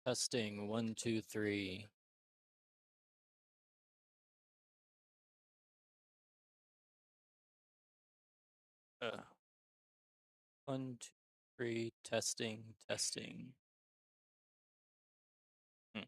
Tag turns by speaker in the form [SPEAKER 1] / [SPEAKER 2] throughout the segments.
[SPEAKER 1] Testing 1, 2, 3. 1, 2, 3. Testing. Hmm.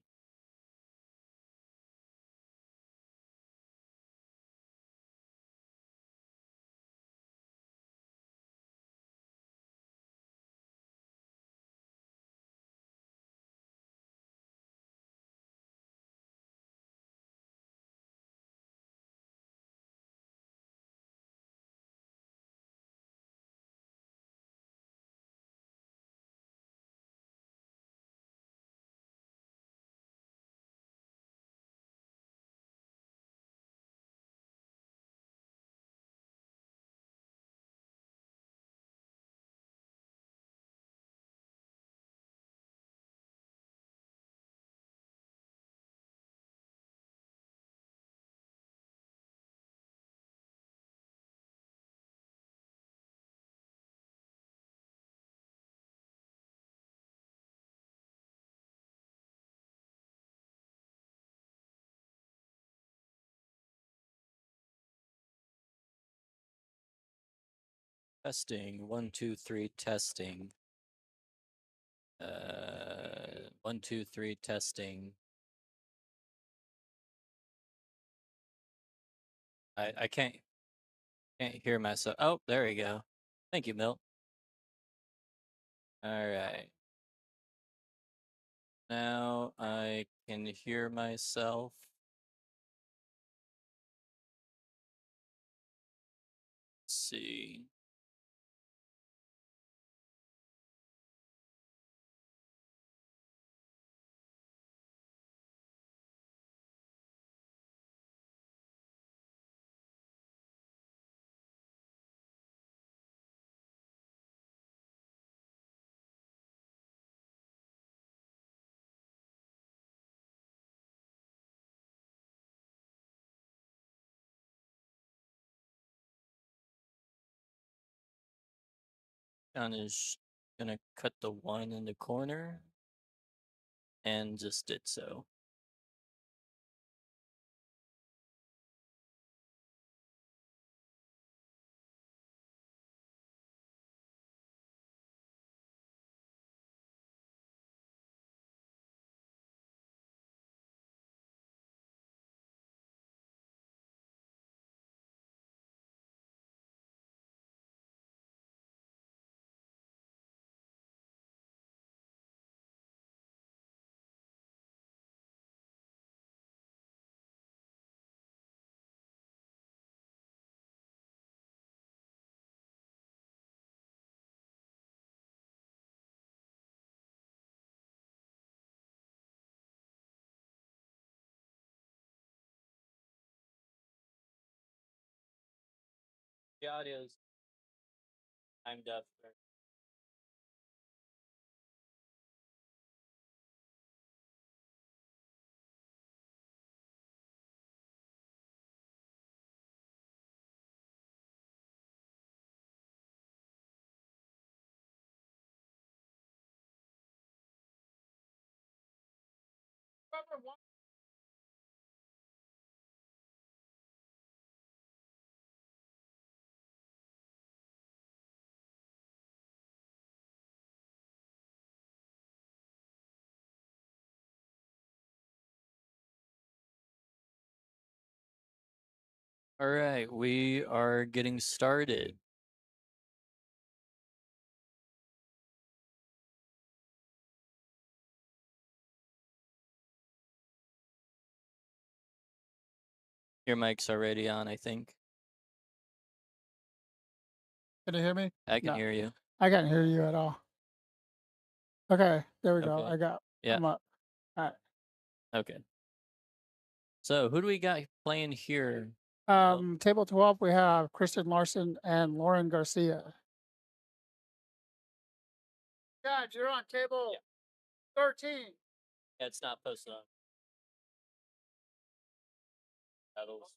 [SPEAKER 1] Testing 1, 2, 3. Testing. 1, 2, 3. Testing. I can't hear myself. Oh, there we go. Thank you, Milt. All right. Now I can hear myself. Let's see. John is gonna cut the 1 in the corner and just did so. The audio's timed up. All right, we are getting started. Your mic's already on, I think.
[SPEAKER 2] Can you hear me?
[SPEAKER 1] I can
[SPEAKER 2] No,
[SPEAKER 1] hear you.
[SPEAKER 2] I can't hear you at all. Okay, there we go.
[SPEAKER 1] Okay. Yeah.
[SPEAKER 2] I'm up. All right.
[SPEAKER 1] Okay. So who do we got playing here?
[SPEAKER 2] Table 12, we have Kristen Larson and Lauren Garcia. Yeah, you're on table 13.
[SPEAKER 1] Yeah, it's not posted on pedals.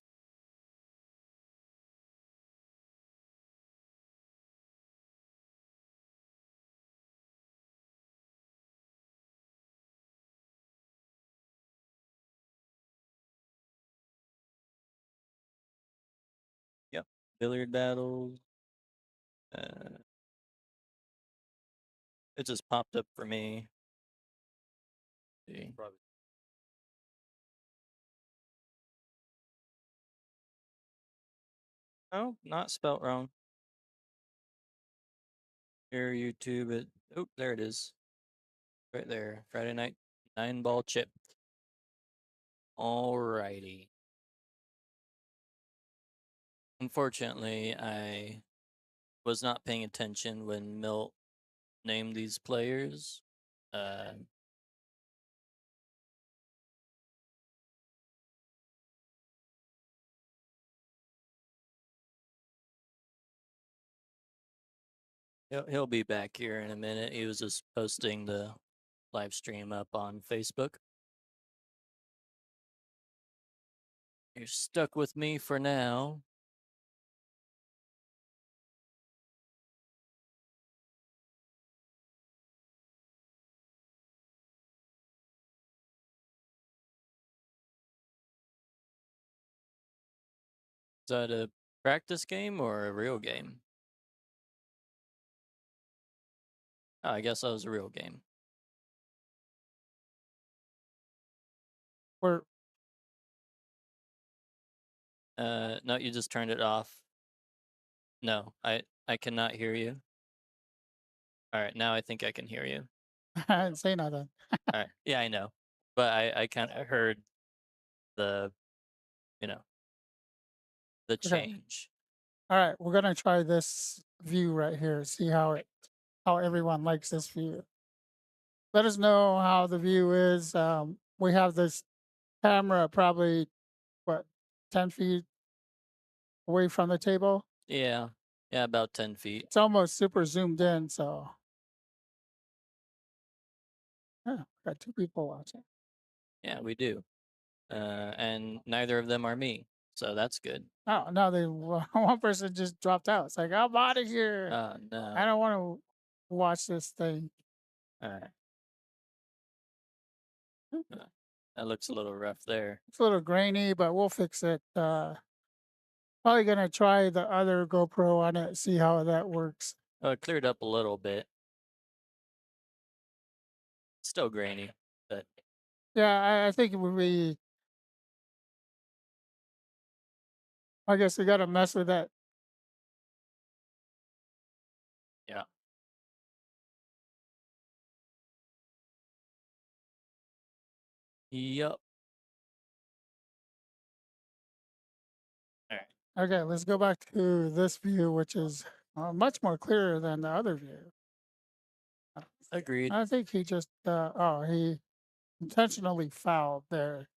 [SPEAKER 1] Billiard battles. Uh, it just popped up for me. See. Oh, not spelt wrong. Here, YouTube. It. Oh, there it is. Right there. Friday night 9-ball chip. Alrighty. Unfortunately, I was not paying attention when Milt named these players. Uh, he'll be back here in a minute. He was just posting the live stream up on Facebook. You're stuck with me for now. Is that a practice game or a real game? Oh, I guess that was a real game.
[SPEAKER 2] We're
[SPEAKER 1] No, you just turned it off. No, I cannot hear you. All right, now I think I can hear you.
[SPEAKER 2] I didn't say nothing.
[SPEAKER 1] All right, yeah, I know, but I kind of heard the you know the
[SPEAKER 2] Okay.
[SPEAKER 1] change.
[SPEAKER 2] All right, we're gonna try this view right here. See how everyone likes this view. Let us know how the view is. We have this camera probably what 10 feet away from the table.
[SPEAKER 1] Yeah, yeah, about 10 feet.
[SPEAKER 2] It's almost super zoomed in. So yeah, got two people watching.
[SPEAKER 1] Yeah, we do. And neither of them are me, so that's good.
[SPEAKER 2] Oh no, they one person just dropped out. It's like I'm out of here.
[SPEAKER 1] Oh
[SPEAKER 2] I
[SPEAKER 1] no.
[SPEAKER 2] don't want to watch this thing.
[SPEAKER 1] All right. That looks a little rough there.
[SPEAKER 2] It's a little grainy, but we'll fix it. Probably gonna try the other GoPro on it, see how that works.
[SPEAKER 1] Oh, it cleared up a little bit. Still grainy, but
[SPEAKER 2] Yeah, I think I guess we gotta mess with that.
[SPEAKER 1] yeah. Yup. All right.
[SPEAKER 2] Okay, let's go back to this view, which is much more clearer than the other view.
[SPEAKER 1] Agreed.
[SPEAKER 2] I think he just, he intentionally fouled there.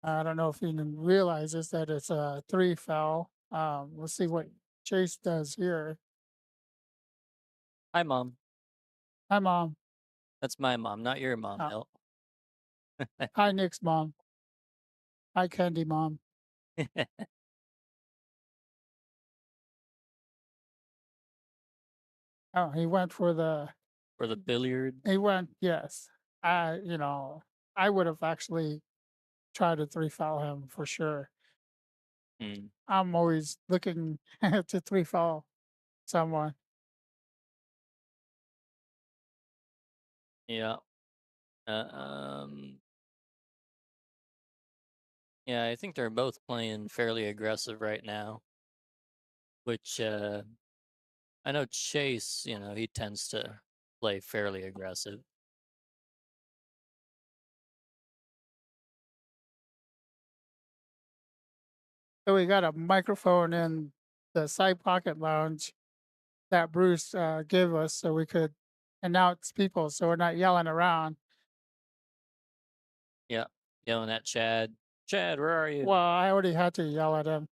[SPEAKER 2] I don't know if he even realizes that it's a three foul. Let's see what Chase does here.
[SPEAKER 1] Hi, mom.
[SPEAKER 2] Hi, mom.
[SPEAKER 1] That's my mom, not your mom,
[SPEAKER 2] Uh,
[SPEAKER 1] Milt.
[SPEAKER 2] hi, Nick's mom. Hi, Candy mom. Oh, he went for the,
[SPEAKER 1] For the billiard.
[SPEAKER 2] he went, yes. I would have actually tried to three foul him for sure.
[SPEAKER 1] Mm,
[SPEAKER 2] I'm always looking to three foul someone.
[SPEAKER 1] yeah. Uh, um. Yeah, I think they're both playing fairly aggressive right now, which I know Chase, he tends to play fairly aggressive.
[SPEAKER 2] So we got a microphone in the side pocket lounge that Bruce gave us so we could announce people so we're not yelling around.
[SPEAKER 1] Yeah. Yelling at Chad. Chad, where are you?
[SPEAKER 2] Well, I already had to yell at him.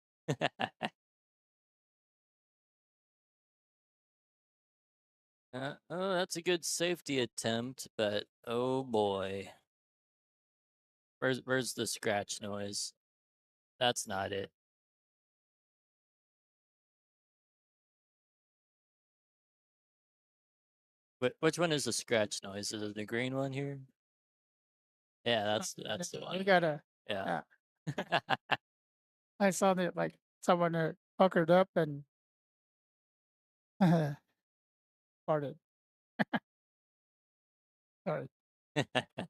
[SPEAKER 1] Oh, that's a good safety attempt, but oh boy. Where's the scratch noise? That's not it. Which one is the scratch noise? Is it the green one here? Yeah, that's the
[SPEAKER 2] We
[SPEAKER 1] one.
[SPEAKER 2] gotta,
[SPEAKER 1] Yeah.
[SPEAKER 2] yeah. I saw that like someone puckered up and farted. Sorry.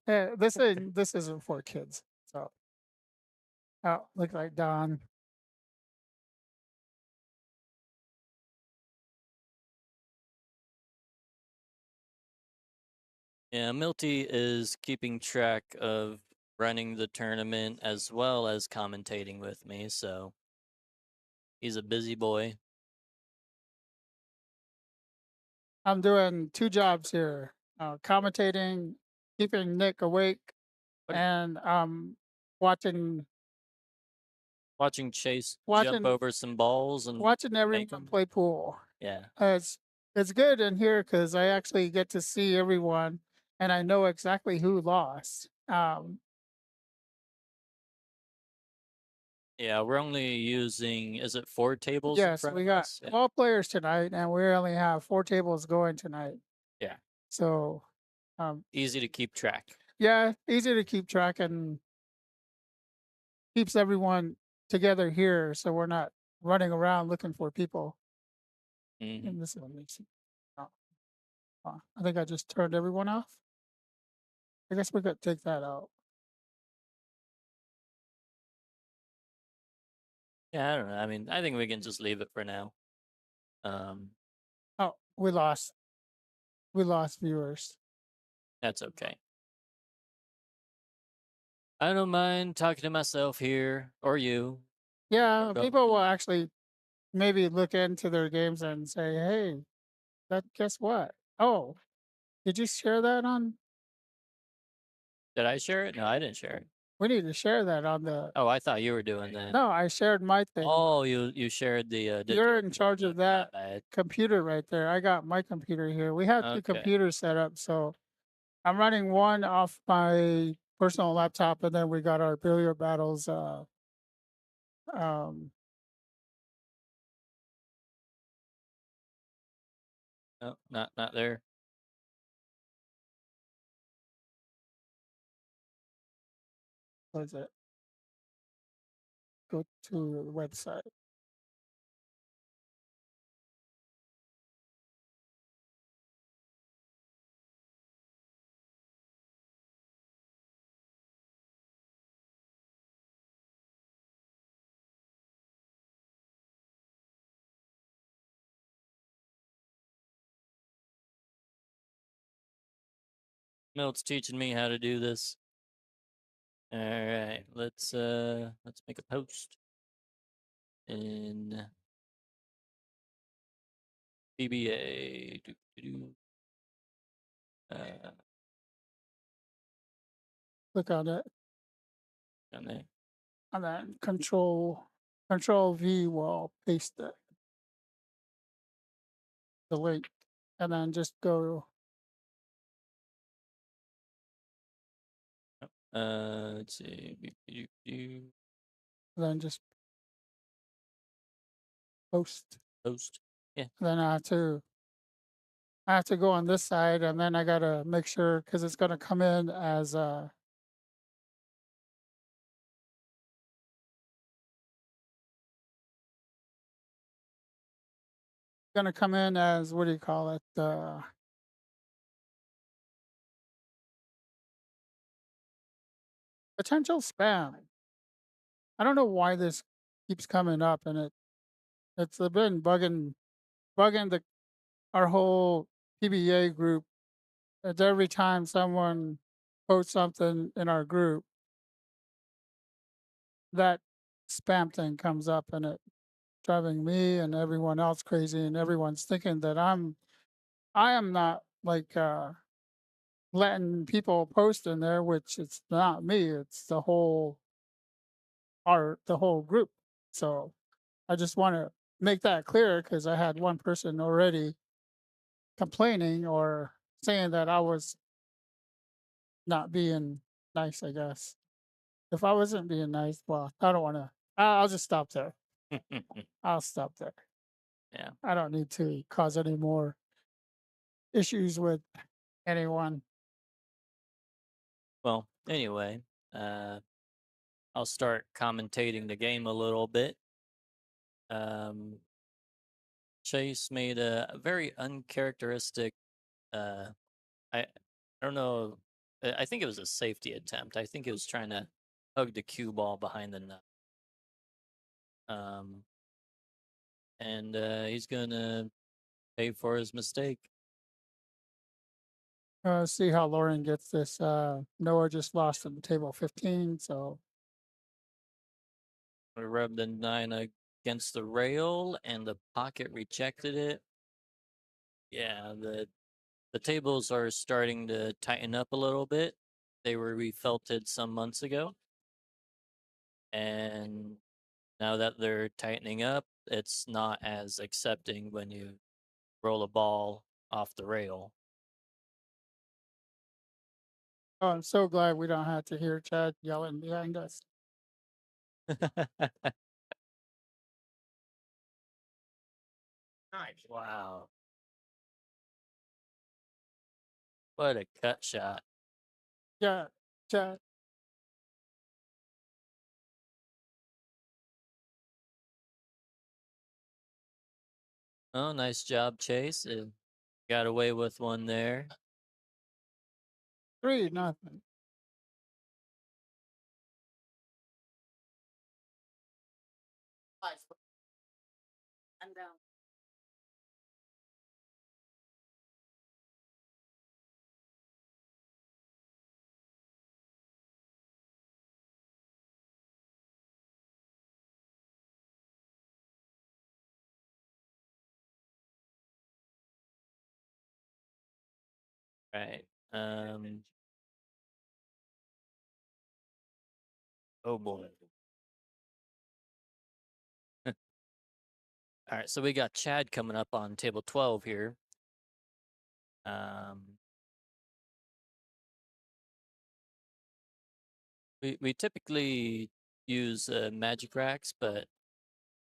[SPEAKER 2] This isn't for kids. So, oh, look like Don.
[SPEAKER 1] Yeah, Milty is keeping track of running the tournament as well as commentating with me, so he's a busy boy.
[SPEAKER 2] I'm doing 2 jobs here, commentating, keeping Nick awake,
[SPEAKER 1] What
[SPEAKER 2] and, watching
[SPEAKER 1] watching Chase jump
[SPEAKER 2] watching
[SPEAKER 1] over some balls and
[SPEAKER 2] watching
[SPEAKER 1] make
[SPEAKER 2] everyone
[SPEAKER 1] them.
[SPEAKER 2] play pool.
[SPEAKER 1] Yeah.
[SPEAKER 2] It's good in here because I actually get to see everyone, and I know exactly who lost.
[SPEAKER 1] Yeah, we're only using, is it 4 tables in
[SPEAKER 2] Yes,
[SPEAKER 1] front
[SPEAKER 2] we
[SPEAKER 1] of
[SPEAKER 2] got
[SPEAKER 1] us? Yeah.
[SPEAKER 2] 12 players tonight, and we only have 4 tables going tonight.
[SPEAKER 1] Yeah.
[SPEAKER 2] So, um,
[SPEAKER 1] Easy to keep track.
[SPEAKER 2] yeah, easy to keep track and keeps everyone together here so we're not running around looking for people.
[SPEAKER 1] Mhm.
[SPEAKER 2] And this one makes it. Oh, I think I just turned everyone off. I guess we could take that out.
[SPEAKER 1] Yeah, I don't know. I mean, I think we can just leave it for now. Um,
[SPEAKER 2] Oh, we lost. We lost viewers.
[SPEAKER 1] that's okay. I don't mind talking to myself here or you or
[SPEAKER 2] Yeah,
[SPEAKER 1] both.
[SPEAKER 2] people will actually maybe look into their games and say, "Hey, that guess what? Oh, did you share that on?
[SPEAKER 1] Did I share it? No, I didn't share it.
[SPEAKER 2] We need to share that on the."
[SPEAKER 1] Oh, I thought you were doing that.
[SPEAKER 2] No, I shared my thing.
[SPEAKER 1] Oh, you shared the
[SPEAKER 2] You're
[SPEAKER 1] digital.
[SPEAKER 2] in charge
[SPEAKER 1] My
[SPEAKER 2] of that
[SPEAKER 1] bad.
[SPEAKER 2] computer right there. I got my computer here. We have 2
[SPEAKER 1] Okay.
[SPEAKER 2] computers set up, so I'm running one off my personal laptop, and then we got our billiard battles. Um,
[SPEAKER 1] No, not there.
[SPEAKER 2] what is it? Go to the website.
[SPEAKER 1] Milt's teaching me how to do this. All right, let's make a post in BBA. Uh,
[SPEAKER 2] Click on it,
[SPEAKER 1] on there.
[SPEAKER 2] and then Control V will paste the link, and then just go.
[SPEAKER 1] Let's see.
[SPEAKER 2] And then just post.
[SPEAKER 1] Post. Yeah.
[SPEAKER 2] And then I have to go on this side, and then I gotta make sure because it's gonna come in as what do you call it? Potential spam. I don't know why this keeps coming up, and it's been bugging the our whole PBA group. It's every time someone posts something in our group, that spam thing comes up, and it driving me and everyone else crazy, and everyone's thinking that I am not like letting people post in there, which it's not me. It's the whole group. So I just want to make that clear because I had one person already complaining or saying that I was not being nice, I guess. If I wasn't being nice, well, I don't want to. I'll just stop there. I'll stop there.
[SPEAKER 1] Yeah.
[SPEAKER 2] I don't need to cause any more issues with anyone.
[SPEAKER 1] Well, anyway, uh, I'll start commentating the game a little bit. Um, Chase made a very uncharacteristic. Uh, I don't know. I think it was a safety attempt. I think he was trying to hug the cue ball behind the net. Um, and he's gonna pay for his mistake.
[SPEAKER 2] See how Lauren gets this. Noah just lost at the table 15, so
[SPEAKER 1] I rubbed the nine against the rail, and the pocket rejected it. Yeah, the tables are starting to tighten up a little bit. They were refelted some months ago, and now that they're tightening up, it's not as accepting when you roll a ball off the rail.
[SPEAKER 2] oh, I'm so glad we don't have to hear Chad yelling behind us.
[SPEAKER 1] Nice. Wow. What a cut shot.
[SPEAKER 2] Yeah, Chad.
[SPEAKER 1] Oh, nice job, Chase. Got away with one there.
[SPEAKER 2] 3-0.
[SPEAKER 1] Right. Oh boy. All right, so we got Chad coming up on table 12 here. Um, we typically use magic racks, but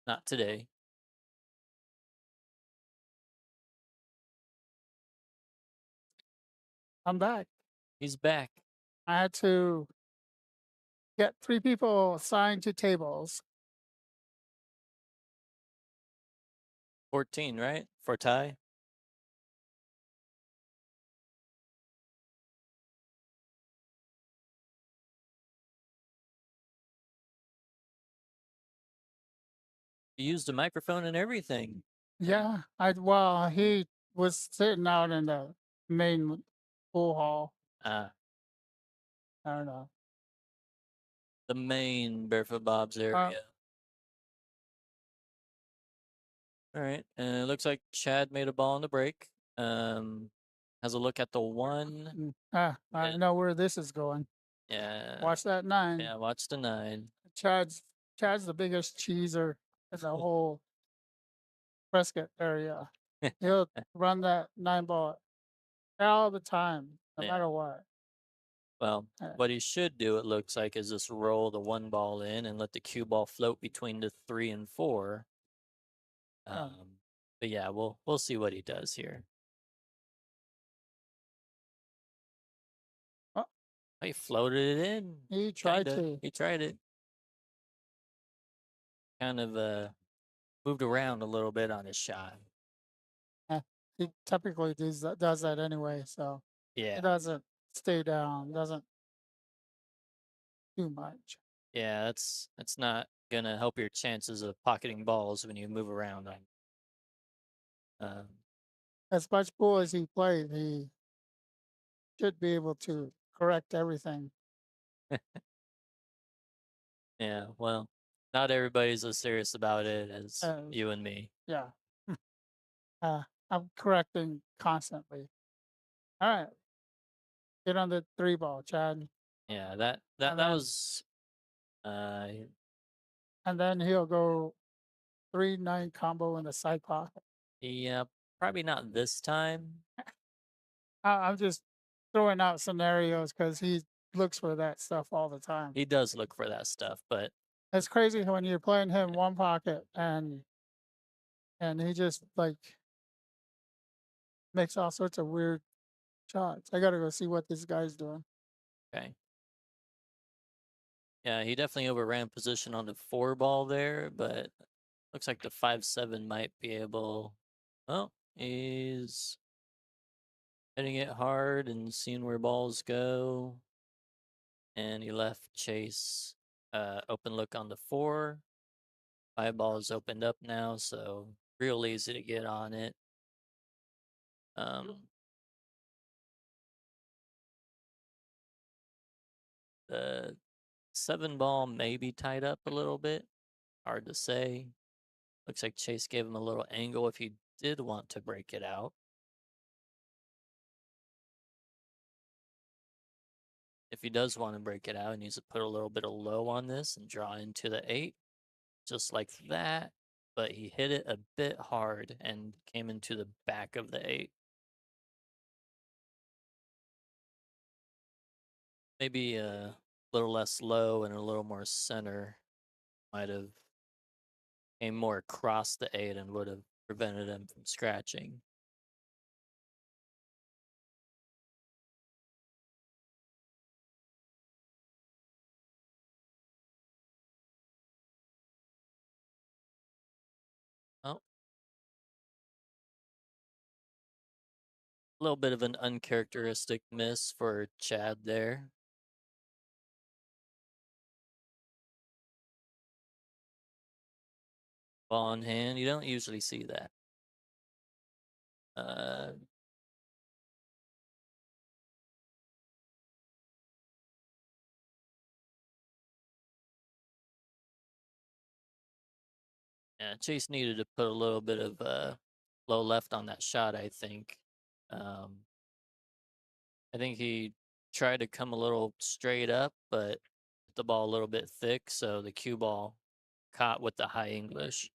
[SPEAKER 1] not today.
[SPEAKER 2] I'm back.
[SPEAKER 1] He's back.
[SPEAKER 2] I had to get 3 people assigned to tables.
[SPEAKER 1] 14, right? For a tie. He used a microphone and everything.
[SPEAKER 2] Yeah, well, he was sitting out in the main pool hall.
[SPEAKER 1] Uh,
[SPEAKER 2] I don't know.
[SPEAKER 1] the main Barefoot Bob's
[SPEAKER 2] Uh,
[SPEAKER 1] area. All right. It looks like Chad made a ball in the break. Has a look at the one.
[SPEAKER 2] I
[SPEAKER 1] And
[SPEAKER 2] know where this is going.
[SPEAKER 1] yeah,
[SPEAKER 2] Watch that 9.
[SPEAKER 1] yeah. Watch the nine.
[SPEAKER 2] Chad's Chad's the biggest cheeser in the whole Prescott area. He'll run that 9 ball all the time, no
[SPEAKER 1] Yeah.
[SPEAKER 2] matter what.
[SPEAKER 1] Well,
[SPEAKER 2] Uh,
[SPEAKER 1] what he should do, it looks like, is just roll the one ball in and let the cue ball float between the three and four.
[SPEAKER 2] uh,
[SPEAKER 1] But yeah, we'll see what he does here.
[SPEAKER 2] oh,
[SPEAKER 1] He floated it in,
[SPEAKER 2] he tried
[SPEAKER 1] kinda.
[SPEAKER 2] to.
[SPEAKER 1] He tried it. Kind of moved around a little bit on his shot.
[SPEAKER 2] Uh, he typically does that anyway, so he
[SPEAKER 1] Yeah,
[SPEAKER 2] doesn't stay down, doesn't do much.
[SPEAKER 1] yeah. That's not gonna help your chances of pocketing balls when you move around on. Um,
[SPEAKER 2] As much pool as he played, he should be able to correct everything.
[SPEAKER 1] yeah. Well, not everybody's as serious about it as
[SPEAKER 2] Uh,
[SPEAKER 1] you and me.
[SPEAKER 2] yeah, I'm correcting constantly. All right, get on the 3 ball, Chad,
[SPEAKER 1] Yeah, that
[SPEAKER 2] and
[SPEAKER 1] that
[SPEAKER 2] then
[SPEAKER 1] was uh
[SPEAKER 2] he'll go 3-9 combo in the side pocket.
[SPEAKER 1] yeah, probably not this time.
[SPEAKER 2] I'm just throwing out scenarios because he looks for that stuff all the time.
[SPEAKER 1] He does look for that stuff, but
[SPEAKER 2] It's crazy when you're playing him one pocket and he just like makes all sorts of weird shots. I gotta go see what this guy's doing.
[SPEAKER 1] okay. Yeah, he definitely overran position on the four ball there, but Looks like the 5-7 might be able. Oh, he's hitting it hard and seeing where balls go. And he left Chase open look on the 4. 5 balls opened up now, so real easy to get on it. Um, the 7 ball may be tied up a little bit. Hard to say. Looks like Chase gave him a little angle if he did want to break it out. If he does want to break it out, he needs to put a little bit of low on this and draw into the 8, just like that. But he hit it a bit hard and came into the back of the 8. Maybe a little less low and a little more center might have came more across the 8 and would have prevented him from scratching. Oh, a little bit of an uncharacteristic miss for Chad there. Ball in hand, you don't usually see that. Uh, yeah, Chase needed to put a little bit of low left on that shot, I think. Um, I think he tried to come a little straight up, but hit the ball a little bit thick, so the cue ball caught with the high English.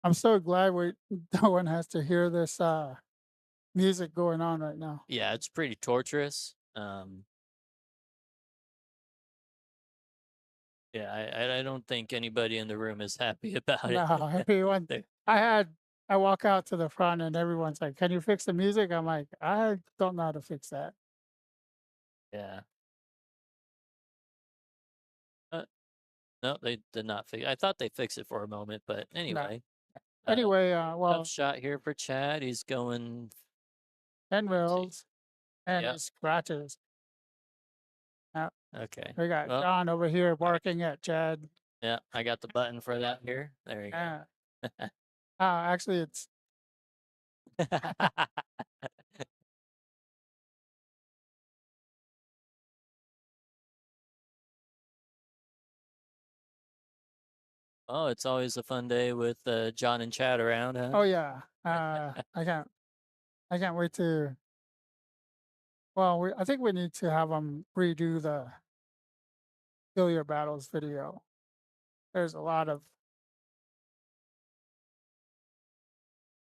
[SPEAKER 2] I'm so glad we no one has to hear this music going on right now.
[SPEAKER 1] Yeah, it's pretty torturous. Yeah, I don't think anybody in the room is happy about it.
[SPEAKER 2] No, everyone.
[SPEAKER 1] They-
[SPEAKER 2] I had. I walk out to the front and everyone's like, "Can you fix the music?" I'm like, "I don't know how to fix that."
[SPEAKER 1] yeah. Uh, no, they did not fix. I thought they fixed it for a moment, but
[SPEAKER 2] No.
[SPEAKER 1] anyway, uh,
[SPEAKER 2] Anyway,
[SPEAKER 1] tough
[SPEAKER 2] well,
[SPEAKER 1] shot here for Chad. He's going.
[SPEAKER 2] 10
[SPEAKER 1] Let's see.
[SPEAKER 2] rolls and
[SPEAKER 1] Yeah.
[SPEAKER 2] he scratches. Now
[SPEAKER 1] Okay.
[SPEAKER 2] we got
[SPEAKER 1] Well,
[SPEAKER 2] John over here barking at Chad.
[SPEAKER 1] yeah, I got the button for that here. There you
[SPEAKER 2] Uh,
[SPEAKER 1] go.
[SPEAKER 2] actually, it's
[SPEAKER 1] Oh, it's always a fun day with John and Chad around, huh?
[SPEAKER 2] oh yeah. I can't wait to. Well, I think we need to have them redo the billiard battles video. There's a lot of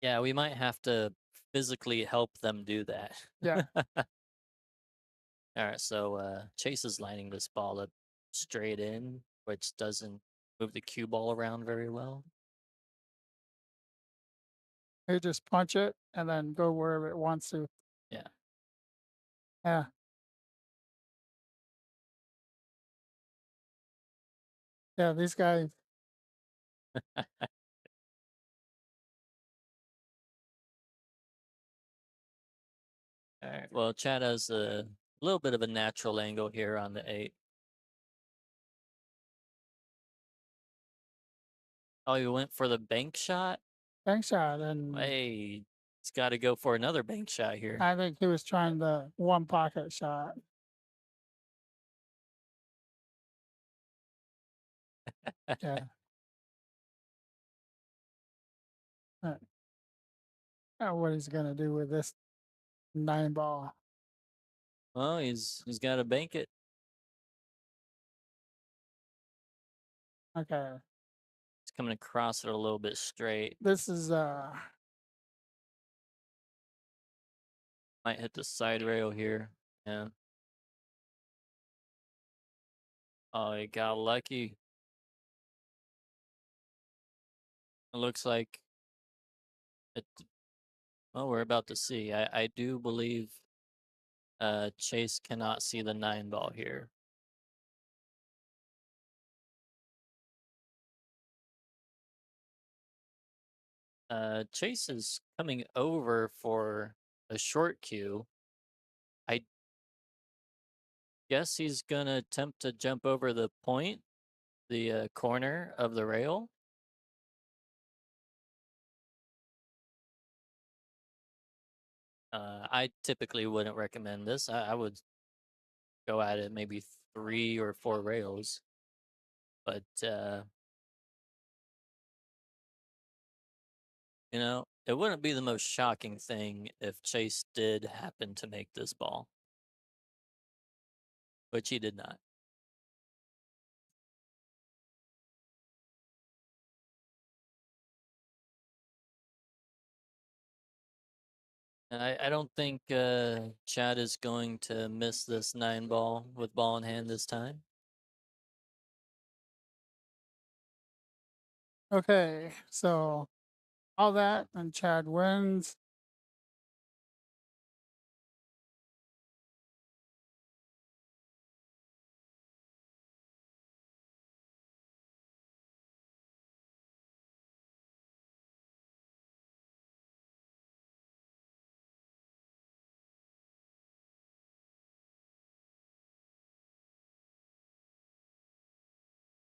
[SPEAKER 1] Yeah, we might have to physically help them do that.
[SPEAKER 2] yeah.
[SPEAKER 1] All right, so Chase is lining this ball up straight in, which doesn't move the cue ball around very well.
[SPEAKER 2] They just punch it and then go wherever it wants to.
[SPEAKER 1] Yeah.
[SPEAKER 2] Yeah. Yeah, these guys.
[SPEAKER 1] All right. Well, Chad has a little bit of a natural angle here on the 8. Oh, he went for the bank shot?
[SPEAKER 2] Bank shot, and
[SPEAKER 1] Hey, he's got to go for another bank shot here.
[SPEAKER 2] I think he was trying the one pocket shot. Yeah. Uh, what he's gonna do with this 9 ball.
[SPEAKER 1] Well, he's got to bank it.
[SPEAKER 2] Okay.
[SPEAKER 1] He's coming across it a little bit straight.
[SPEAKER 2] This is
[SPEAKER 1] Might hit the side rail here. Yeah. Oh, he got lucky. It looks like it. Well, we're about to see. I do believe Chase cannot see the 9 ball here. Chase is coming over for a short cue. I guess he's gonna attempt to jump over the point, the corner of the rail. I typically wouldn't recommend this. I would go at it maybe 3 or 4 rails, but it wouldn't be the most shocking thing if Chase did happen to make this ball, which he did not. And I don't think Chad is going to miss this 9 ball with ball in hand this time.
[SPEAKER 2] Okay, so all that and Chad wins.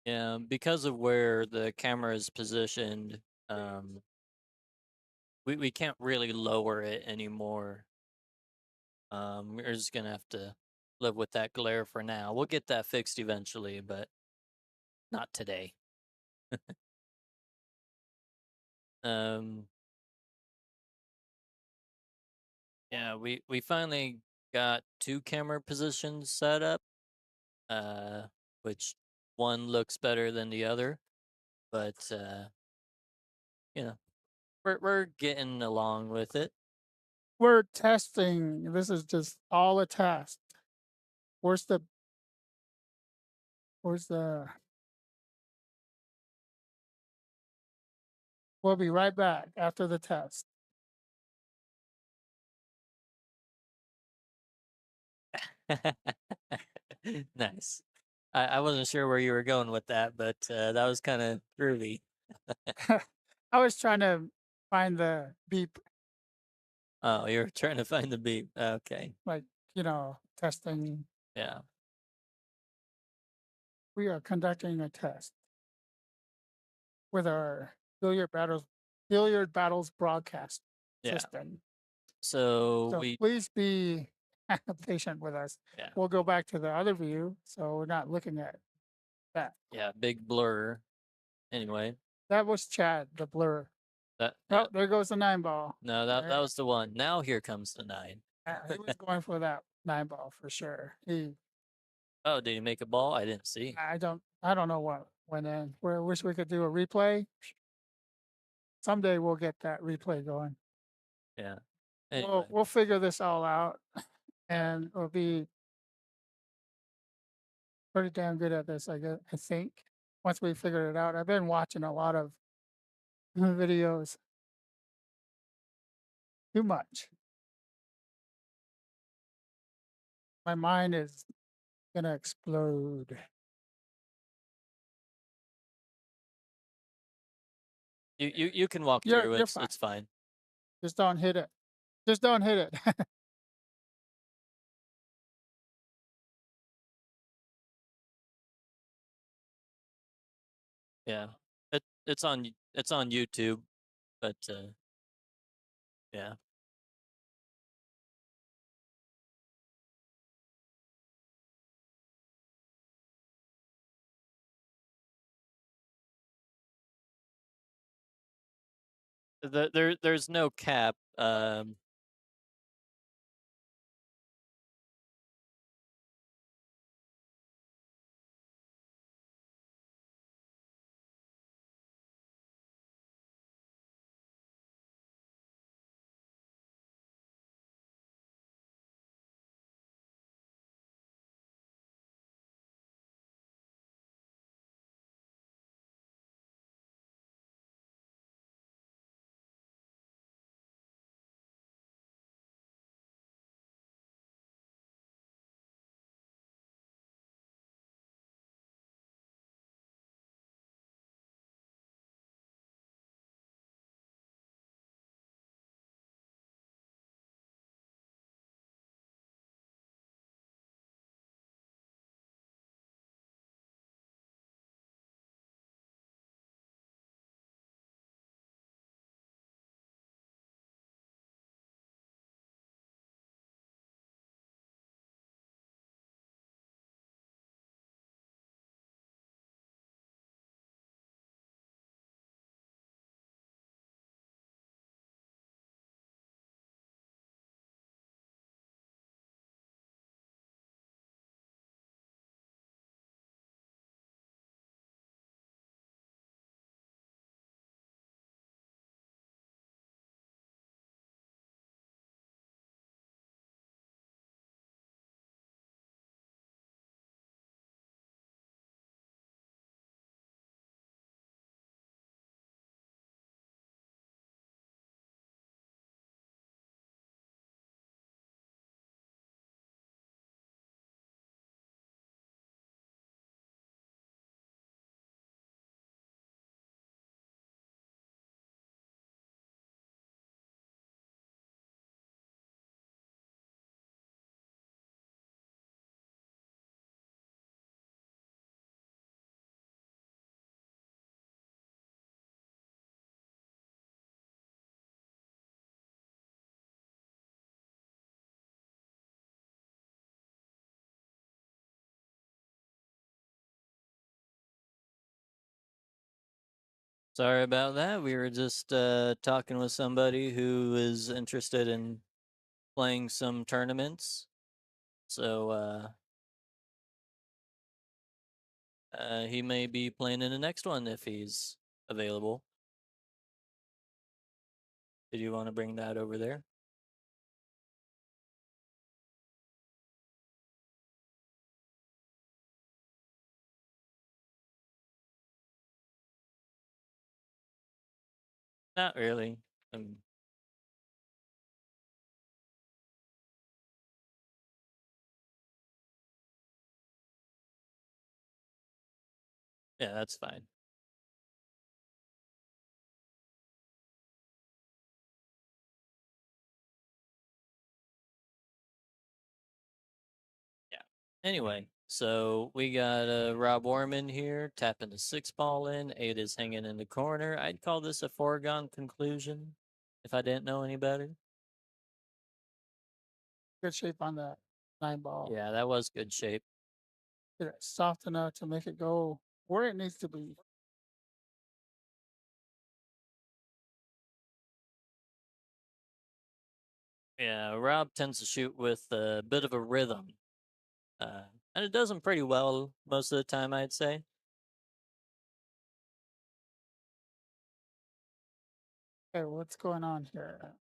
[SPEAKER 1] Yeah, because of where the camera is positioned, um, we can't really lower it anymore. We're just gonna have to live with that glare for now. We'll get that fixed eventually, but not today. Um, yeah, we finally got 2 camera positions set up, uh, which one looks better than the other, but you know, we're getting along with it.
[SPEAKER 2] We're testing. This is just all a test. Where's the where's the We'll be right back after the test.
[SPEAKER 1] Nice. I wasn't sure where you were going with that, but that was kind of groovy.
[SPEAKER 2] I was trying to find the beep,
[SPEAKER 1] Oh, you're trying to find the beep. Okay.
[SPEAKER 2] like, testing.
[SPEAKER 1] Yeah.
[SPEAKER 2] We are conducting a test with our billiard battles broadcast
[SPEAKER 1] Yeah.
[SPEAKER 2] system.
[SPEAKER 1] So
[SPEAKER 2] So
[SPEAKER 1] we
[SPEAKER 2] please be patient with us.
[SPEAKER 1] yeah.
[SPEAKER 2] We'll go back to the other view, so we're not looking at that.
[SPEAKER 1] Yeah, big blur. Anyway,
[SPEAKER 2] That was Chad, the blur.
[SPEAKER 1] yeah.
[SPEAKER 2] Oh, there goes the 9 ball.
[SPEAKER 1] No, that was the one. Now here comes the 9.
[SPEAKER 2] He was going for that 9 ball for sure.
[SPEAKER 1] Oh, did he make a ball? I didn't see.
[SPEAKER 2] I don't know what went in. We wish we could do a replay. Someday we'll get that replay going.
[SPEAKER 1] Yeah.
[SPEAKER 2] We'll
[SPEAKER 1] Anyway,
[SPEAKER 2] we'll figure this all out, and we'll be pretty damn good at this. I think once we figure it out. I've been watching a lot of videos. Too much. My mind is gonna explode.
[SPEAKER 1] you can walk
[SPEAKER 2] You're
[SPEAKER 1] through.
[SPEAKER 2] you're
[SPEAKER 1] It's
[SPEAKER 2] fine.
[SPEAKER 1] it's fine.
[SPEAKER 2] Just don't hit it. Just don't hit it.
[SPEAKER 1] Yeah. It's on YouTube, but yeah. There's no cap. Sorry about that. We were just talking with somebody who is interested in playing some tournaments. So he may be playing in the next one if he's available. Did you want to bring that over there? Not really. Um, yeah, that's fine. Yeah. Anyway, so we got Rob Warman here tapping the six ball in. Eight is hanging in the corner. I'd call this a foregone conclusion if I didn't know any better.
[SPEAKER 2] Good shape on that 9 ball.
[SPEAKER 1] Yeah, that was good shape.
[SPEAKER 2] Get it soft enough to make it go where it needs to be.
[SPEAKER 1] Yeah, Rob tends to shoot with a bit of a rhythm, and it does him pretty well most of the time, I'd say.
[SPEAKER 2] Okay, what's going on here?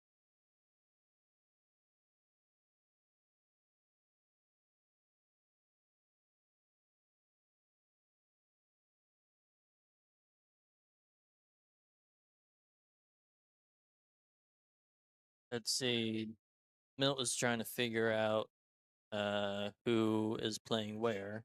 [SPEAKER 1] Let's see. Milt was trying to figure out who is playing where.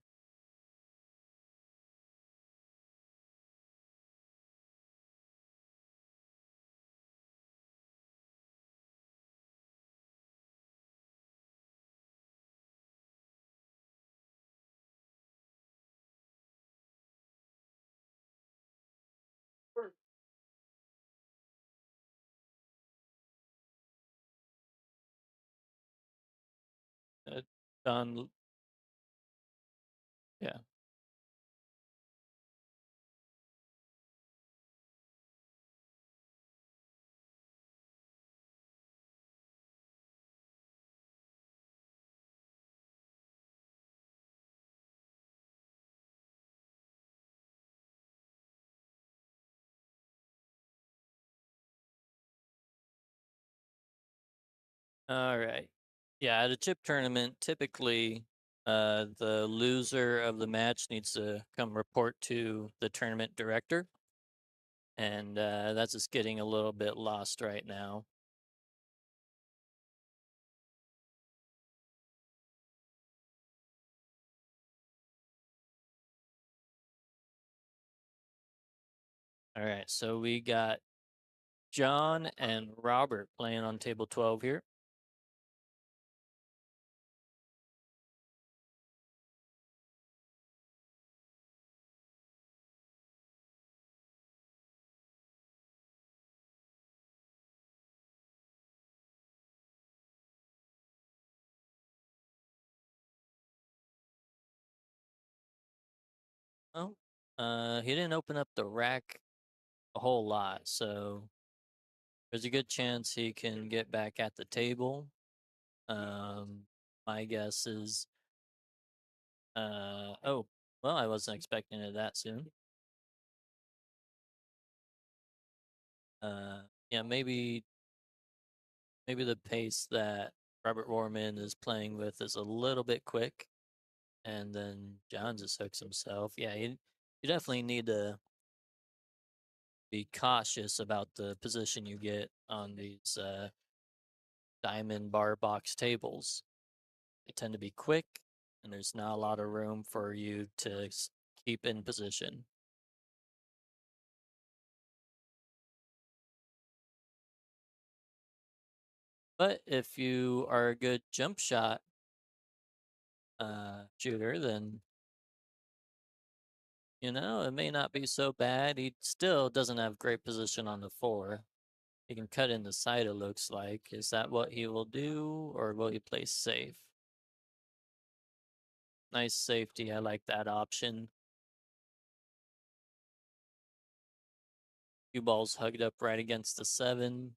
[SPEAKER 1] Uh, Don, yeah. All right. Yeah, at a chip tournament, typically the loser of the match needs to come report to the tournament director, and that's just getting a little bit lost right now. All right, so we got John and Robert playing on table 12 here. Oh, he didn't open up the rack a whole lot, so there's a good chance he can get back at the table. Um, my guess is, oh, well, I wasn't expecting it that soon. Yeah, maybe the pace that Robert Warman is playing with is a little bit quick, and then John just hooks himself. Yeah, you definitely need to be cautious about the position you get on these diamond bar box tables. They tend to be quick, and there's not a lot of room for you to keep in position. But if you are a good jump shot shooter, then it may not be so bad. He still doesn't have great position on the four. He can cut in the side, it looks like. Is that what he will do, or will he play safe? Nice safety. I like that option. Cue balls hugged up right against the 7.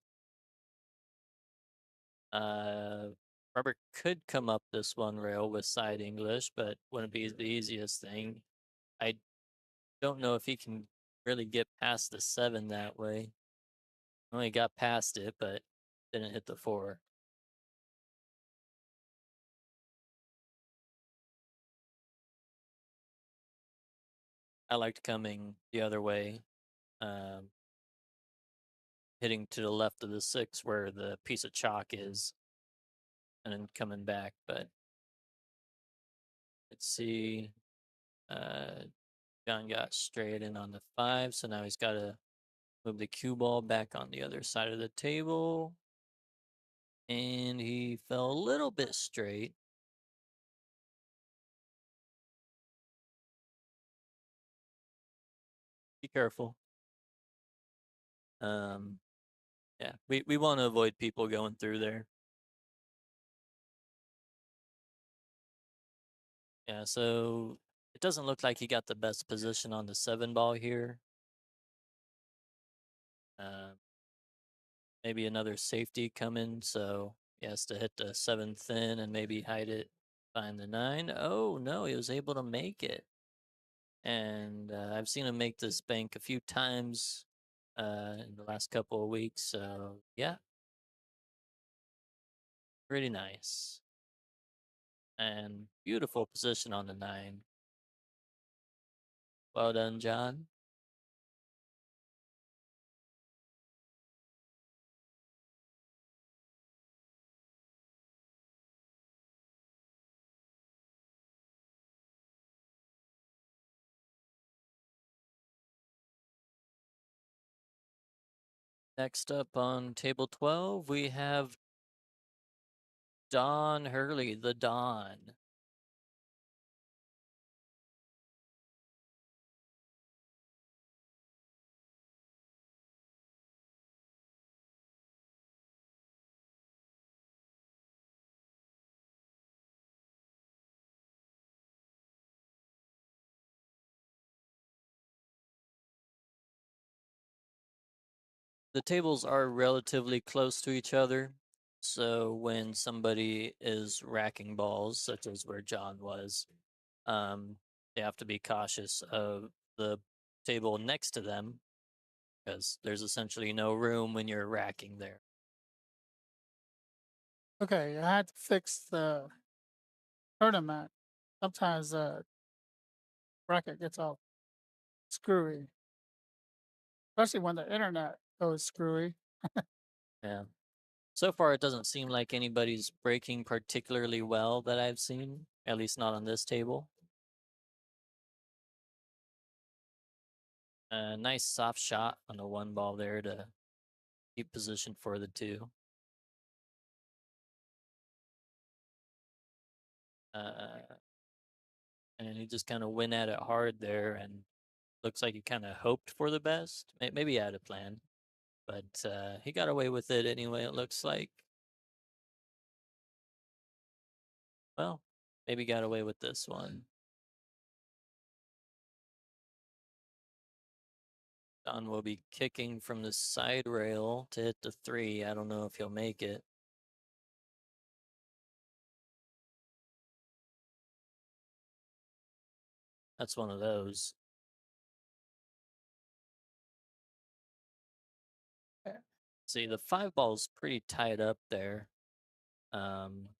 [SPEAKER 1] Uh, Robert could come up this one rail with side English, but wouldn't be the easiest thing. I don't know if he can really get past the 7 that way. Only got past it, but didn't hit the 4. I liked coming the other way, um, hitting to the left of the 6 where the piece of chalk is, and then coming back. But let's see. Uh, John got straight in on the 5, so now he's got to move the cue ball back on the other side of the table. And he fell a little bit straight. Be careful. Um, yeah, we want to avoid people going through there. Yeah, so it doesn't look like he got the best position on the 7 ball here. Uh, Maybe another safety coming, so he has to hit the 7 thin and maybe hide it behind the 9. Oh, no, he was able to make it. And I've seen him make this bank a few times in the last couple of weeks. So, yeah, pretty nice. And beautiful position on the 9. Well done, John. Next up on table 12, we have Don Hurley, the Don. The tables are relatively close to each other. So when somebody is racking balls, such as where John was, um, they have to be cautious of the table next to them because there's essentially no room when you're racking there.
[SPEAKER 2] Okay, I had to fix the tournament. Sometimes the bracket gets all screwy, especially when the internet goes screwy.
[SPEAKER 1] Yeah. So far, it doesn't seem like anybody's breaking particularly well that I've seen, at least not on this table. Nice soft shot on the 1 ball there to keep position for the 2. Uh, and he just kind of went at it hard there, and looks like he kind of hoped for the best. Maybe he had a plan, but he got away with it anyway. It looks like. Well, maybe got away with this one. Don will be kicking from the side rail to hit the 3. I don't know if he'll make it. That's one of those.
[SPEAKER 2] Yeah.
[SPEAKER 1] See, the 5 ball's pretty tied up there.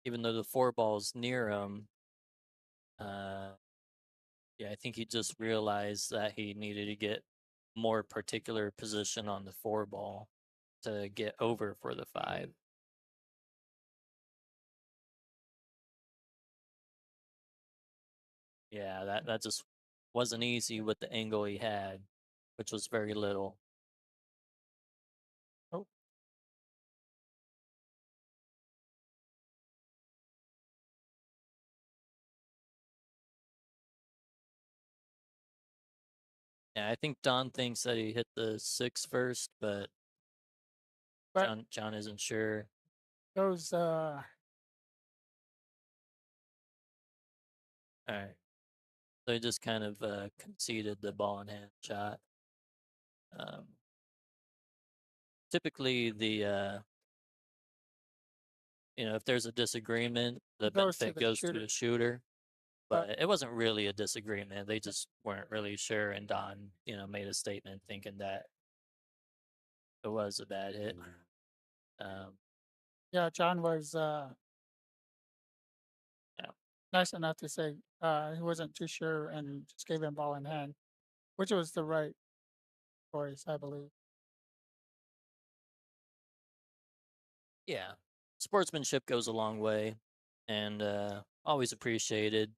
[SPEAKER 1] Even though the 4 ball's near him, uh, yeah, I think he just realized that he needed to get more particular position on the 4 ball to get over for the 5. Yeah, that just wasn't easy with the angle he had, which was very little.
[SPEAKER 2] Oh,
[SPEAKER 1] Yeah, I think Don thinks that he hit the 6 first, but
[SPEAKER 2] but
[SPEAKER 1] John isn't sure.
[SPEAKER 2] those
[SPEAKER 1] All right, so he just kind of conceded the ball in hand shot. Um, typically if there's a disagreement, the
[SPEAKER 2] It goes to
[SPEAKER 1] benefit
[SPEAKER 2] the
[SPEAKER 1] goes to
[SPEAKER 2] shooter.
[SPEAKER 1] the shooter.
[SPEAKER 2] But
[SPEAKER 1] But it wasn't really a disagreement. They just weren't really sure, and Don, made a statement thinking that it was a bad hit. Um,
[SPEAKER 2] yeah, John was
[SPEAKER 1] yeah,
[SPEAKER 2] nice enough to say he wasn't too sure and just gave him ball in hand, which was the right choice, I believe.
[SPEAKER 1] yeah. Sportsmanship goes a long way, and always appreciated.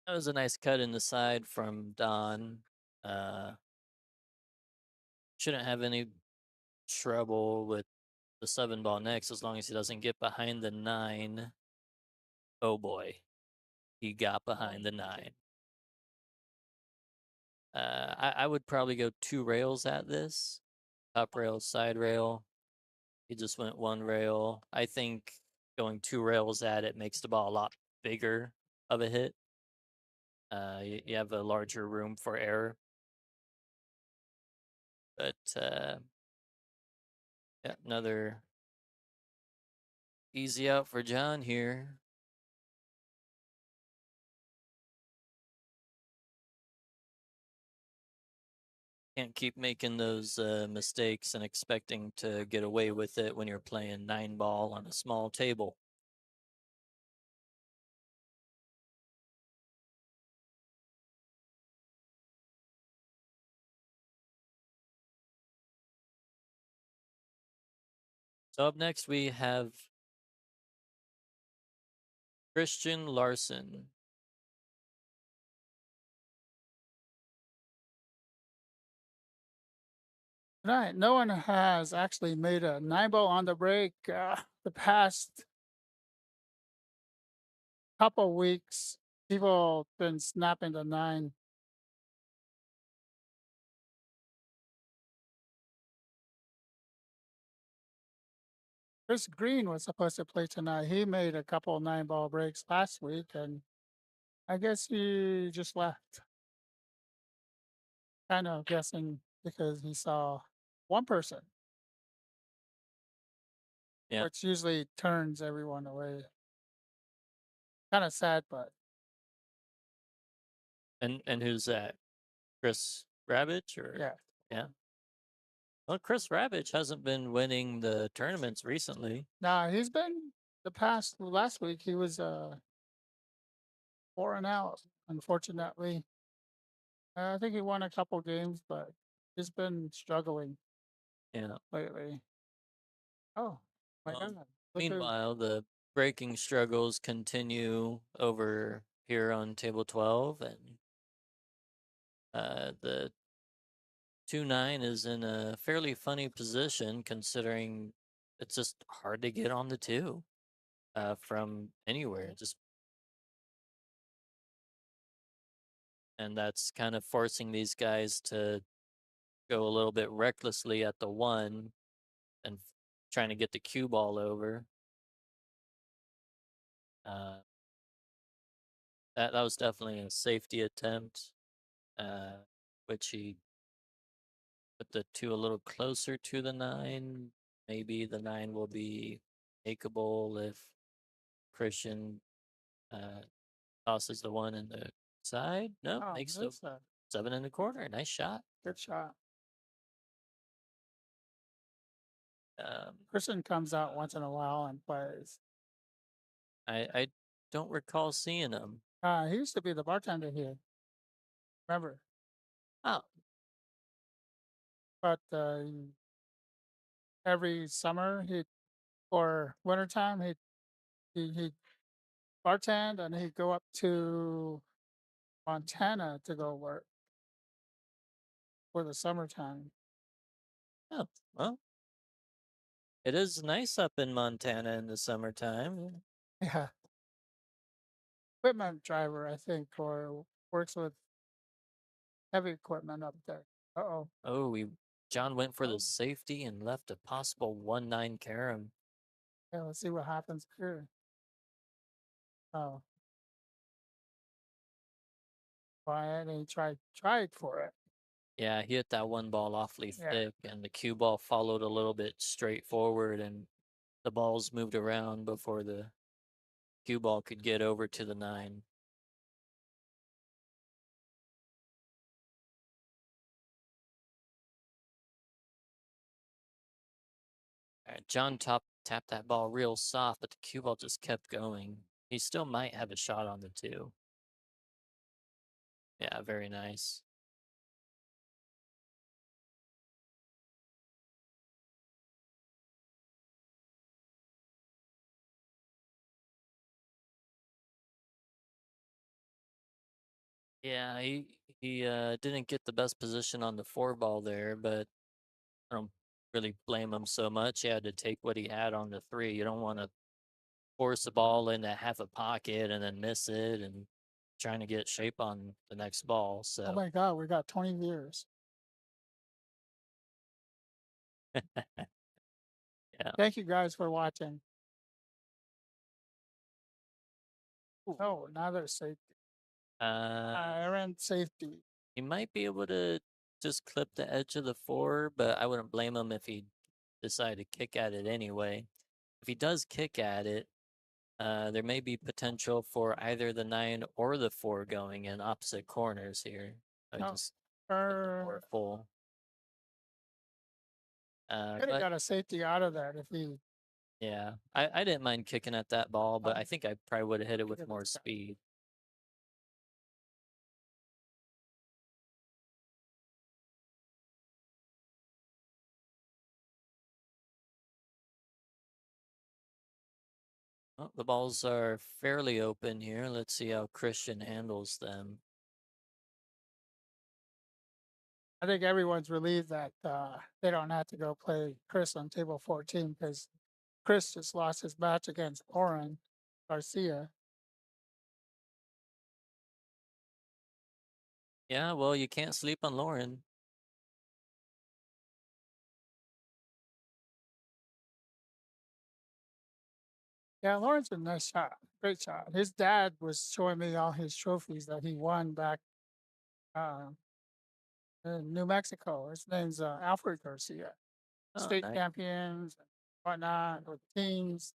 [SPEAKER 1] That was a nice cut in the side from Don. Uh, shouldn't have any trouble with the 7 ball next as long as he doesn't get behind the 9. Oh boy, he got behind the 9. I would probably go 2 rails at this, top rail, side rail. He just went 1 rail. I think going 2 rails at it makes the ball a lot bigger of a hit. You have a larger room for error. But yeah, another easy out for John here. Can't keep making those mistakes and expecting to get away with it when you're playing 9 ball on a small table. So up next we have Christian Larson.
[SPEAKER 2] Right. No one has actually made a 9 ball on the break the past couple weeks. People been snapping the 9. Chris Green was supposed to play tonight. He made a couple 9 ball breaks last week, and I guess he just left. Kind of guessing because he saw one person,
[SPEAKER 1] Yeah.
[SPEAKER 2] which usually turns everyone away. Kind of sad, but
[SPEAKER 1] And who's that? Chris Ravitch or
[SPEAKER 2] yeah.
[SPEAKER 1] yeah. Well, Chris Ravitch hasn't been winning the tournaments recently.
[SPEAKER 2] Now he's been the past last week. He was 4-0. Unfortunately, I think he won a couple games, but he's been struggling
[SPEAKER 1] Yeah.
[SPEAKER 2] lately. Oh my
[SPEAKER 1] Um,
[SPEAKER 2] God! Look who.
[SPEAKER 1] meanwhile, the breaking struggles continue over here on table 12, and the 2-9 is in a fairly funny position considering it's just hard to get on the 2 from anywhere. Just and that's kind of forcing these guys to go a little bit recklessly at the 1 and trying to get the cue ball over. Uh, that was definitely a safety attempt, uh, which he put the 2 a little closer to the 9. Maybe the 9 will be makeable if Christian uh, tosses the 1 in the side. No,
[SPEAKER 2] Oh,
[SPEAKER 1] makes the
[SPEAKER 2] that's a
[SPEAKER 1] 7 in the corner. Nice shot.
[SPEAKER 2] good shot.
[SPEAKER 1] Um,
[SPEAKER 2] Christian comes out once in a while and plays.
[SPEAKER 1] I don't recall seeing him.
[SPEAKER 2] He used to be the bartender here. Remember?
[SPEAKER 1] Oh,
[SPEAKER 2] But every summer he or wintertime he bartend and he'd go up to Montana to go work for the summertime.
[SPEAKER 1] oh, well, it is nice up in Montana in the summertime.
[SPEAKER 2] Yeah, equipment driver, I think, or works with heavy equipment up there. Uh oh.
[SPEAKER 1] Oh, we John went for the
[SPEAKER 2] Oh,
[SPEAKER 1] safety and left a possible 1-9 carom.
[SPEAKER 2] yeah, let's see what happens here. Oh, quiet. And he tried for it.
[SPEAKER 1] Yeah, he hit that one ball awfully
[SPEAKER 2] Yeah.
[SPEAKER 1] thick, and the cue ball followed a little bit straight forward, and the balls moved around before the cue ball could get over to the 9. John tapped that ball real soft, but the cue ball just kept going. He still might have a shot on the 2. Yeah, very nice. Yeah, he didn't get the best position on the 4 ball there, but I don't really blame him so much. He had to take what he had on the 3. You don't want to force the ball into half a pocket and then miss it and trying to get shape on the next ball.
[SPEAKER 2] Oh
[SPEAKER 1] So
[SPEAKER 2] my God, we got 20 viewers.
[SPEAKER 1] yeah.
[SPEAKER 2] Thank you guys for watching. Oh, now there's safety.
[SPEAKER 1] Uh,
[SPEAKER 2] Iron safety.
[SPEAKER 1] he might be able to just clip the edge of the 4, but I wouldn't blame him if he decided to kick at it anyway. If he does kick at it, there may be potential for either the 9 or the 4 going in opposite corners here. I
[SPEAKER 2] Oh,
[SPEAKER 1] just hit the 4
[SPEAKER 2] er,
[SPEAKER 1] full.
[SPEAKER 2] could have
[SPEAKER 1] But
[SPEAKER 2] got a safety out of that if he
[SPEAKER 1] yeah, I didn't mind kicking at that ball, but I think I probably would have hit it with
[SPEAKER 2] did
[SPEAKER 1] more
[SPEAKER 2] this guy.
[SPEAKER 1] speed. Well, the balls are fairly open here. Let's see how Christian handles them.
[SPEAKER 2] I think everyone's relieved that they don't have to go play Chris on table 14 because Chris just lost his match against Oren Garcia.
[SPEAKER 1] Yeah, well, you can't sleep on Lauren.
[SPEAKER 2] Yeah, Lauren's a nice shot. Great shot. His dad was showing me all his trophies that he won back uh, in New Mexico. His name's Alfred Garcia.
[SPEAKER 1] Oh,
[SPEAKER 2] State
[SPEAKER 1] nice.
[SPEAKER 2] champions and whatnot with teams.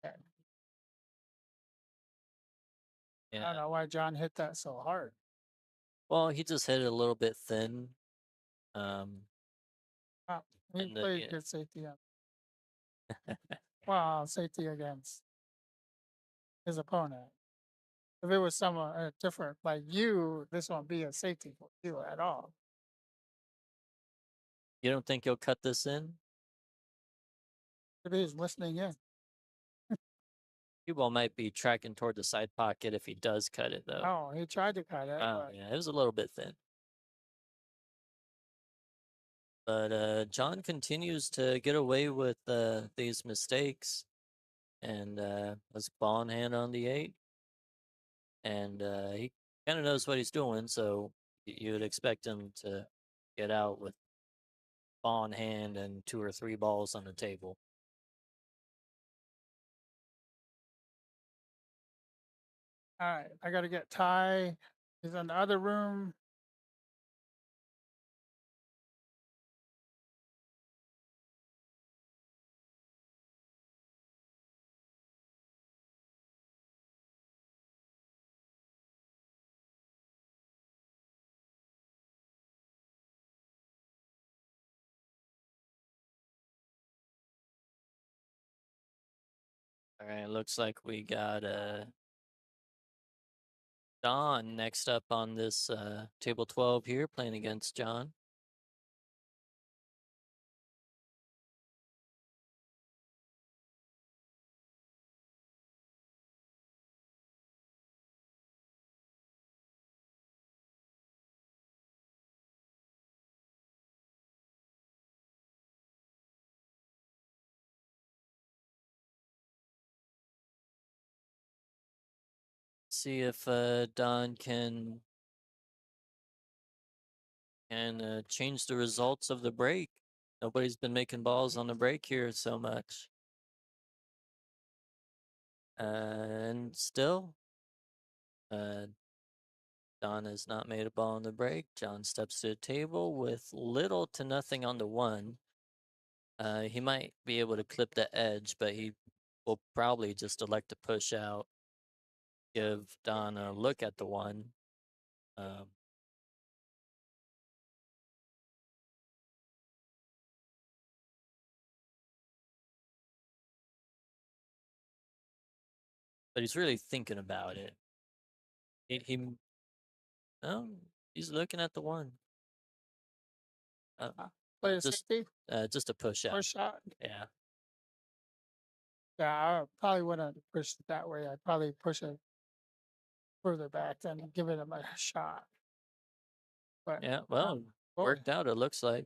[SPEAKER 2] Yeah, I don't
[SPEAKER 1] Yeah.
[SPEAKER 2] know why John hit that so hard.
[SPEAKER 1] Well, he just hit it a little bit thin. Um,
[SPEAKER 2] Wow, he
[SPEAKER 1] and
[SPEAKER 2] played
[SPEAKER 1] yeah,
[SPEAKER 2] good safety. Well, safety against his opponent. If it was someone different, like you, this won't be a safety for you at all.
[SPEAKER 1] you don't think he'll cut this in?
[SPEAKER 2] If he's listening in.
[SPEAKER 1] Cue ball might be tracking toward the side pocket if he does cut it, though.
[SPEAKER 2] Oh, he tried to cut it,
[SPEAKER 1] Oh,
[SPEAKER 2] but
[SPEAKER 1] yeah, it was a little bit thin. But John continues to get away with these mistakes, and was ball in hand on the 8, and he kind of knows what he's doing, so you would expect him to get out with ball in hand and 2 or 3 balls on the table.
[SPEAKER 2] all right, I got to get Ty. He's in the other room.
[SPEAKER 1] All right, looks like we got Don next up on this table 12 here, playing against John. See if Don can and change the results of the break. Nobody's been making balls on the break here so much. And still, uh, Don has not made a ball on the break. John steps to the table with little to nothing on the one. He might be able to clip the edge, but he will probably just elect to push out, give Don a look at the one. Um, but he's really thinking about it. He no, he's looking at the one. Uh,
[SPEAKER 2] Play a
[SPEAKER 1] just
[SPEAKER 2] safety
[SPEAKER 1] just a push
[SPEAKER 2] or
[SPEAKER 1] out.
[SPEAKER 2] shot.
[SPEAKER 1] Yeah.
[SPEAKER 2] Yeah, I probably wouldn't push it that way. I'd probably push it further back and give it a shot. But
[SPEAKER 1] Yeah.
[SPEAKER 2] uh,
[SPEAKER 1] Well,
[SPEAKER 2] well,
[SPEAKER 1] worked out. It looks like.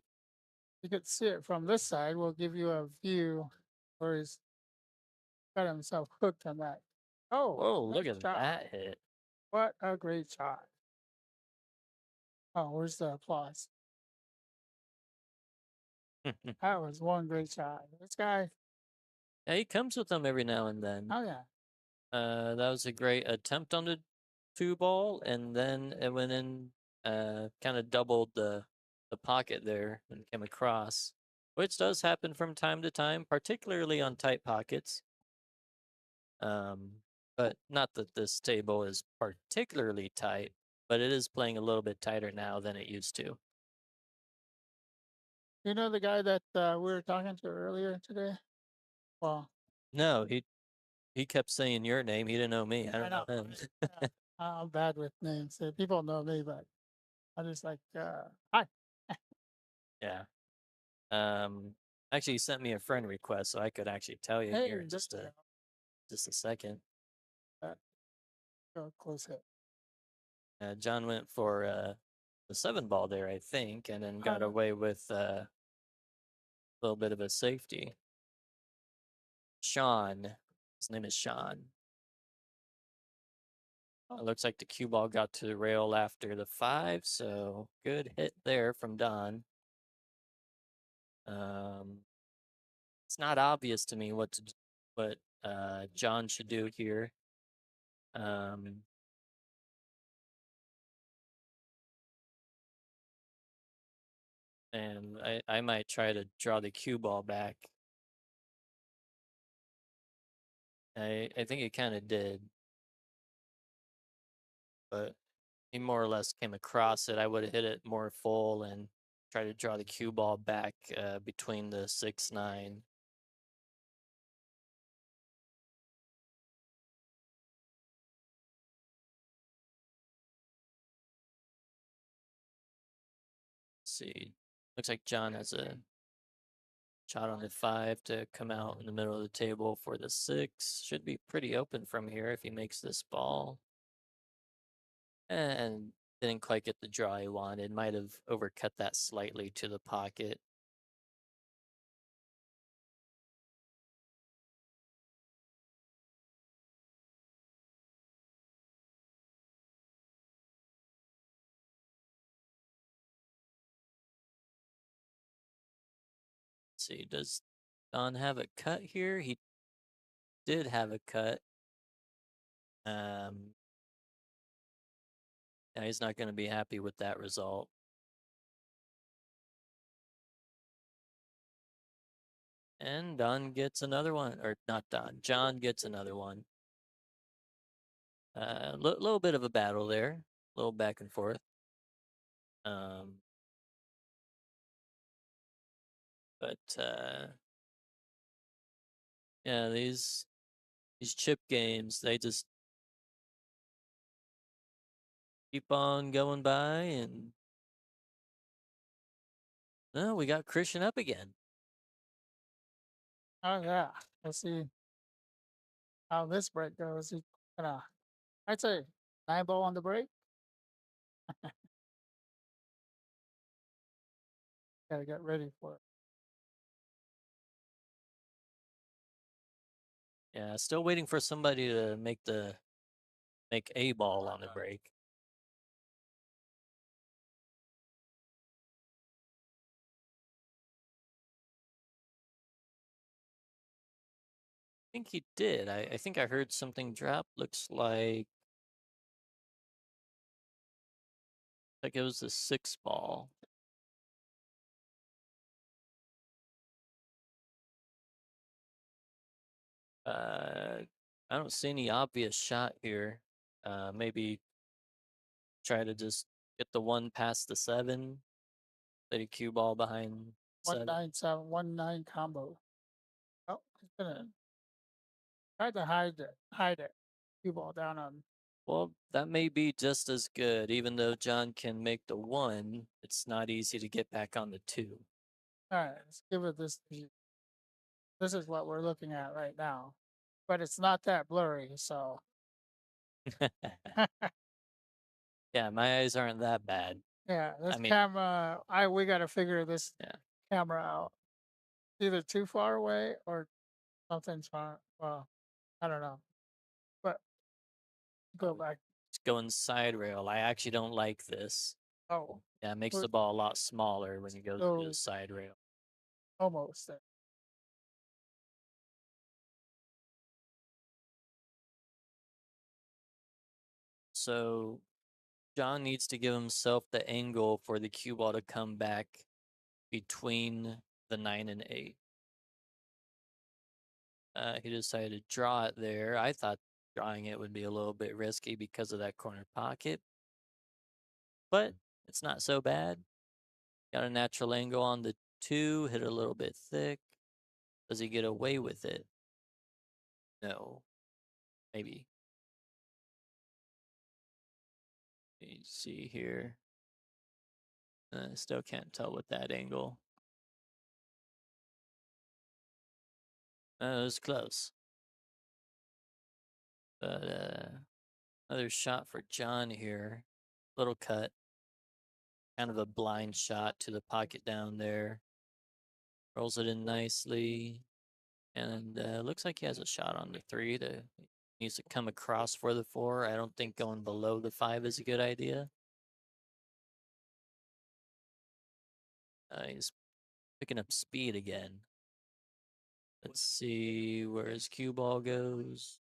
[SPEAKER 2] you could see it from this side. We'll give you a view where he's got himself hooked on that. Oh,
[SPEAKER 1] Whoa!
[SPEAKER 2] nice
[SPEAKER 1] Look at
[SPEAKER 2] shot.
[SPEAKER 1] that hit.
[SPEAKER 2] What a great shot. Oh, where's the applause? That was one great shot. This guy,
[SPEAKER 1] Yeah, he comes with them every now and then.
[SPEAKER 2] oh yeah.
[SPEAKER 1] That was a great attempt on the two ball, and then it went in, kind of doubled the pocket there and came across, which does happen from time to time, particularly on tight pockets. But not that this table is particularly tight, but it is playing a little bit tighter now than it used to.
[SPEAKER 2] You know the guy that we were talking to earlier today? Well,
[SPEAKER 1] No, he kept saying your name. He didn't know me. I
[SPEAKER 2] I
[SPEAKER 1] don't know
[SPEAKER 2] know.
[SPEAKER 1] him.
[SPEAKER 2] Yeah, I'm bad with names. People know me, but I just like, hi.
[SPEAKER 1] Yeah. Um, Actually, he sent me a friend request, so I could actually tell you
[SPEAKER 2] Hey,
[SPEAKER 1] here in
[SPEAKER 2] there you go.
[SPEAKER 1] just a second.
[SPEAKER 2] Uh, go close hit.
[SPEAKER 1] John went for the seven ball there, I think, and then got
[SPEAKER 2] Uh,
[SPEAKER 1] away with a little bit of a safety. Sean, his name is Sean.
[SPEAKER 2] oh,
[SPEAKER 1] It looks like the cue ball got to the rail after the five, so good hit there from Don. Um, it's not obvious to me what John should do here. Um, and I might try to draw the cue ball back. I think it kind of did, but he more or less came across it. I would have hit it more full and try to draw the cue ball back between the 6-9. See, looks like John has a shot on the five to come out in the middle of the table for the six. Should be pretty open from here if he makes this ball. And didn't quite get the draw he wanted. Might have overcut that slightly to the pocket. See, does Don have a cut here? He did have a cut. Um, yeah, he's not going to be happy with that result. And Don gets another one, or not Don. John gets another one. Little bit of a battle there, a little back and forth. Um, but yeah, these chip games, they just keep on going by, and no, we got Christian up again.
[SPEAKER 2] oh yeah. Let's see how this break goes. He's gonna, I'd say, 9 ball on the break. Gotta get ready for it.
[SPEAKER 1] Yeah, still waiting for somebody to make a ball on the break. think he did. I think I heard something drop. Looks like it was a 6 ball. Uh, I don't see any obvious shot here. Maybe try to just get the one past the 7. Play the cue ball behind 7.
[SPEAKER 2] 19719 combo. Oh, he's gonna try to hide it. Cue ball down on.
[SPEAKER 1] Well, that may be just as good. Even though John can make the 1, it's not easy to get back on the 2.
[SPEAKER 2] All right, let's give it this view. This is what we're looking at right now, but it's not that blurry. So
[SPEAKER 1] Yeah, my eyes aren't that bad.
[SPEAKER 2] yeah, this
[SPEAKER 1] I mean,
[SPEAKER 2] camera. We got to figure this
[SPEAKER 1] yeah.
[SPEAKER 2] camera out. Either too far away or something's far. Well, I don't know. But go back.
[SPEAKER 1] It's going side rail. I actually don't like this.
[SPEAKER 2] Oh,
[SPEAKER 1] Yeah, it makes
[SPEAKER 2] we're
[SPEAKER 1] the ball a lot smaller when it goes to the
[SPEAKER 2] so
[SPEAKER 1] side rail.
[SPEAKER 2] almost there.
[SPEAKER 1] So John needs to give himself the angle for the cue ball to come back between the 9 and 8. He decided to draw it there. I thought drawing it would be a little bit risky because of that corner pocket, but it's not so bad. Got a natural angle on the 2, hit it a little bit thick. Does he get away with it? No, maybe. Let me see here. Still can't tell with that angle. It was close. But another shot for John here. Little cut. Kind of a blind shot to the pocket down there. Rolls it in nicely. And looks like he has a shot on the 3. Needs to come across for the 4. I don't think going below the 5 is a good idea. He's picking up speed again. Let's see where his cue ball goes.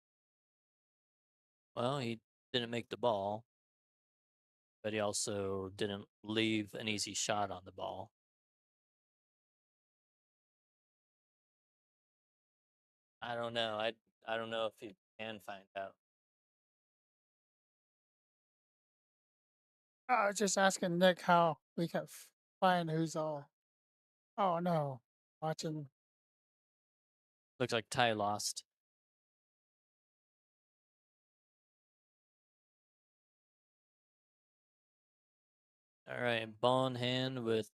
[SPEAKER 1] Well, he didn't make the ball, but he also didn't leave an easy shot on the ball. I don't know. I don't know if he can find out.
[SPEAKER 2] I was just asking Nick how we can find who's all. Oh no, watching.
[SPEAKER 1] Looks like Ty lost. All right, ball in hand with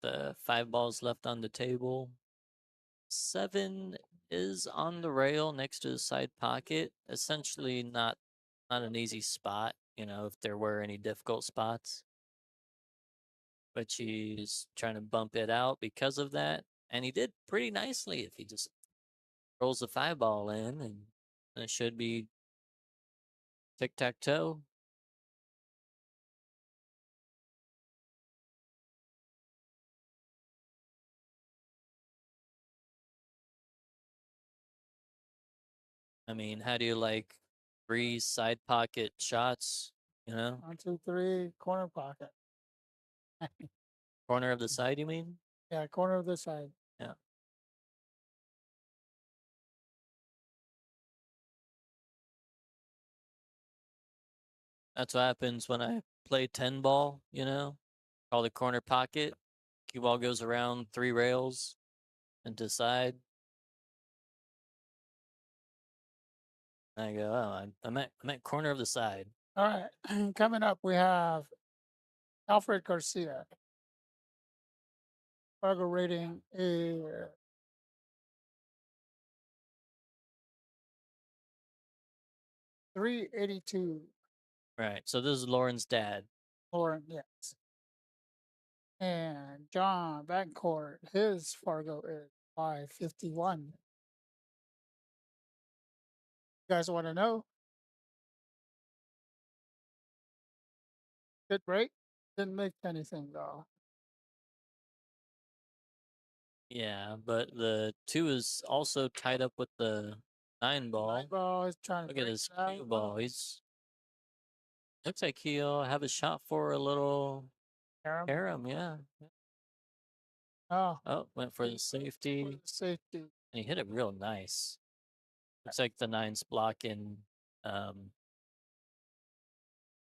[SPEAKER 1] 5 balls left on the table. 7 is on the rail next to the side pocket. Essentially, not an easy spot. If there were any difficult spots, but he's trying to bump it out because of that, and he did pretty nicely. If he just rolls the 5 ball in, and it should be tic tac toe. I mean, how do you like 3 side pocket shots?
[SPEAKER 2] 1, 2, 3, corner pocket.
[SPEAKER 1] Corner of the side, you mean?
[SPEAKER 2] Yeah, corner of the side.
[SPEAKER 1] Yeah. That's what happens when I play 10 ball, call the corner pocket. Cue ball goes around 3 rails and to side. I go, oh, I'm at corner of the side.
[SPEAKER 2] All right, coming up we have Alfred Garcia. Fargo rating is 382.
[SPEAKER 1] Right. So this is Lauren's dad.
[SPEAKER 2] Lauren, yes. And John Vancourt, his Fargo is 551. You guys want to know? Good break. Didn't make anything though.
[SPEAKER 1] Yeah, but the 2 is also tied up with the Nine
[SPEAKER 2] Nine
[SPEAKER 1] ball.
[SPEAKER 2] ball. He's trying to
[SPEAKER 1] Look at
[SPEAKER 2] break
[SPEAKER 1] his
[SPEAKER 2] it out.
[SPEAKER 1] cue ball. He's looks like he'll have a shot for a little
[SPEAKER 2] Harem.
[SPEAKER 1] harem. Yeah.
[SPEAKER 2] Oh,
[SPEAKER 1] Oh, went for the
[SPEAKER 2] for
[SPEAKER 1] safety,
[SPEAKER 2] the safety.
[SPEAKER 1] and he hit it real nice. Looks like the nine's blocking um,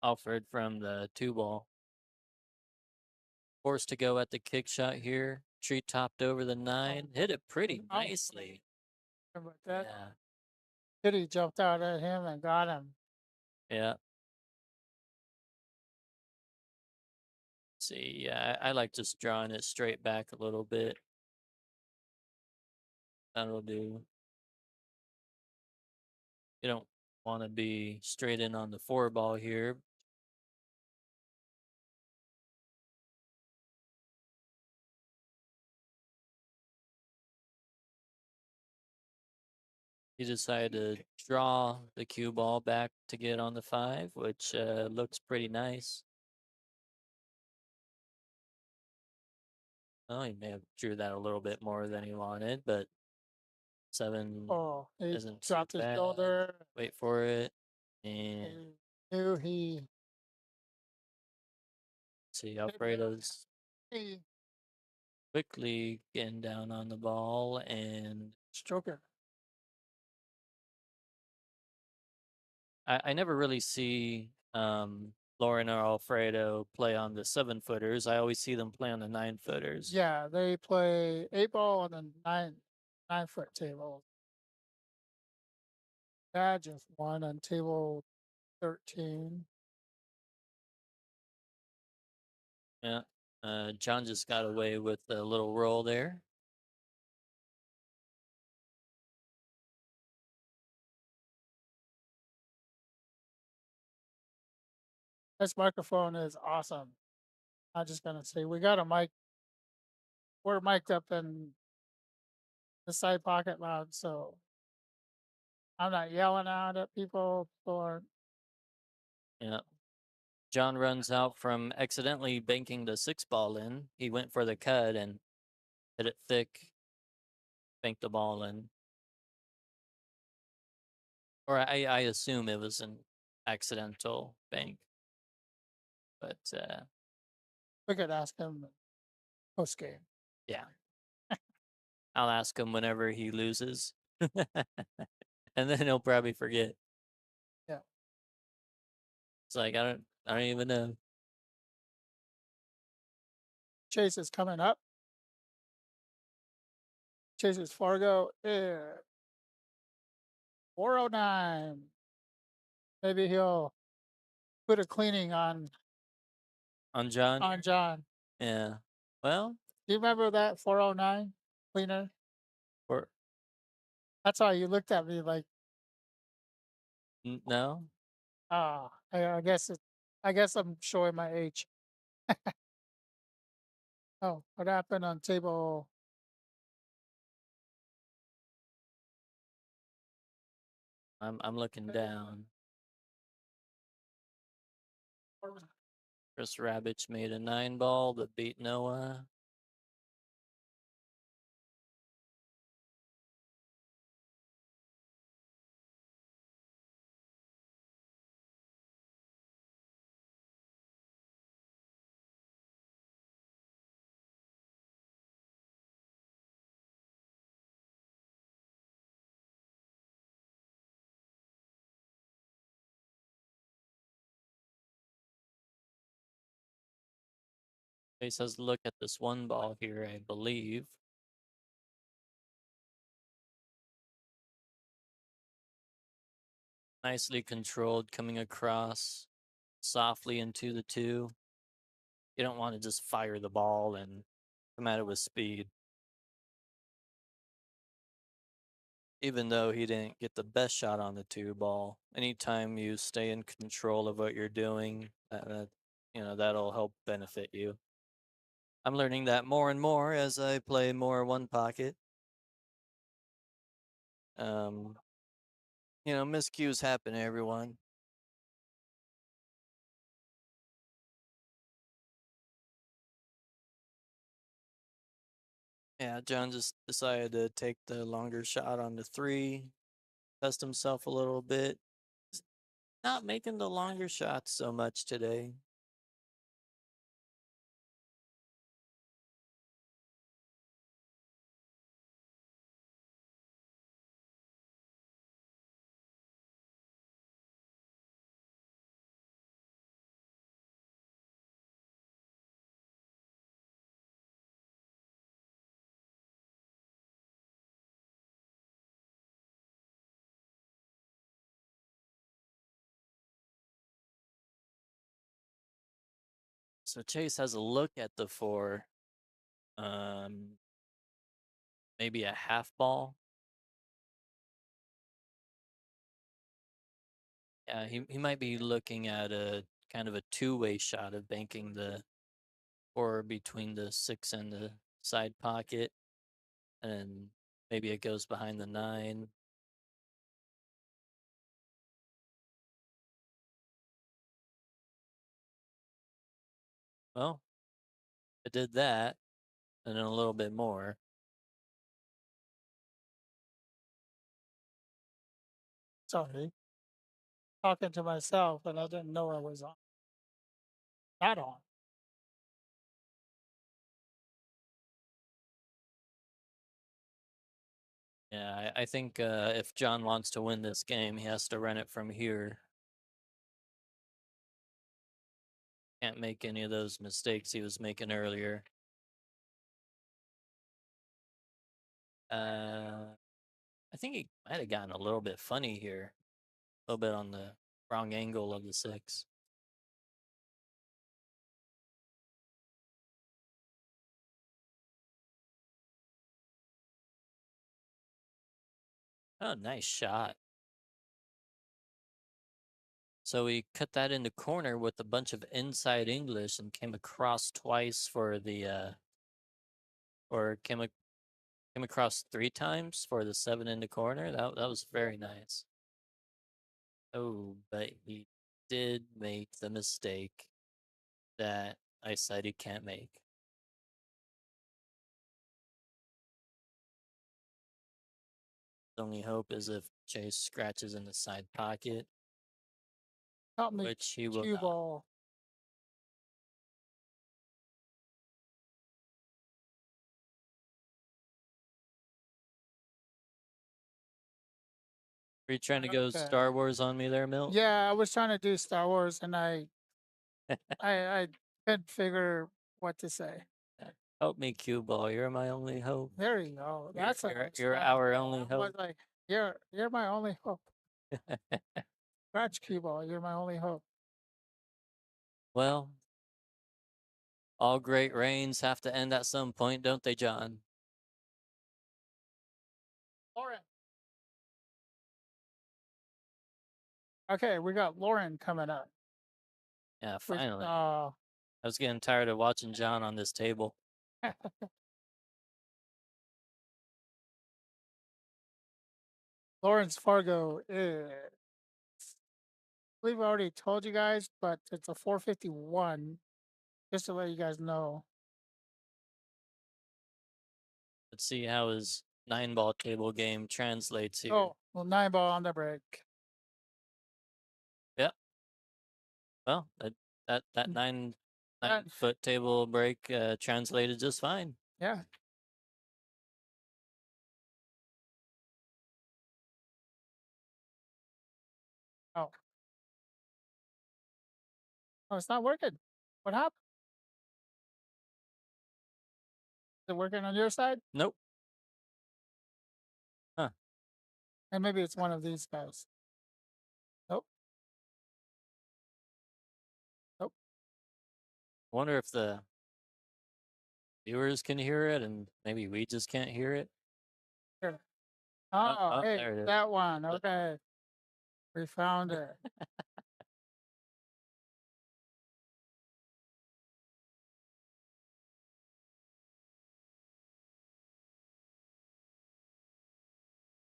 [SPEAKER 1] Alfred from the two ball. Forced to go at the kick shot here. Tree topped over the nine. Hit it pretty
[SPEAKER 2] Oh,
[SPEAKER 1] nicely.
[SPEAKER 2] but that
[SPEAKER 1] Yeah.
[SPEAKER 2] kitty jumped out at him and got him.
[SPEAKER 1] Yeah. See, yeah, I like just drawing it straight back a little bit. That'll do. You don't want to be straight in on the four ball here. He decided to draw the cue ball back to get on the five, which looks pretty nice. Oh, he may have drew that a little bit more than he wanted, but seven
[SPEAKER 2] Oh, he
[SPEAKER 1] isn't too
[SPEAKER 2] dropped his
[SPEAKER 1] bad.
[SPEAKER 2] shoulder.
[SPEAKER 1] Wait for it. And
[SPEAKER 2] He knew he
[SPEAKER 1] see, Alfredo's
[SPEAKER 2] he
[SPEAKER 1] quickly getting down on the ball, and
[SPEAKER 2] stroker.
[SPEAKER 1] I never really see Lauren or Alfredo play on the 7-footers. I always see them play on the 9-footers.
[SPEAKER 2] Yeah, they play 8 ball on the 9 foot table. Dad just won on table 13.
[SPEAKER 1] Yeah. John just got away with a little roll there.
[SPEAKER 2] This microphone is awesome. I'm just gonna say we got a mic. We're mic'd up in the side pocket loud, so I'm not yelling out at people or
[SPEAKER 1] Yeah. John runs out from accidentally banking the 6 ball in. He went for the cut and hit it thick, banked the ball in. Or I assume it was an accidental bank. But
[SPEAKER 2] we could ask him post game.
[SPEAKER 1] yeah, I'll ask him whenever he loses. And then he'll probably forget.
[SPEAKER 2] Yeah.
[SPEAKER 1] It's like I don't even know.
[SPEAKER 2] Chase is coming up. Chase's Fargo is 409. Maybe he'll put a cleaning
[SPEAKER 1] On John?
[SPEAKER 2] on John.
[SPEAKER 1] Yeah. Well,
[SPEAKER 2] Do you remember that 409 cleaner?
[SPEAKER 1] or
[SPEAKER 2] That's how you looked at me like,
[SPEAKER 1] no.
[SPEAKER 2] I guess I guess I'm showing my age. Oh, what happened on table?
[SPEAKER 1] I'm looking down. Chris Rabbich made a 9 ball that beat Noah. He says, look at this 1 ball here, I believe. Nicely controlled, coming across softly into the 2. You don't want to just fire the ball and come at it with speed. Even though he didn't get the best shot on the 2 ball, anytime you stay in control of what you're doing, that'll help benefit you. I'm learning that more and more as I play more 1 pocket. Miscues happen, everyone. Yeah, John just decided to take the longer shot on the 3. test himself a little bit. Not making the longer shots so much today. So Chase has a look at the four. Um, maybe a half ball. Yeah, he might be looking at a kind of a two-way shot of banking the four between the six and the side pocket, and maybe it goes behind the nine. Well, it did that, and then a little bit more.
[SPEAKER 2] Sorry, talking to myself, and I didn't know I was on. Not on.
[SPEAKER 1] Yeah, I think if John wants to win this game, he has to run it from here. Can't make any of those mistakes he was making earlier. I think he might have gotten a little bit funny here, a little bit on the wrong angle of the six. Oh, nice shot. So he cut that in the corner with a bunch of inside English and came across twice for the or came across three times for the seven in the corner. That was very nice. Oh, but he did make the mistake that I said he can't make. The only hope is if Chase scratches in the side pocket,
[SPEAKER 2] Help me,
[SPEAKER 1] which he will
[SPEAKER 2] cue
[SPEAKER 1] not.
[SPEAKER 2] ball.
[SPEAKER 1] Are you trying to go
[SPEAKER 2] Okay.
[SPEAKER 1] Star Wars on me there, Milt?
[SPEAKER 2] Yeah, I was trying to do Star Wars, and I couldn't figure what to say.
[SPEAKER 1] Help me, cue ball. You're my only hope.
[SPEAKER 2] There you go. That's a nice
[SPEAKER 1] You're
[SPEAKER 2] one.
[SPEAKER 1] our only
[SPEAKER 2] I was
[SPEAKER 1] hope.
[SPEAKER 2] like, you're my only hope. Scratch cue ball. You're my only hope.
[SPEAKER 1] Well, all great reigns have to end at some point, don't they, John?
[SPEAKER 2] Lauren. Okay, we got Lauren coming up.
[SPEAKER 1] Yeah,
[SPEAKER 2] With
[SPEAKER 1] finally. I was getting tired of watching John on this table.
[SPEAKER 2] Lawrence Fargo is, I believe I already told you guys, but it's a 451. Just to let you guys know.
[SPEAKER 1] Let's see how his nine ball table game translates here.
[SPEAKER 2] Oh, well, 9 ball on the break.
[SPEAKER 1] Yep. Well, that
[SPEAKER 2] Mm,
[SPEAKER 1] nine
[SPEAKER 2] that-
[SPEAKER 1] foot table break translated just fine.
[SPEAKER 2] yeah. Oh, oh, it's not working. What happened? Is it working on your side?
[SPEAKER 1] Nope. Huh.
[SPEAKER 2] And maybe it's one of these guys. Nope. Nope.
[SPEAKER 1] Wonder if the viewers can hear it and maybe we just can't hear it.
[SPEAKER 2] Here.
[SPEAKER 1] Oh,
[SPEAKER 2] Oh,
[SPEAKER 1] oh,
[SPEAKER 2] hey,
[SPEAKER 1] there it is.
[SPEAKER 2] that one. Okay. We found it.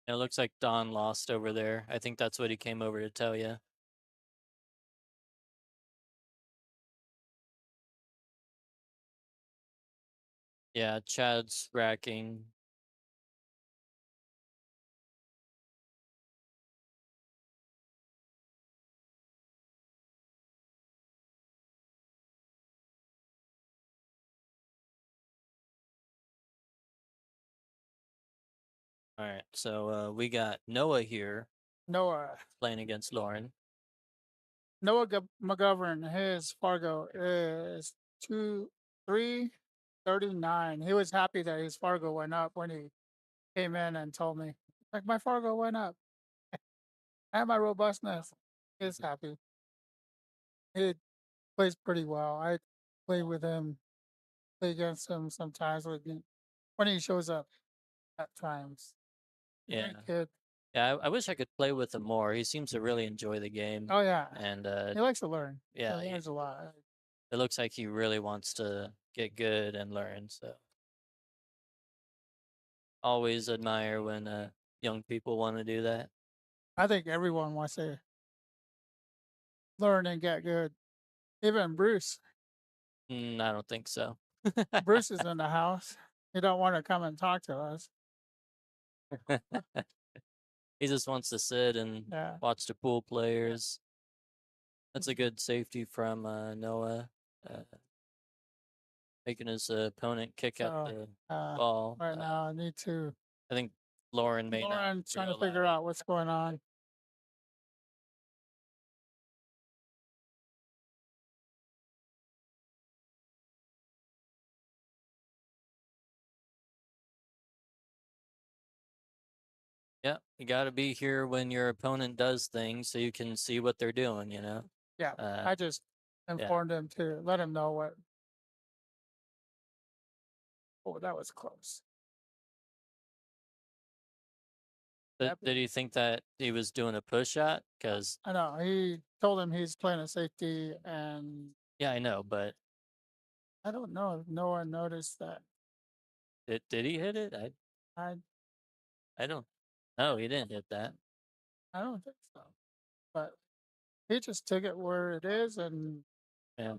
[SPEAKER 1] It looks like Don lost over there. I think that's what he came over to tell you. Yeah, Chad's racking. All right. So we got Noah here
[SPEAKER 2] Noah
[SPEAKER 1] playing against Lauren.
[SPEAKER 2] McGovern, his Fargo is 339. He was happy that his Fargo went up when he came in and told me, like, my Fargo went up and my robustness. He's happy. He plays pretty well. I play with him, play against him sometimes when he shows up at times.
[SPEAKER 1] Yeah.
[SPEAKER 2] Great kid.
[SPEAKER 1] Yeah. I wish I could play with him more. He seems to really enjoy the game.
[SPEAKER 2] Oh yeah,
[SPEAKER 1] And
[SPEAKER 2] he likes to learn. He
[SPEAKER 1] yeah,
[SPEAKER 2] learns a lot.
[SPEAKER 1] it looks like he really wants to get good and learn. So always admire when young people want to do that.
[SPEAKER 2] I think everyone wants to learn and get good. Even Bruce.
[SPEAKER 1] I don't think so.
[SPEAKER 2] Bruce is in the house. He don't want to come and talk to us.
[SPEAKER 1] He just wants to sit and
[SPEAKER 2] Yeah.
[SPEAKER 1] watch the pool players. That's a good safety from Noah, uh, making his opponent kick at
[SPEAKER 2] So
[SPEAKER 1] the ball.
[SPEAKER 2] right now I need to
[SPEAKER 1] I think Lauren may not
[SPEAKER 2] Lauren trying to
[SPEAKER 1] realize.
[SPEAKER 2] figure out what's going on.
[SPEAKER 1] Yeah, you got to be here when your opponent does things so you can see what they're doing.
[SPEAKER 2] Yeah.
[SPEAKER 1] Uh,
[SPEAKER 2] I just
[SPEAKER 1] yeah.
[SPEAKER 2] informed him to let him know what. Oh, that was close.
[SPEAKER 1] Did he think that he was doing a push shot? Because
[SPEAKER 2] I know. He told him he's playing a safety, and
[SPEAKER 1] yeah, I know, but
[SPEAKER 2] I don't know if no one noticed that.
[SPEAKER 1] did he hit it?
[SPEAKER 2] I
[SPEAKER 1] I don't. No, he didn't hit that.
[SPEAKER 2] I don't think so. But he just took it where it is, and
[SPEAKER 1] Yeah.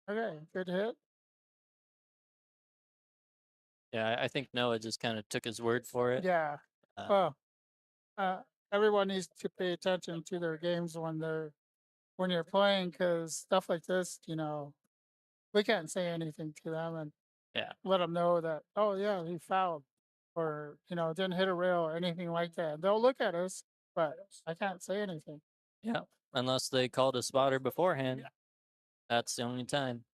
[SPEAKER 2] okay, good hit.
[SPEAKER 1] Yeah, I think Noah just kind of took his word for it.
[SPEAKER 2] Yeah.
[SPEAKER 1] Uh,
[SPEAKER 2] Well, everyone needs to pay attention to their games when you're playing, because stuff like this, we can't say anything to them and
[SPEAKER 1] yeah,
[SPEAKER 2] let them know that, oh yeah, he fouled, or didn't hit a rail or anything like that. They'll look at us, but I can't say anything.
[SPEAKER 1] yeah. Unless they called a spotter beforehand, that's the only time.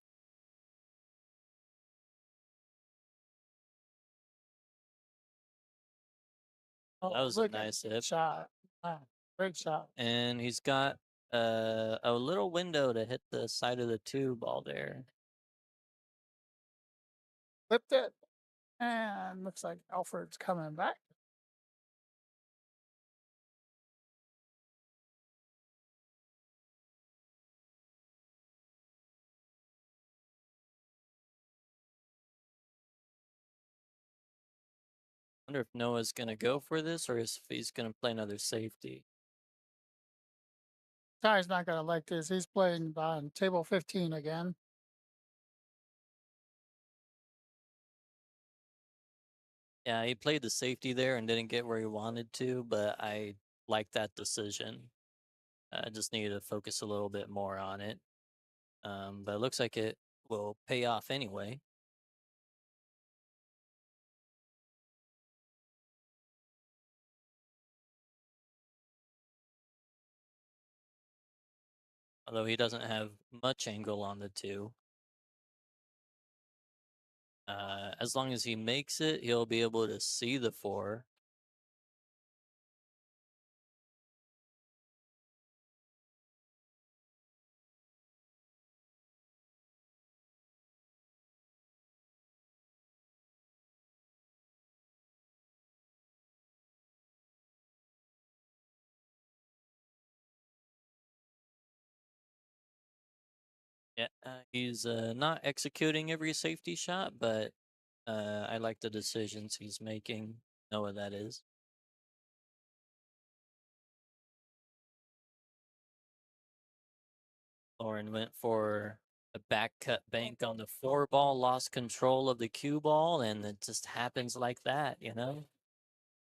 [SPEAKER 2] Oh,
[SPEAKER 1] That was a
[SPEAKER 2] look at
[SPEAKER 1] nice hit,
[SPEAKER 2] shot. Wow, great shot.
[SPEAKER 1] and he's got a little window to hit the side of the two ball there.
[SPEAKER 2] Flipped it, and looks like Alfred's coming back.
[SPEAKER 1] Wonder if Noah's gonna go for this or if he's gonna play another safety.
[SPEAKER 2] Ty's not gonna like this. He's playing on table 15 again.
[SPEAKER 1] Yeah, he played the safety there and didn't get where he wanted to, but I like that decision. I just needed to focus a little bit more on it. But it looks like it will pay off anyway. Although he doesn't have much angle on the two. As long as he makes it, he'll be able to see the four. Yeah, he's not executing every safety shot, but I like the decisions he's making. Know what that is. Lauren went for a back cut bank on the four ball, lost control of the cue ball, and it just happens like that.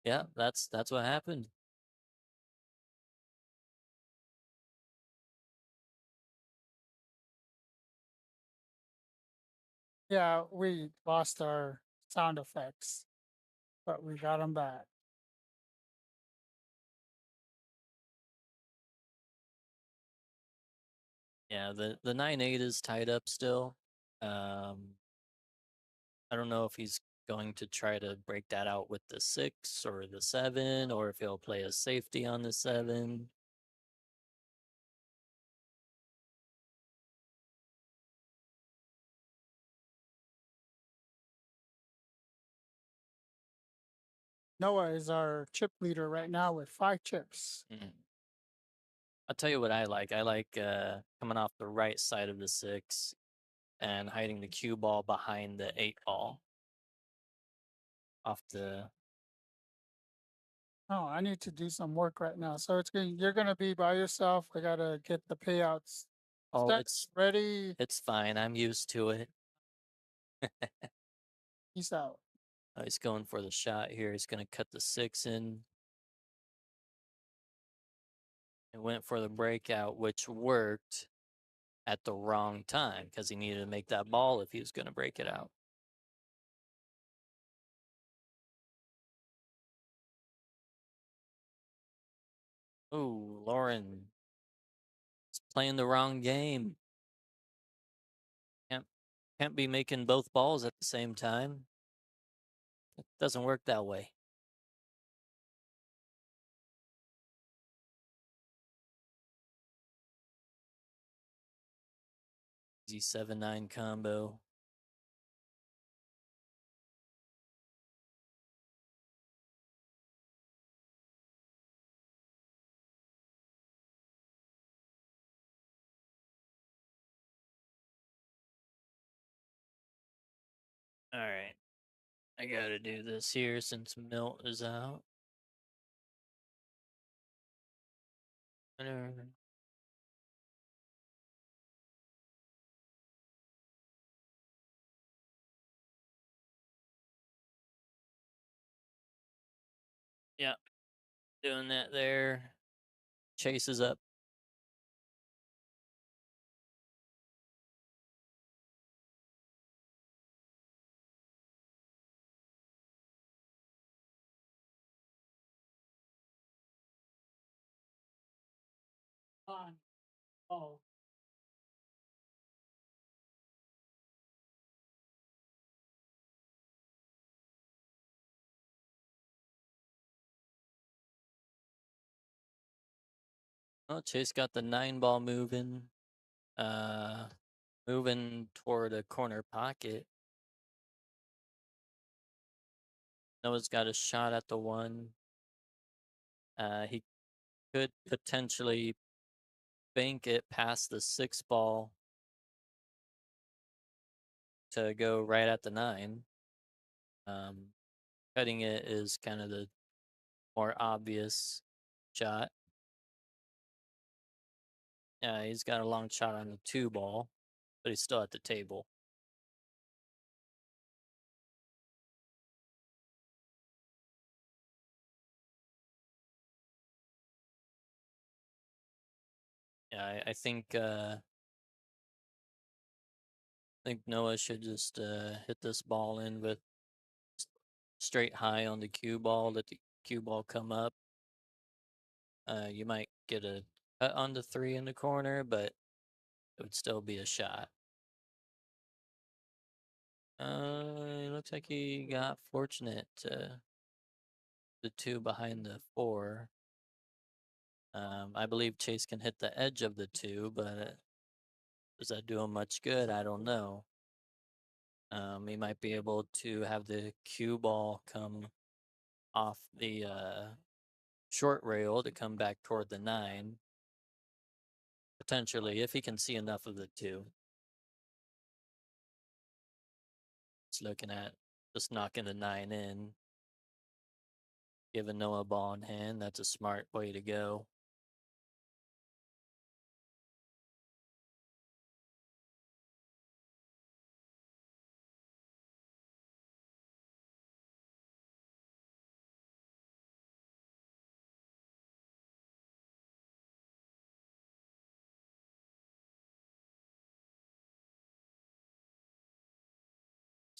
[SPEAKER 1] Yeah, that's what happened.
[SPEAKER 2] Yeah, we lost our sound effects, but we got them back.
[SPEAKER 1] Yeah, the 9-8 is tied up still. Um, I don't know if he's going to try to break that out with the 6 or the 7, or if he'll play a safety on the 7.
[SPEAKER 2] Noah is our chip leader right now with 5 chips.
[SPEAKER 1] Mm. I'll tell you what I like. I like coming off the right side of the 6 and hiding the cue ball behind the 8 ball off the.
[SPEAKER 2] Oh, I need to do some work right now. So you're gonna be by yourself. I gotta get the payouts
[SPEAKER 1] Oh,
[SPEAKER 2] set, ready.
[SPEAKER 1] it's fine. I'm used to it.
[SPEAKER 2] Peace out.
[SPEAKER 1] He's going for the shot here. He's going to cut the 6 in. And went for the breakout, which worked at the wrong time because he needed to make that ball if he was going to break it out. Oh, Lauren is playing the wrong game. Can't can't be making both balls at the same time. It doesn't work that way. Easy 7-9 combo. All right. I got to do this here since Milt is out. Winner. Yeah, doing that there. Chase is up.
[SPEAKER 2] On. Oh.
[SPEAKER 1] Well, Chase got the 9 ball moving. Uh, moving toward a corner pocket. Noah's got a shot at the 1. He could potentially bank it past the 6 ball to go right at the 9. Um, Cutting it is kind of the more obvious shot. Yeah, he's got a long shot on the 2 ball, but he's still at the table. Yeah, I think Noah should just hit this ball in with straight high on the cue ball. Let the cue ball come up. You might get a cut on the 3 in the corner, but it would still be a shot. It looks like he got fortunate. The 2 behind the 4. I believe Chase can hit the edge of the 2, but does that do him much good? I don't know. He might be able to have the cue ball come off the short rail to come back toward the 9. Potentially, if he can see enough of the 2. Just looking at just knocking the 9 in. Giving Noah a ball in hand. That's a smart way to go.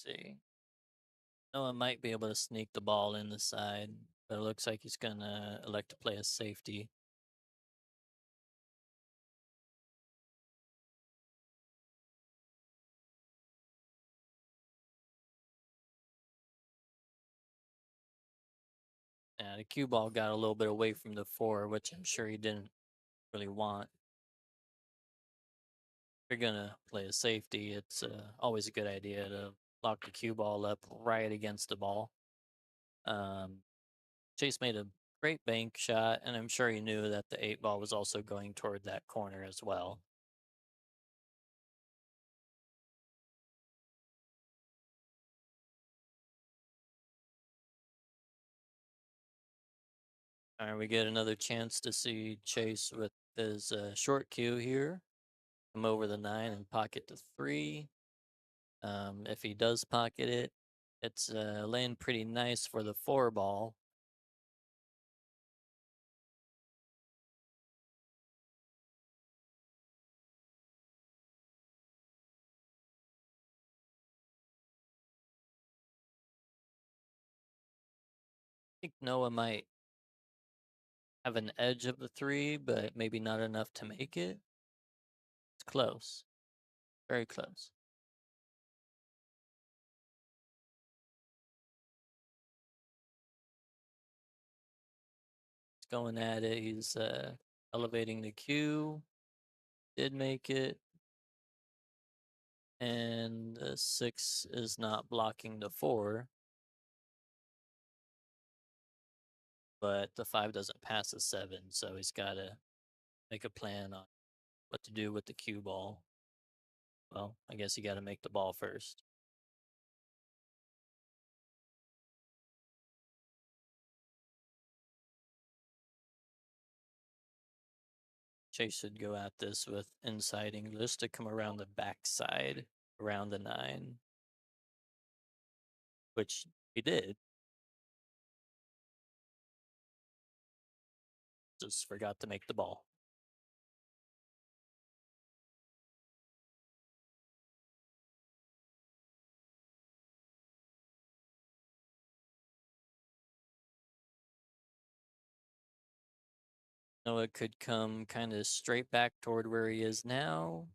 [SPEAKER 1] See. Noah might be able to sneak the ball in the side, but it looks like he's gonna elect to play a safety. Yeah, the cue ball got a little bit away from the four, which I'm sure he didn't really want. If you're gonna play a safety, it's always a good idea to lock the cue ball up right against the ball. Um, Chase made a great bank shot, and I'm sure he knew that the eight ball was also going toward that corner as well. All right, we get another chance to see Chase with his short cue here. Come over the nine and pocket the three. If he does pocket it, it's laying pretty nice for the four ball. I think Noah might have an edge of the three, but maybe not enough to make it. It's close, very close. He's going at it. He's elevating the cue. Did make it. And the six is not blocking the four, but the five doesn't pass the seven, so he's got to make a plan on what to do with the cue ball. Well, I guess you got to make the ball first. Chase should go at this with inside English to come around the backside, around the nine, which he did. Just forgot to make the ball. Noah could come kind of straight back toward where he is now,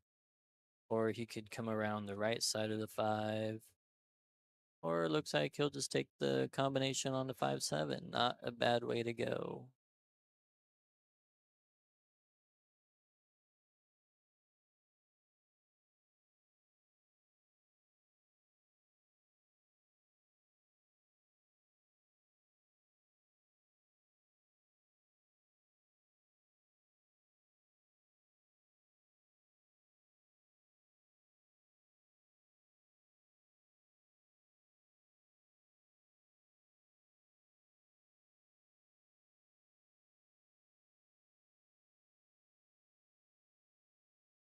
[SPEAKER 1] or he could come around the right side of the five. Or it looks like he'll just take the combination on the 5-7. Not a bad way to go.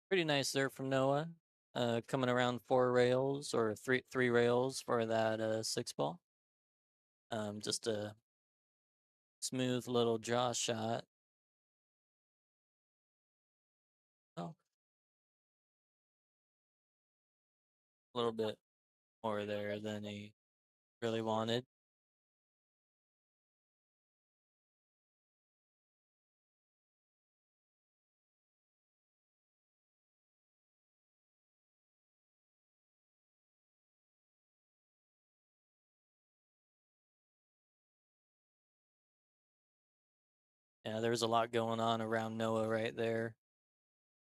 [SPEAKER 1] Pretty nice there from Noah. Coming around four rails or three rails for that six ball. Just a smooth little draw shot. Oh, a little bit more there than he really wanted. Yeah, there was a lot going on around Noah right there.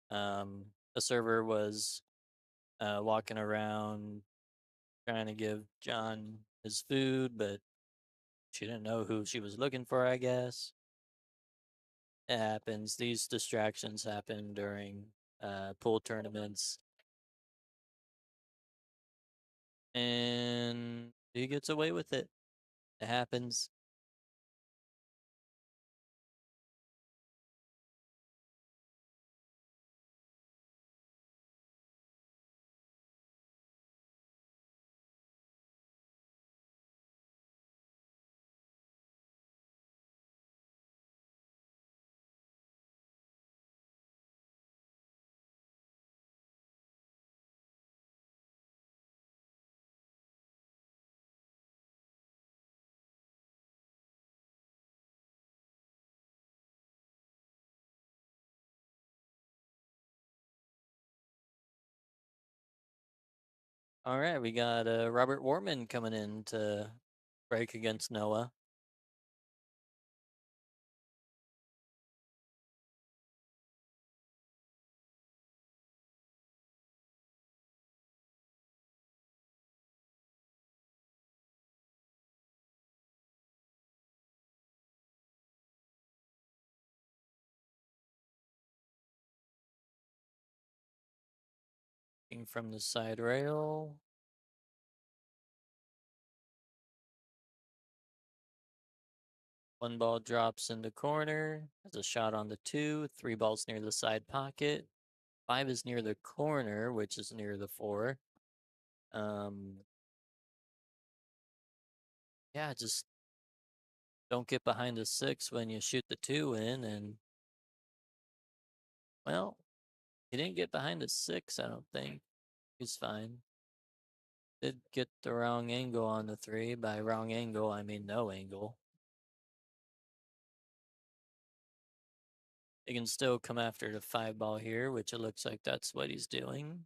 [SPEAKER 1] The server was walking around trying to give John his food, but she didn't know who she was looking for, I guess. It happens. These distractions happen during pool tournaments. And he gets away with it. It happens. All right, we got Robert Warman coming in to break against Noah. From the side rail. One ball drops in the corner. Has a shot on the two. Three balls near the side pocket. Five is near the corner, which is near the four. Um, yeah, just don't get behind the six when you shoot the two in. And, well, he didn't get behind the six, I don't think. He's fine. Did get the wrong angle on the three. By wrong angle, I mean no angle. He can still come after the five ball here, which it looks like that's what he's doing.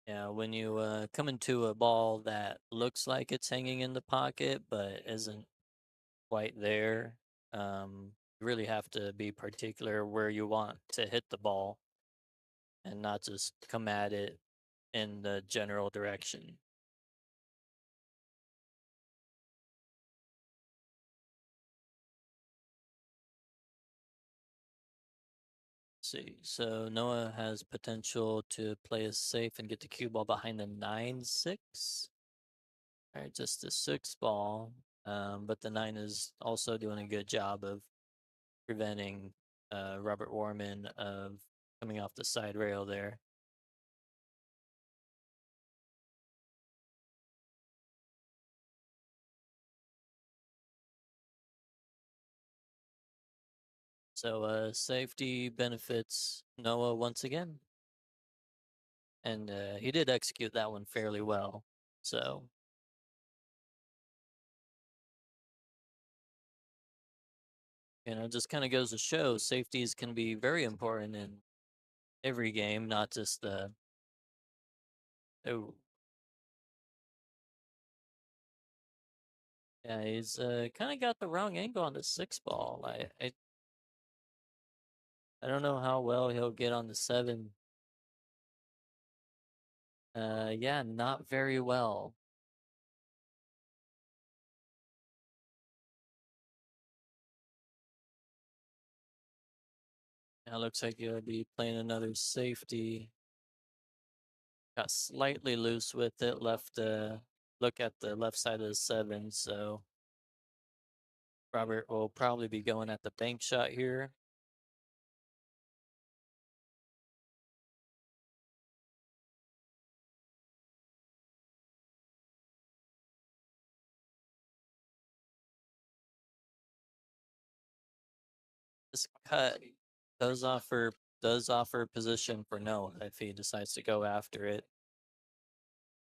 [SPEAKER 1] Yeah, when you come into a ball that looks like it's hanging in the pocket but isn't quite there, you really have to be particular where you want to hit the ball and not just come at it in the general direction. See, so Noah has potential to play it safe and get the cue ball behind the 9-6. All right, just the six ball, but the nine is also doing a good job of preventing Robert Warman of coming off the side rail there. So safety benefits Noah once again, and he did execute that one fairly well. So just kind of goes to show safeties can be very important in every game, not just the. Oh, yeah, he's kind of got the wrong angle on the six ball. I don't know how well he'll get on the seven. Yeah, not very well. Now looks like he'll be playing another safety. Got slightly loose with it. Left look at the left side of the seven. So Robert will probably be going at the bank shot here. This cut does offer does offer position for Noah if he decides to go after it.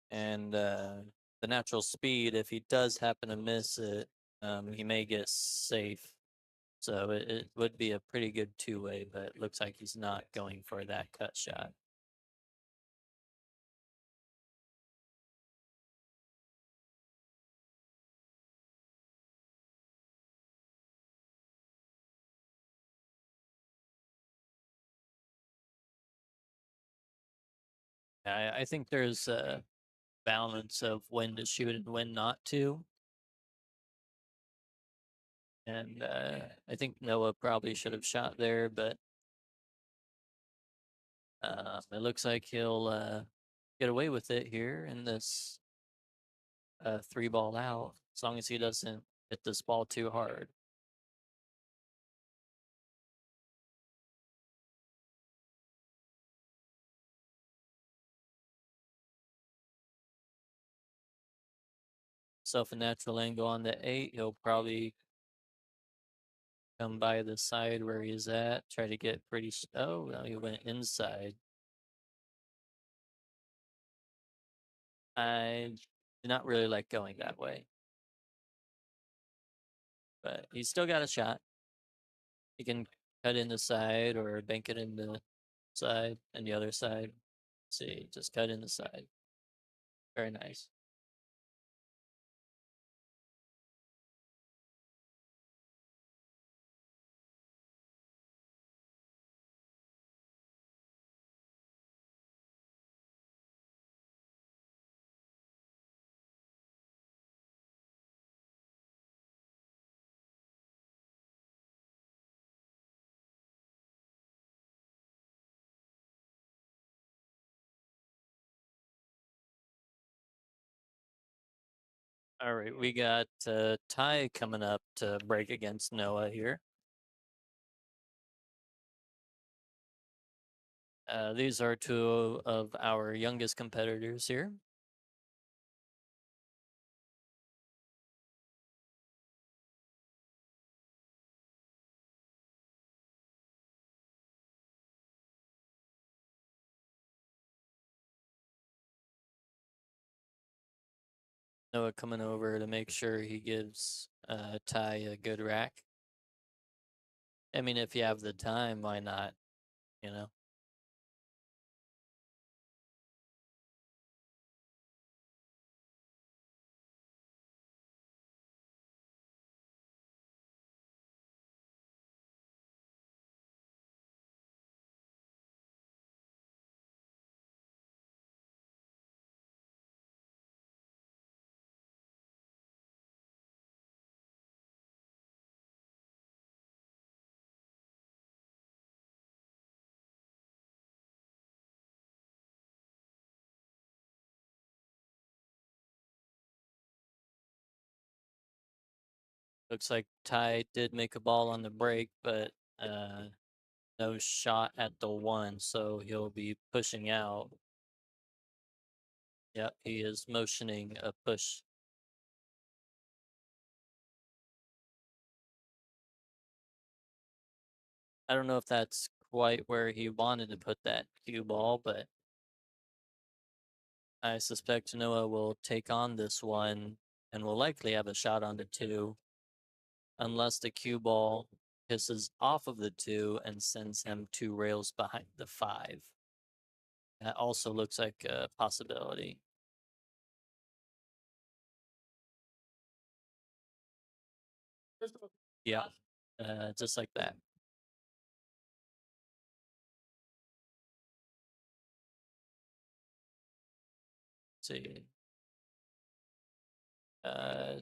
[SPEAKER 1] And the natural speed, if he does happen to miss it, he may get safe. So it would be a pretty good two-way, but it looks like he's not going for that cut shot. I think there's a balance of when to shoot and when not to. And I think Noah probably should have shot there, but it looks like he'll get away with it here in this three ball out, as long as he doesn't hit this ball too hard. So if a natural angle on the eight, he'll probably come by the side where he's at, try to get pretty. Oh, no, he went inside. I do not really like going that way. but he's still got a shot. He can cut in the side or bank it in the side and the other side. See, just cut in the side. Very nice. All right, we got Ty coming up to break against Noah here. These are two of our youngest competitors here. Noah coming over to make sure he gives Ty a good rack. I mean, if you have the time, why not? You know. Looks like Ty did make a ball on the break, but no shot at the one, so he'll be pushing out. Yep, he is motioning a push. I don't know if that's quite where he wanted to put that cue ball, but I suspect Noah will take on this one and will likely have a shot on the two, unless the cue ball pisses off of the two and sends him 2 rails behind the five. That also looks like a possibility. Yeah, just like that. See, uh,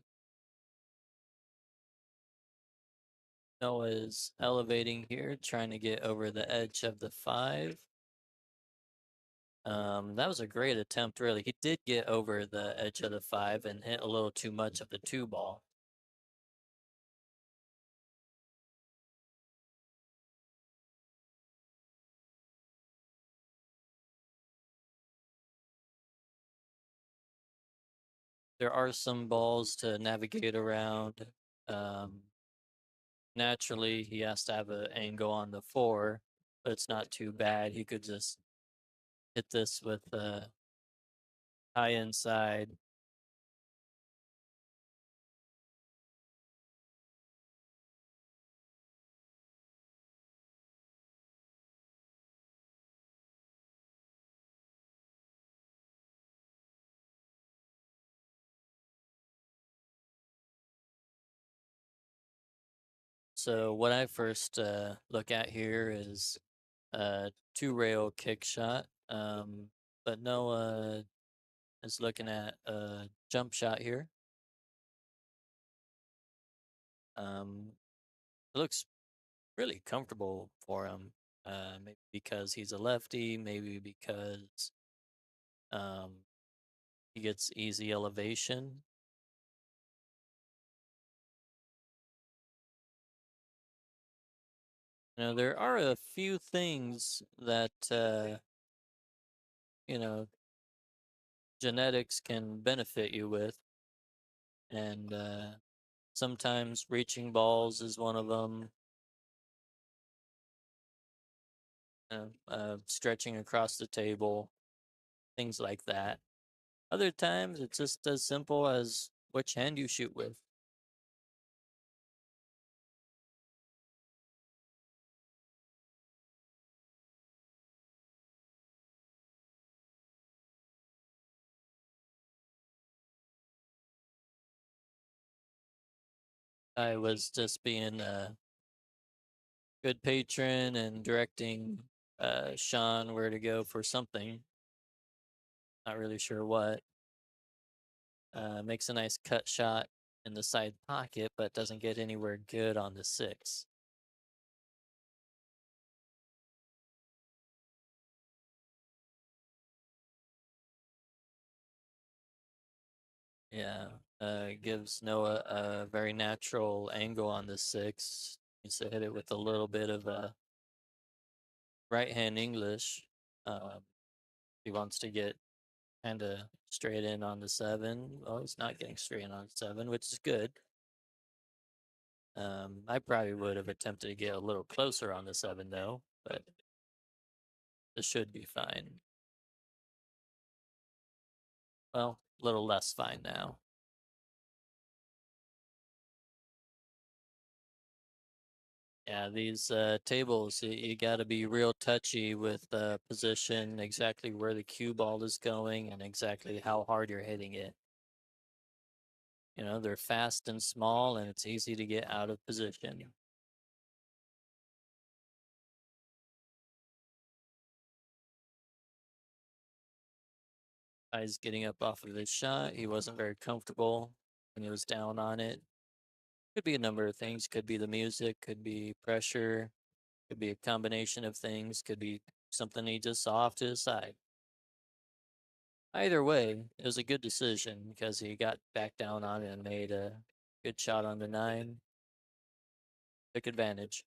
[SPEAKER 1] Noah is elevating here, trying to get over the edge of the five. That was a great attempt, really. He did get over the edge of the five and hit a little too much of the two ball. There are some balls to navigate around. Um, Naturally, he has to have an angle on the four, but it's not too bad. He could just hit this with high inside. So what I first look at here is a 2 rail kick shot. But Noah is looking at a jump shot here. It looks really comfortable for him. Maybe because he's a lefty, maybe because um, he gets easy elevation. There are a few things that you know genetics can benefit you with, and sometimes reaching balls is one of them. Stretching across the table, things like that. Other times, it's just as simple as which hand you shoot with. I was just being a good patron and directing Sean where to go for something. Not really sure what. Makes a nice cut shot in the side pocket, but doesn't get anywhere good on the six. Yeah, gives Noah a very natural angle on the six. Needs to hit it with a little bit of right hand English. Um, he wants to get kind of straight in on the seven. Well, he's not getting straight in on seven, which is good. I probably would have attempted to get a little closer on the seven though, but this should be fine. Well, a little less fine now. Yeah, these tables, you got to be real touchy with position, exactly where the cue ball is going, and exactly how hard you're hitting it. You know, they're fast and small, and it's easy to get out of position. Guy's getting up off of his shot. He wasn't very comfortable when he was down on it. Could be a number of things. Could be the music, could be pressure, could be a combination of things, could be something he just saw off to the side. Either way, it was a good decision because he got back down on it and made a good shot on the nine. Took advantage.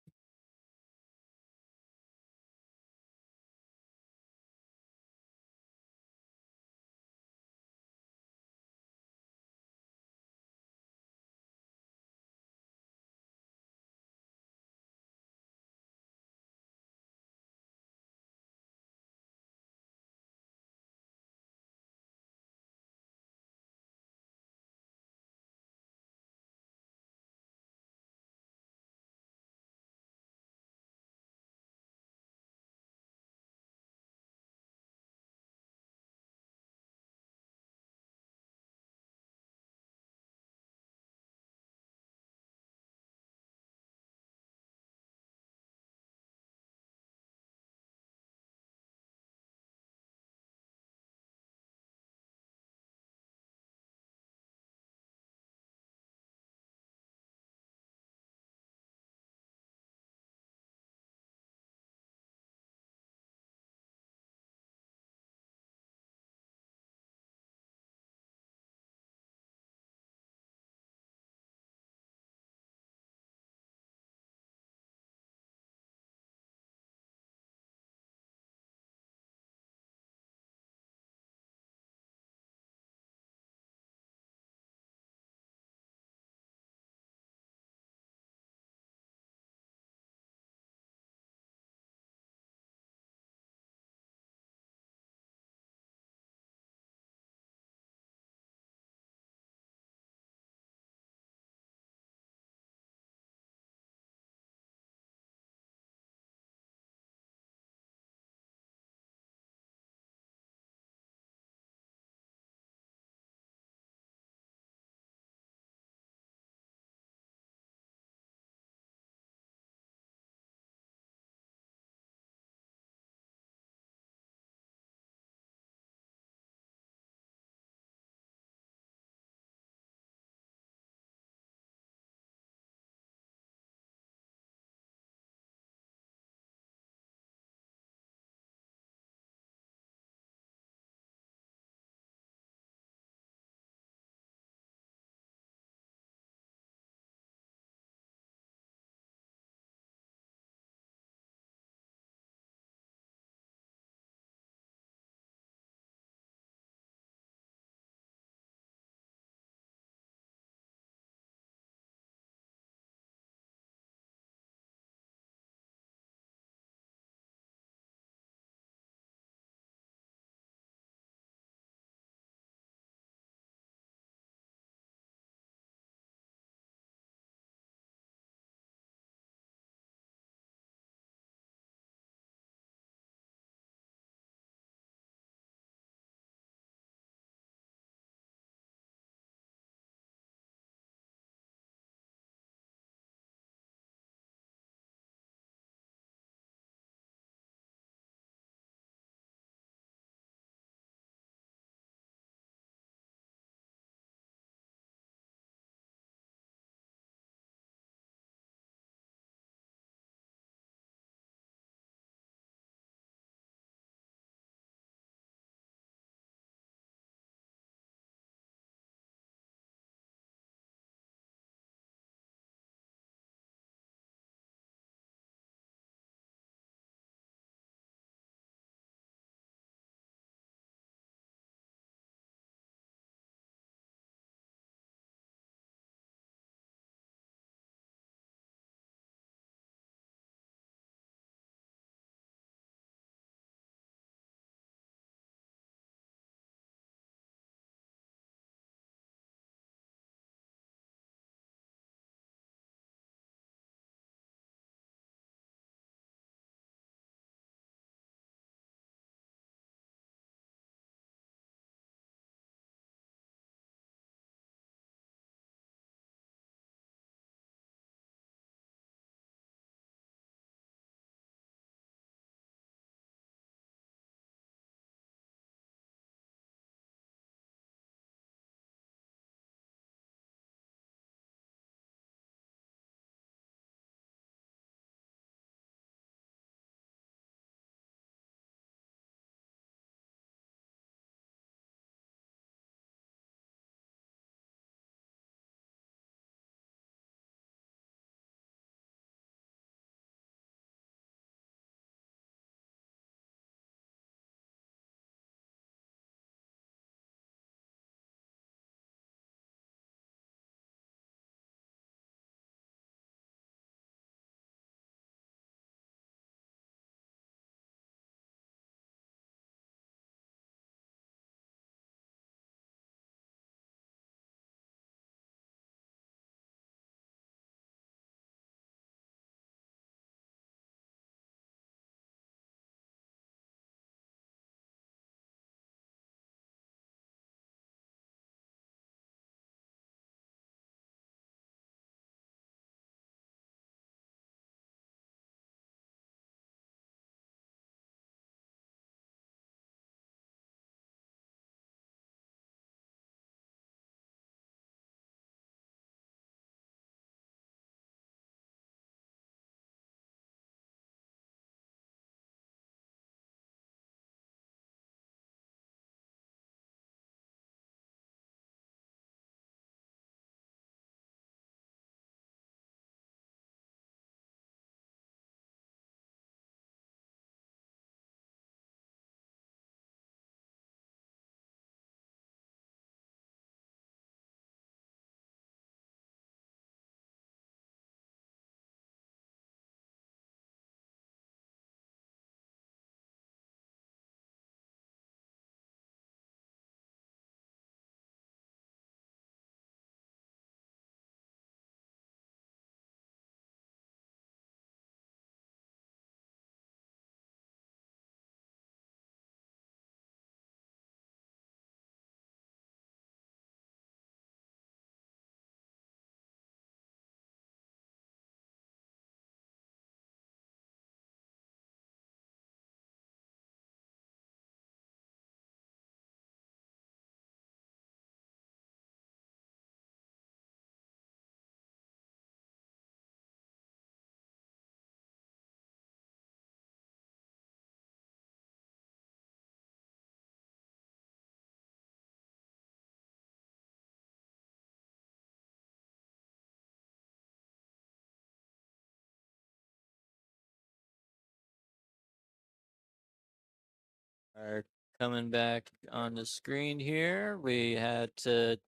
[SPEAKER 1] Are coming back on the screen here. We had to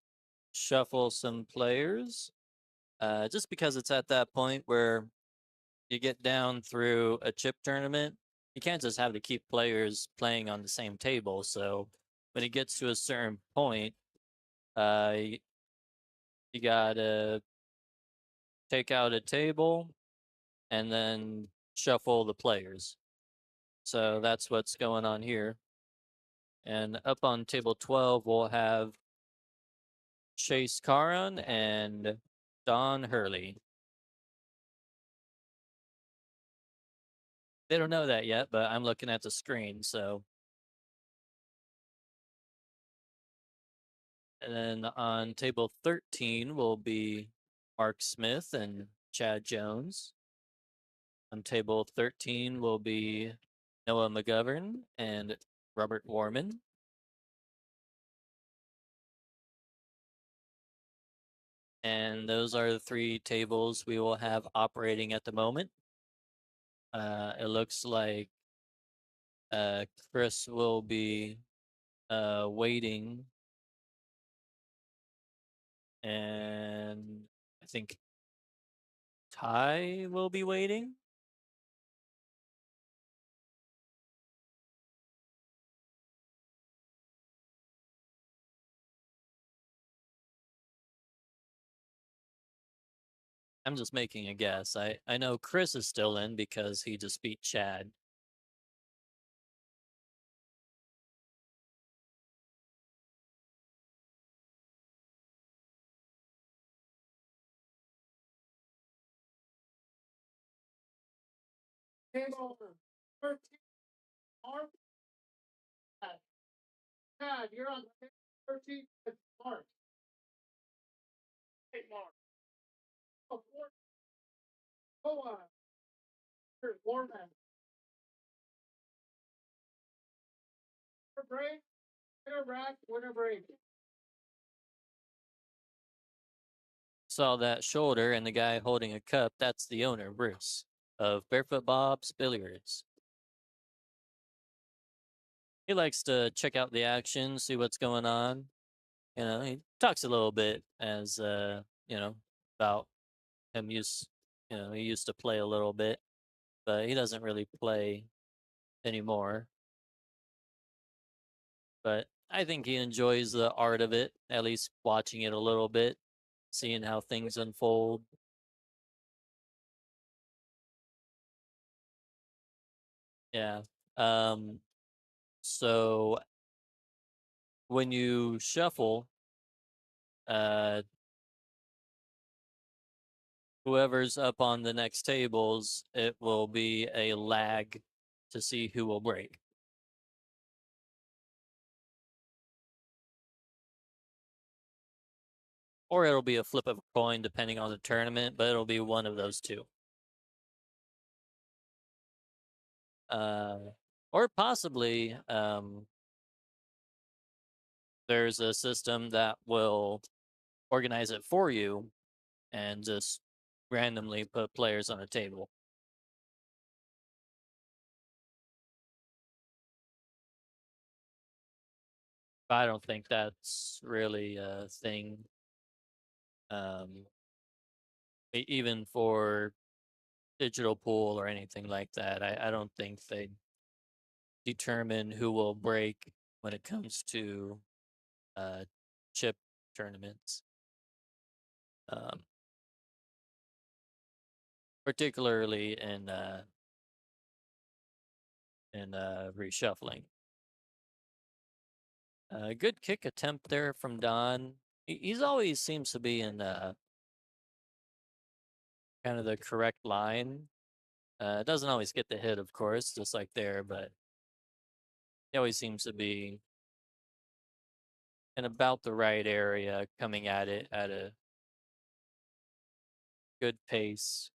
[SPEAKER 1] shuffle some players, just because it's at that point where you get down through a chip tournament. You can't just have to keep players playing on the same table. So when it gets to a certain point, you, you gotta take out a table and then shuffle the players. So that's what's going on here. And up on table 12, we'll have Chase Caron and Don Hurley. They don't know that yet, but I'm looking at the screen. So, and then on table 13 will be Mark Smith and Chad Jones. On table 13 will be Noah McGovern and Robert Warman. And those are the three tables we will have operating at the moment. It looks like Chris will be waiting, and I think Ty will be waiting. I'm just making a guess. I know Chris is still in because he just beat Chad.
[SPEAKER 2] Table 13, Mark. Chad, you're on table 13 with Mark. Hey, Mark. Oh, go on. Here's Warman. Winner break, winner rack, winner break.
[SPEAKER 1] Saw that shoulder and the guy holding a cup. That's the owner, Bruce, of Barefoot Bob's Billiards. He likes to check out the action, see what's going on. He talks a little bit as about him he used to play a little bit, but he doesn't really play anymore. But I think he enjoys the art of it, at least watching it a little bit, seeing how things unfold. Yeah. Um, so when you shuffle, uh, whoever's up on the next tables, it will be a lag to see who will break. Or it'll be a flip of a coin depending on the tournament, but it'll be one of those two. Uh, or possibly there's a system that will organize it for you and just randomly put players on a table. I don't think that's really a thing. Um, Even for digital pool or anything like that, I don't think they determine who will break when it comes to uh, chip tournaments. Um, Particularly in reshuffling. Good kick attempt there from Don. He's always seems to be in kind of the correct line. Doesn't always get the hit, of course, just like there, but he always seems to be in about the right area, coming at it at a good pace.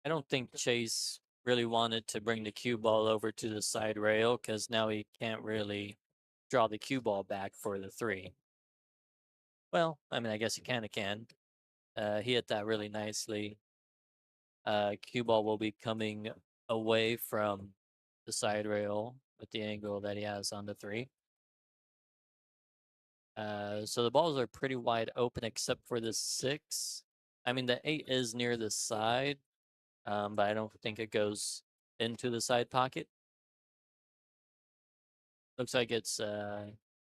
[SPEAKER 1] I don't think Chase really wanted to bring the cue ball over to the side rail because now he can't really draw the cue ball back for the three. Well, I mean, I guess he kind of can. He hit that really nicely. Cue ball will be coming away from the side rail with the angle that he has on the three. So the balls are pretty wide open except for the six. I mean, the eight is near the side, but I don't think it goes into the side pocket. Looks like it's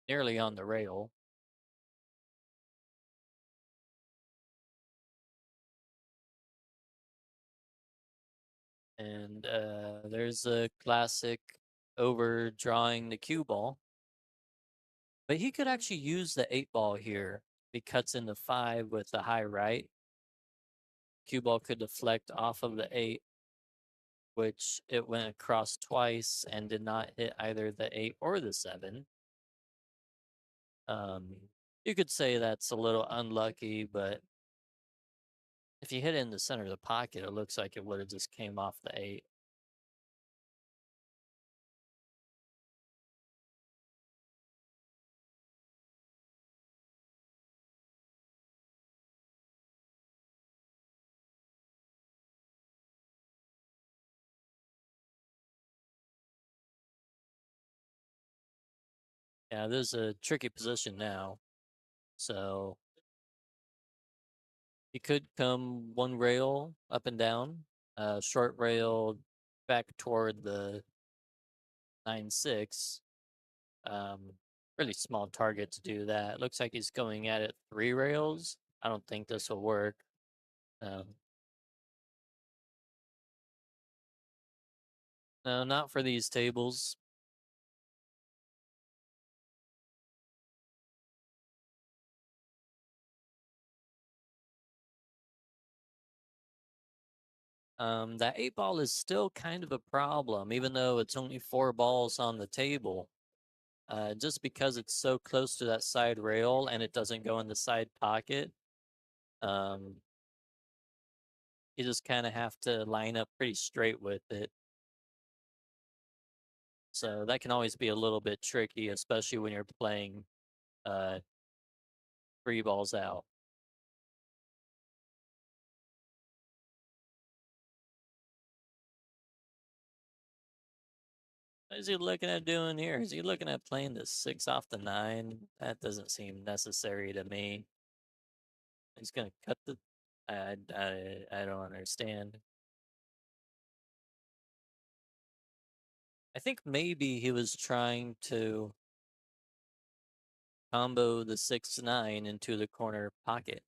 [SPEAKER 1] nearly on the rail. And there's a classic overdrawing the cue ball. But he could actually use the eight ball here. He cuts into five with the high right. Cue ball could deflect off of the eight, which it went across twice and did not hit either the eight or the seven. Um, you could say that's a little unlucky, but if you hit it in the center of the pocket, it looks like it would have just came off the eight. Yeah, this is a tricky position now. So he could come one rail up and down, short rail back toward the 9-6. Really small target to do that. Looks like he's going at it three rails. I don't think this will work. Um, no, not for these tables. That eight ball is still kind of a problem, even though it's only four balls on the table. Just because it's so close to that side rail and it doesn't go in the side pocket, um, you just kind of have to line up pretty straight with it. So that can always be a little bit tricky, especially when you're playing uh, three balls out. What is he looking at doing here? Is he looking at playing the six off the nine? That doesn't seem necessary to me. He's gonna cut the. I don't understand. I think maybe he was trying to combo the 6-9 into the corner pocket.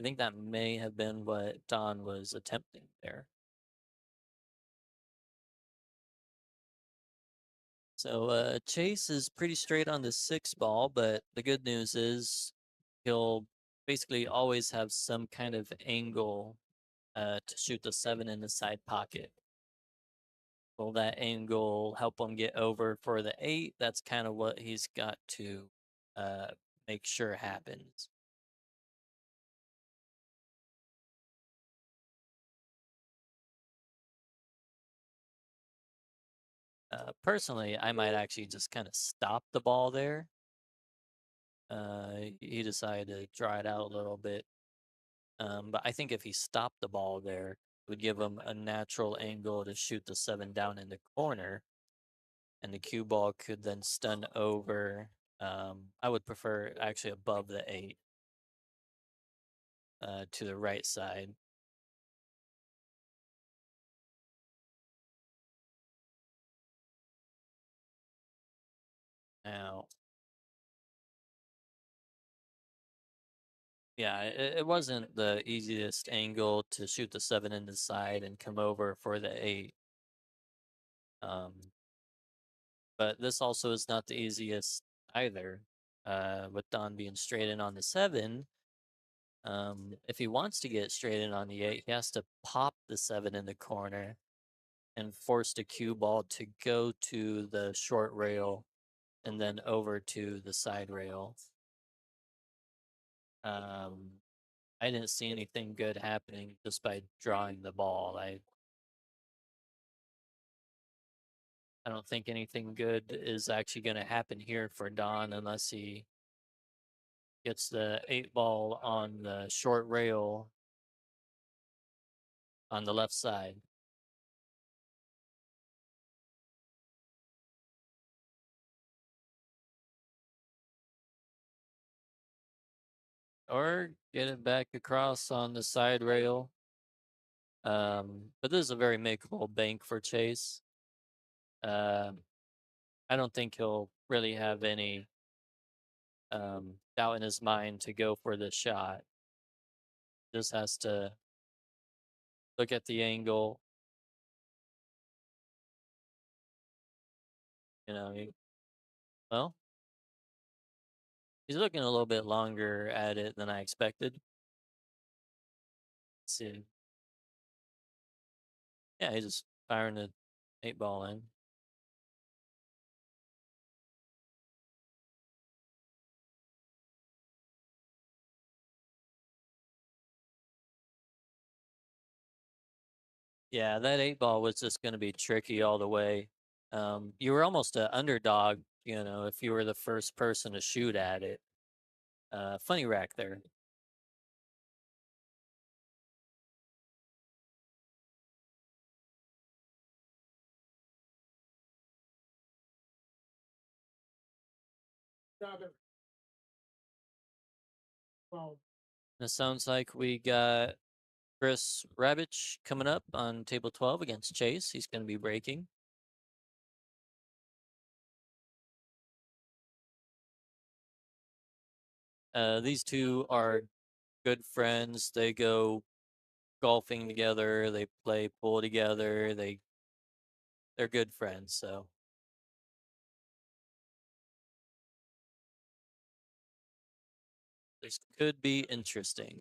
[SPEAKER 1] I think that may have been what Don was attempting there. So Chase is pretty straight on the six ball, but the good news is he'll basically always have some kind of angle to shoot the seven in the side pocket. Will that angle help him get over for the eight? That's kind of what he's got to uh, make sure happens. Personally, I might actually just kind of stop the ball there. He decided to draw it out a little bit. But I think if he stopped the ball there, it would give him a natural angle to shoot the seven down in the corner, and the cue ball could then stun over. I would prefer actually above the eight to the right side. Now, yeah, it wasn't the easiest angle to shoot the seven in the side and come over for the eight. Um, but this also is not the easiest either. With Don being straight in on the seven, if he wants to get straight in on the eight, he has to pop the seven in the corner and force the cue ball to go to the short rail and then over to the side rail. Um, I didn't see anything good happening just by drawing the ball. I don't think anything good is actually going to happen here for Don unless he gets the 8 ball on the short rail on the left side. Or get it back across on the side rail. But this is a very makeable bank for Chase. Um, I don't think he'll really have any doubt in his mind to go for the shot. Just has to look at the angle. You know, well, he's looking a little bit longer at it than I expected. Let's see. Yeah, he's just firing the 8 ball in. Yeah, that 8 ball was just going to be tricky all the way. You were almost an underdog, if you were the first person to shoot at it. Funny rack there.
[SPEAKER 2] Got it. Well,
[SPEAKER 1] It sounds like we got Chris Rabich coming up on table 12 against Chase. He's going to be breaking. These two are good friends. They go golfing together. They play pool together. They're good friends. So this could be interesting.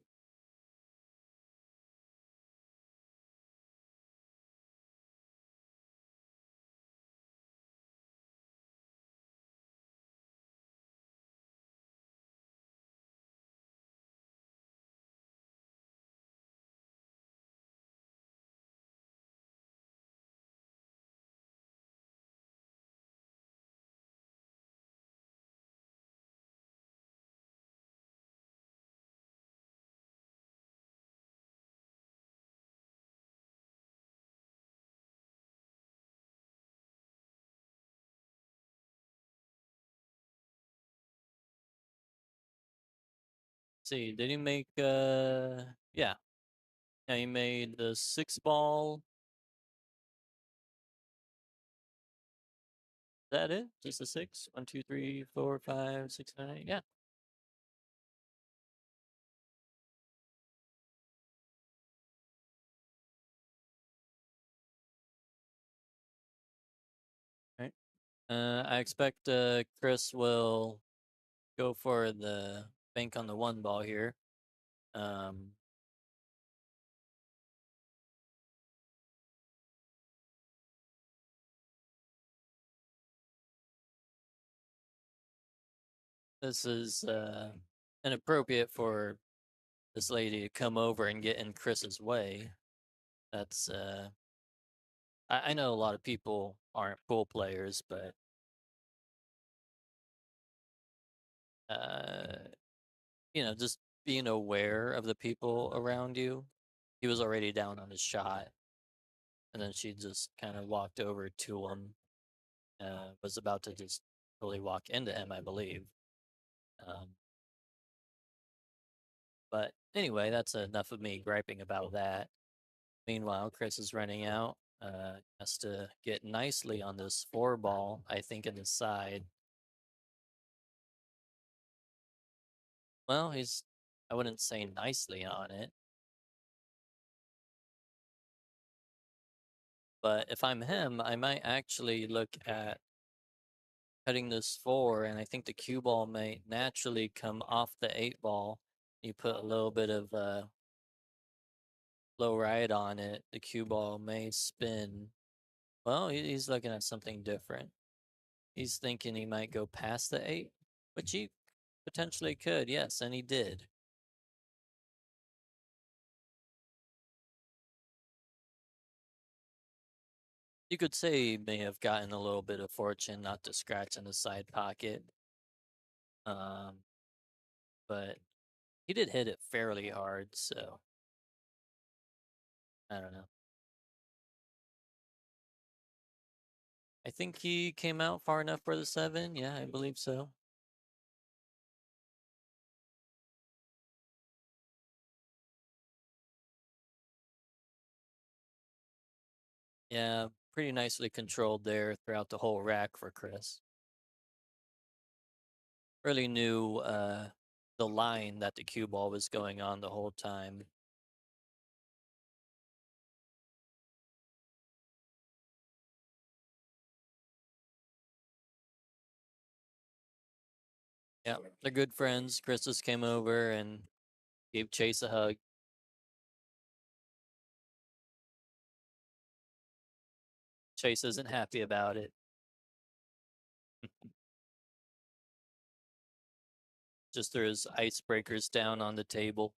[SPEAKER 1] See, did he make yeah. Yeah, he made the 6 ball. Is that it? Just a six? 1, 2, 3, 4, 5, 6, 7, 8. Yeah. Right. I expect Chris will go for the bank on the 1 ball here. Um, this is inappropriate for this lady to come over and get in Chris's way. That's I know a lot of people aren't pool players, but uh, just being aware of the people around you. He was already down on his shot, and then she just kind of walked over to him. Was about to just totally walk into him, I believe. Um, but anyway, that's enough of me griping about that. Meanwhile, Chris is running out. Has to get nicely on this 4 ball, I think, in the side. Well, I wouldn't say nicely on it, but if I'm him, I might actually look at cutting this 4, and I think the cue ball may naturally come off the 8 ball. You put a little bit of low ride on it, the cue ball may spin. Well, he's looking at something different. He's thinking he might go past the 8, which he potentially could, yes, and he did. You could say he may have gotten a little bit of fortune not to scratch in the side pocket. Um, but he did hit it fairly hard, so I don't know. I think he came out far enough for the 7. Yeah, I believe so. Yeah, pretty nicely controlled there throughout the whole rack for Chris. Really knew the line that the cue ball was going on the whole time. Yeah, they're good friends. Chris just came over and gave Chase a hug. Chase isn't happy about it. Just threw his icebreakers down on the table.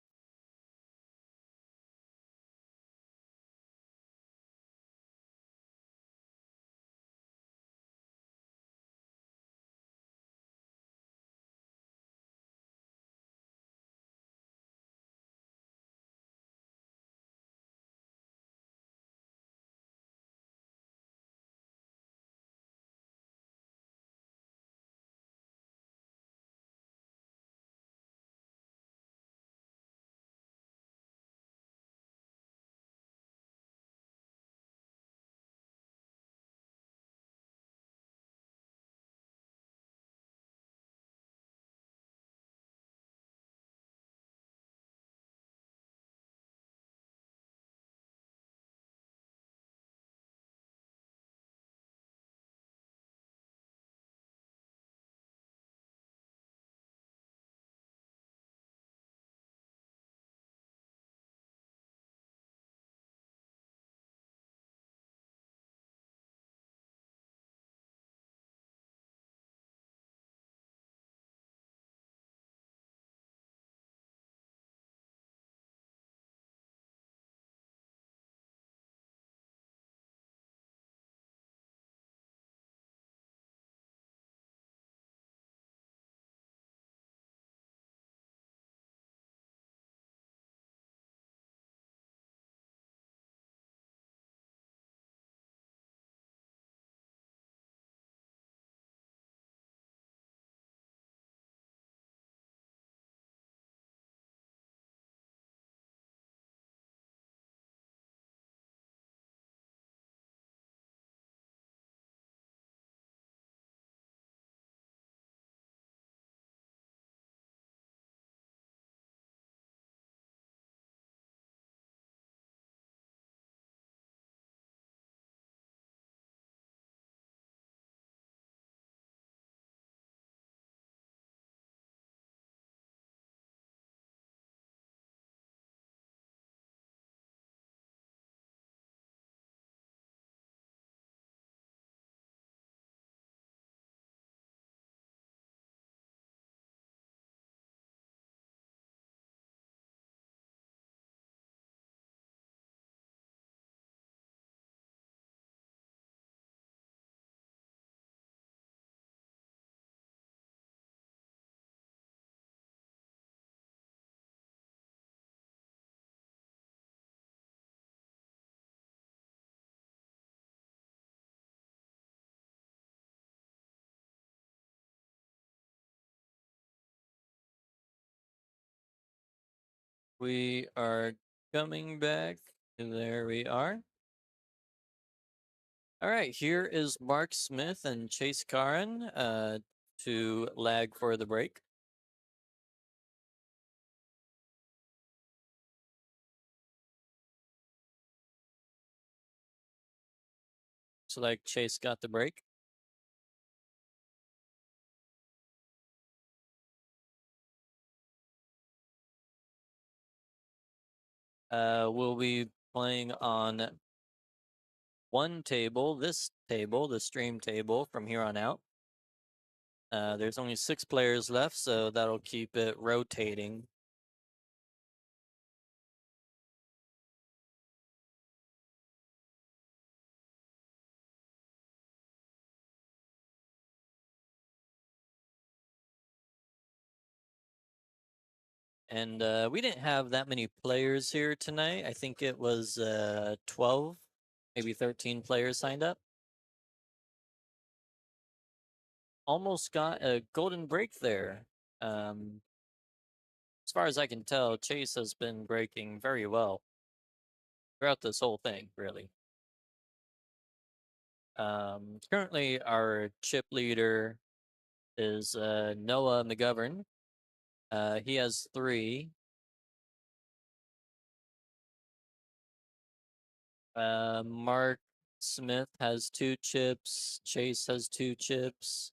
[SPEAKER 1] We are coming back. There we are. All right, here is Mark Smith and Chase Caron to lag for the break. So like Chase got the break. We'll be playing on one table, this table, the stream table from here on out. There's only 6 players left, so that'll keep it rotating. And we didn't have that many players here tonight. I think it was 12, maybe 13 players signed up. Almost got a golden break there. Um, as far as I can tell, Chase has been breaking very well throughout this whole thing, really. Currently, our chip leader is Noah McGovern. He has three. Mark Smith has two chips. Chase has two chips.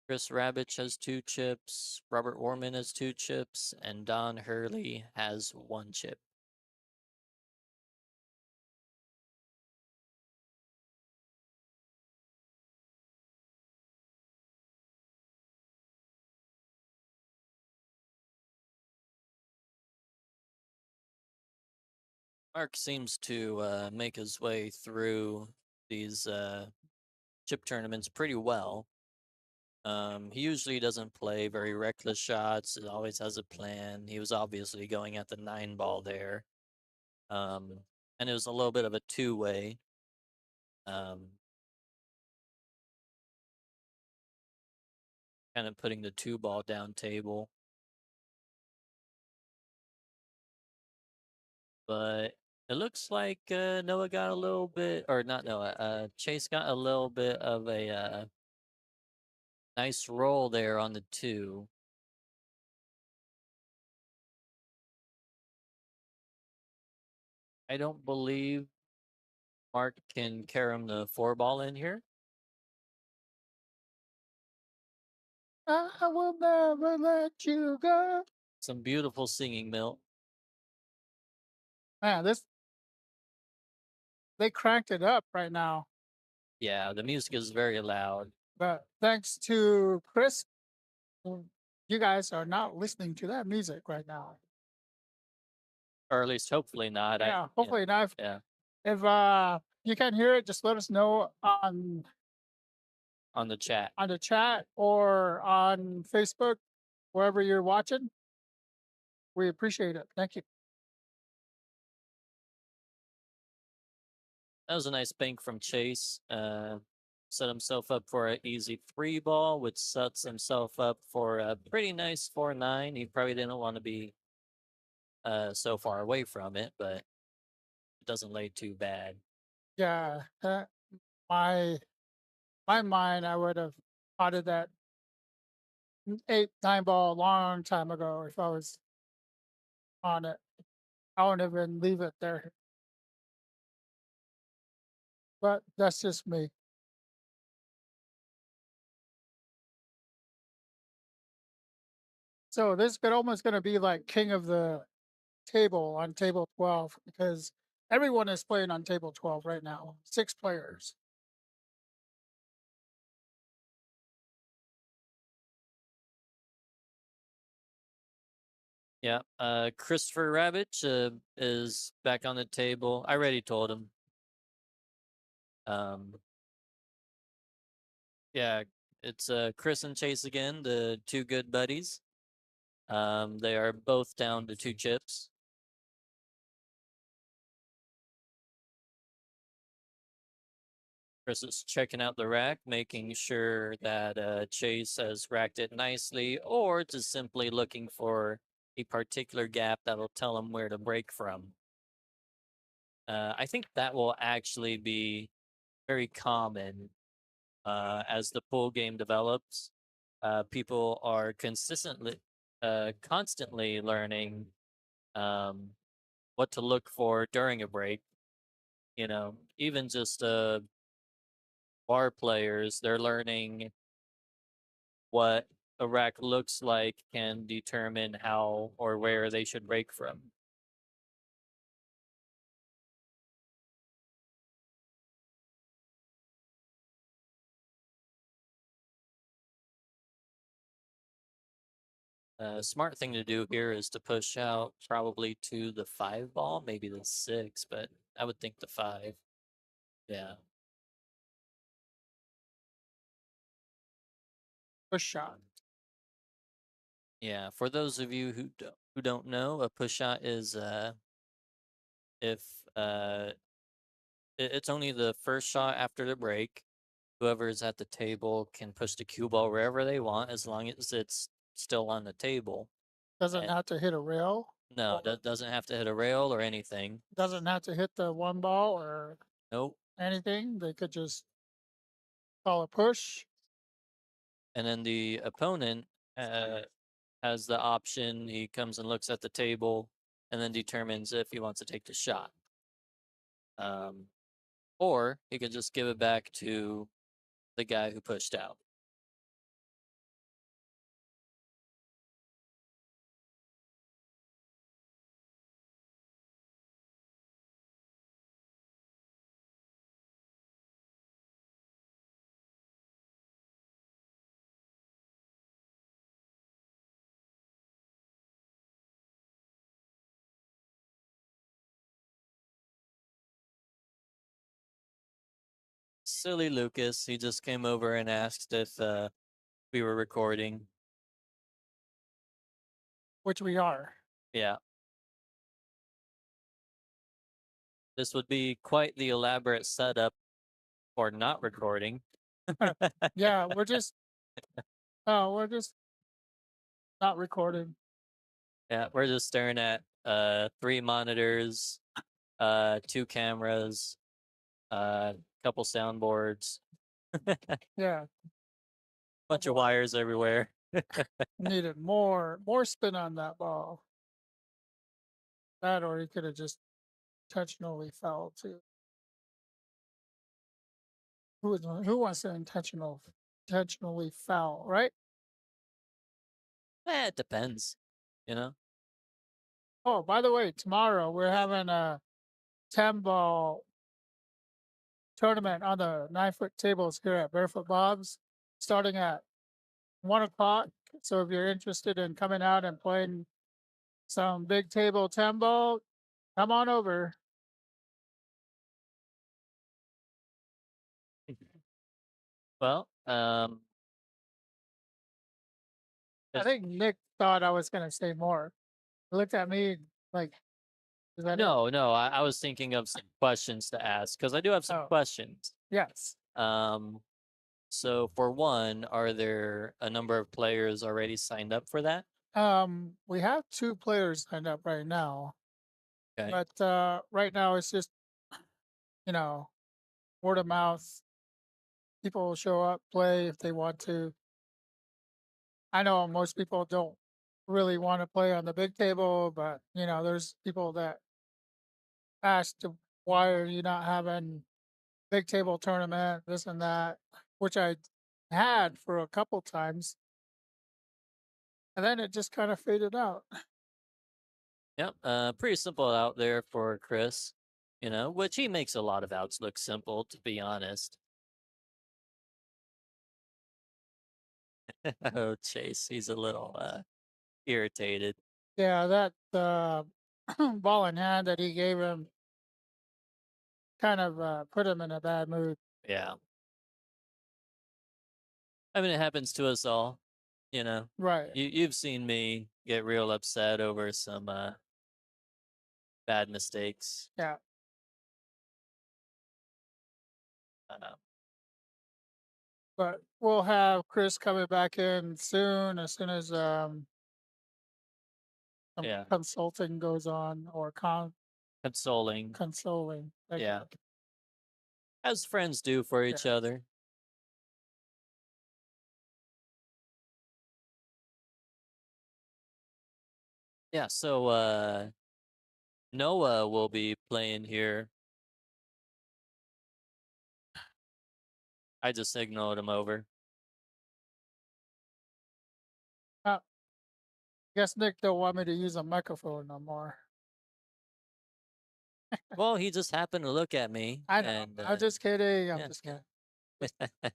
[SPEAKER 1] Chris Rabbich has two chips. Robert Warman has two chips. And Don Hurley has one chip. Mark seems to make his way through these chip tournaments pretty well. He usually doesn't play very reckless shots. He always has a plan. He was obviously going at the 9 ball there. Um, and it was a little bit of a two-way. Um, kind of putting the 2 ball down table. But it looks like Noah got a little bit, or not Noah, Chase got a little bit of a nice roll there on the 2. I don't believe Mark can carom the 4 ball in here.
[SPEAKER 2] I will never let you go.
[SPEAKER 1] Some beautiful singing, Milt.
[SPEAKER 2] Man, this they cranked it up right now.
[SPEAKER 1] Yeah, the music is very loud,
[SPEAKER 2] But thanks to Chris, you guys are not listening to that music right now.
[SPEAKER 1] or at least hopefully not.
[SPEAKER 2] Yeah,
[SPEAKER 1] Yeah,
[SPEAKER 2] hopefully not.
[SPEAKER 1] yeah,
[SPEAKER 2] If you can hear it, just let us know
[SPEAKER 1] on the chat.
[SPEAKER 2] on the chat or on Facebook, wherever you're watching. We appreciate it. Thank you.
[SPEAKER 1] That was a nice bank from Chase. Set himself up for an easy 3 ball, which sets himself up for a pretty nice 4-9. He probably didn't want to be so far away from it, but it doesn't lay too bad.
[SPEAKER 2] Yeah, my my mind, I would have potted that 8, 9 ball a long time ago if I was on it. I wouldn't even leave it there. But that's just me. So this could almost going to be like king of the table on table 12 because everyone is playing on table 12 right now. 6 players.
[SPEAKER 1] Yeah, Christopher Ravitch is back on the table. I already told him. Um, yeah, it's Chris and Chase again, the two good buddies. They are both down to 2 chips. Chris is checking out the rack, making sure that Chase has racked it nicely, or just simply looking for a particular gap that'll tell him where to break from. I think that will actually be very common as the pool game develops. People are constantly learning um, what to look for during a break. You know, even just bar players, they're learning what a rack looks like can determine how or where they should break from. Smart thing to do here is to push out probably to the 5 ball, maybe the 6, but I would think the 5. Yeah.
[SPEAKER 2] Push shot.
[SPEAKER 1] Yeah, for those of you who don't know, a push shot is if it's only the first shot after the break. Whoever is at the table can push the cue ball wherever they want as long as it's still on the table.
[SPEAKER 2] Doesn't
[SPEAKER 1] And
[SPEAKER 2] have to hit a rail,
[SPEAKER 1] no,
[SPEAKER 2] or
[SPEAKER 1] that doesn't have to hit a rail or anything.
[SPEAKER 2] doesn't have to hit the one ball or
[SPEAKER 1] Nope.
[SPEAKER 2] anything. They could just call a push.
[SPEAKER 1] And then the opponent uh, has the option. He comes and looks at the table and then determines if he wants to take the shot. Um, or he could just give it back to the guy who pushed out. Silly Lucas, he just came over and asked if we were recording.
[SPEAKER 2] Which we are.
[SPEAKER 1] Yeah, this would be quite the elaborate setup for not recording.
[SPEAKER 2] Yeah, we're just not recording.
[SPEAKER 1] Yeah, we're just staring at three monitors, two cameras, couple soundboards,
[SPEAKER 2] Yeah,
[SPEAKER 1] bunch of wires everywhere.
[SPEAKER 2] needed more spin on that ball. That, or he could have just intentionally fouled too. Who wants to intentionally foul, right?
[SPEAKER 1] It depends, you know.
[SPEAKER 2] Oh, by the way, tomorrow we're having a 10 ball tournament on the 9 foot tables here at Barefoot Bob's, starting at 1 o'clock. So if you're interested in coming out and playing some big table 10 ball, come on over.
[SPEAKER 1] Well,
[SPEAKER 2] I
[SPEAKER 1] if
[SPEAKER 2] think Nick thought I was gonna say more. He looked at me like, "Is that it?"
[SPEAKER 1] no, I was thinking of some questions to ask because I do have some
[SPEAKER 2] Oh,
[SPEAKER 1] questions.
[SPEAKER 2] yes.
[SPEAKER 1] Um, so for one, are there a number of players already signed up for that?
[SPEAKER 2] We have 2 players signed up right now,
[SPEAKER 1] Okay.
[SPEAKER 2] but right now it's just, you know, word of mouth. People will show up, play if they want to. I know most people don't really want to play on the big table, but there's people that ask to, why are you not having big table tournament, this and that, which I had for a couple times, and then it just kind of faded out.
[SPEAKER 1] Yep. Pretty simple out there for Chris, which he makes a lot of outs look simple, to be honest. Oh, Chase, he's a little irritated.
[SPEAKER 2] Yeah, that ball in hand that he gave him kind of put him in a bad mood.
[SPEAKER 1] Yeah. I mean, it happens to us all, you know.
[SPEAKER 2] Right.
[SPEAKER 1] You've seen me get real upset over some bad mistakes.
[SPEAKER 2] Yeah.
[SPEAKER 1] Uh,
[SPEAKER 2] But we'll have Chris coming back in as soon as some
[SPEAKER 1] yeah,
[SPEAKER 2] consulting goes on, or
[SPEAKER 1] consoling.
[SPEAKER 2] consoling. Thank you.
[SPEAKER 1] Yeah, as friends do for
[SPEAKER 2] Yeah.
[SPEAKER 1] each other. Yeah. So Noah will be playing here. I just signaled him over.
[SPEAKER 2] Guess Nick don't want me to use a microphone no more.
[SPEAKER 1] Well, he just happened to look at me,
[SPEAKER 2] I know.
[SPEAKER 1] and
[SPEAKER 2] I'm just kidding. I'm
[SPEAKER 1] yeah,
[SPEAKER 2] just kidding.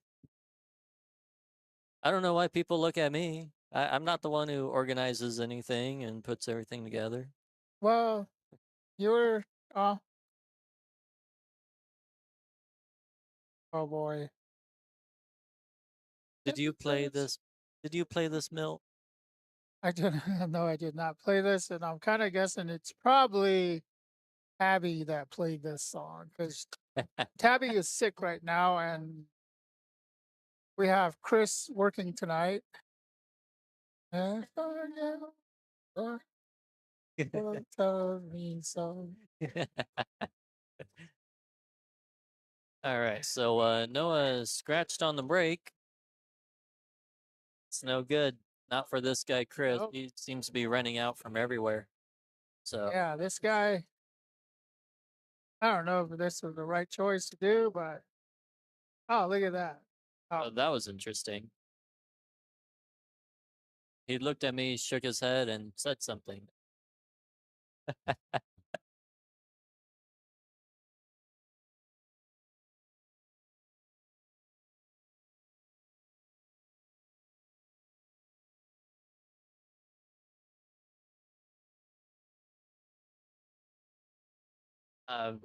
[SPEAKER 1] I don't know why people look at me. I'm not the one who organizes anything and puts everything together.
[SPEAKER 2] Well, you were. Oh, oh boy.
[SPEAKER 1] Did you play this? Did you play this, Milt?
[SPEAKER 2] I didn't no, I did not play this, and I'm kind of guessing it's probably Tabby that played this song because Tabby is sick right now, and we have Chris working tonight. And tell me so.
[SPEAKER 1] All right, so Noah scratched on the break. It's no good. Not for this guy, Chris.
[SPEAKER 2] Oh,
[SPEAKER 1] He seems to be running out from everywhere. So
[SPEAKER 2] yeah, this guy. I don't know if this was the right choice to do, but oh, look at that. Oh,
[SPEAKER 1] that was interesting. He looked at me, shook his head, and said something.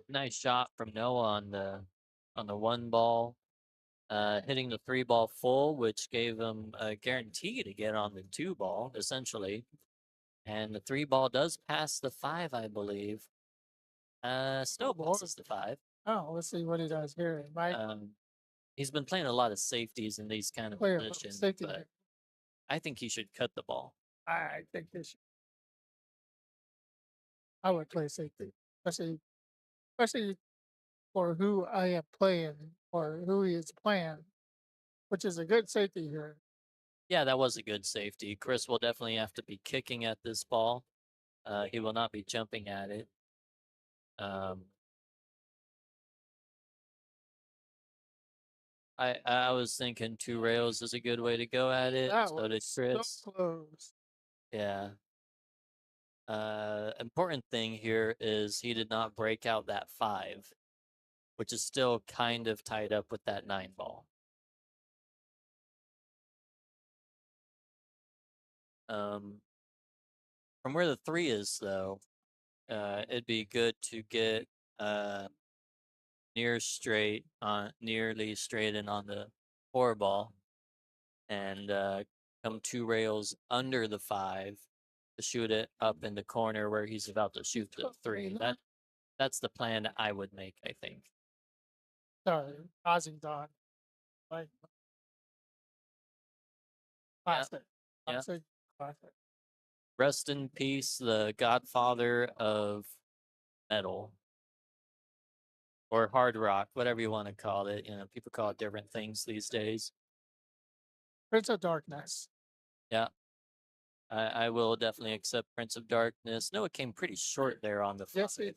[SPEAKER 1] Nice shot from Noah on the one ball, hitting the three ball full, which gave him a guarantee to get on the two ball, essentially. And the three ball does pass the five, I believe.
[SPEAKER 2] oh
[SPEAKER 1] Still
[SPEAKER 2] boy.
[SPEAKER 1] passes the five.
[SPEAKER 2] Oh, let's see what he does here. He might
[SPEAKER 1] Um, he's been playing a lot of safeties in these kind of
[SPEAKER 2] play a little
[SPEAKER 1] positions,
[SPEAKER 2] safety.
[SPEAKER 1] but I think he should cut the ball.
[SPEAKER 2] I think this. I would play safety, especially for who I am playing or who he is playing, which is a good safety here.
[SPEAKER 1] Yeah, that was a good safety. Chris will definitely have to be kicking at this ball. He will not be jumping at it. Um, I was thinking two rails is a good way to go at it.
[SPEAKER 2] That
[SPEAKER 1] So did
[SPEAKER 2] was so
[SPEAKER 1] Chris.
[SPEAKER 2] close.
[SPEAKER 1] Yeah. Important thing here is he did not break out that five, which is still kind of tied up with that nine ball. Um, from where the three is though, it'd be good to get uh nearly straight in on the four ball and come two rails under the five to shoot it up in the corner where he's about to shoot the three. That's the plan I would make, I think.
[SPEAKER 2] Sorry, Ozzy Don. Like
[SPEAKER 1] Yeah,
[SPEAKER 2] classic.
[SPEAKER 1] yeah.
[SPEAKER 2] Classic. Classic.
[SPEAKER 1] Rest in peace, the godfather of metal or hard rock, whatever you want to call it. You know, people call it different things these days.
[SPEAKER 2] Prince of Darkness.
[SPEAKER 1] Yeah, I will definitely accept Prince of Darkness. No, it came pretty short there on the
[SPEAKER 2] Yes, he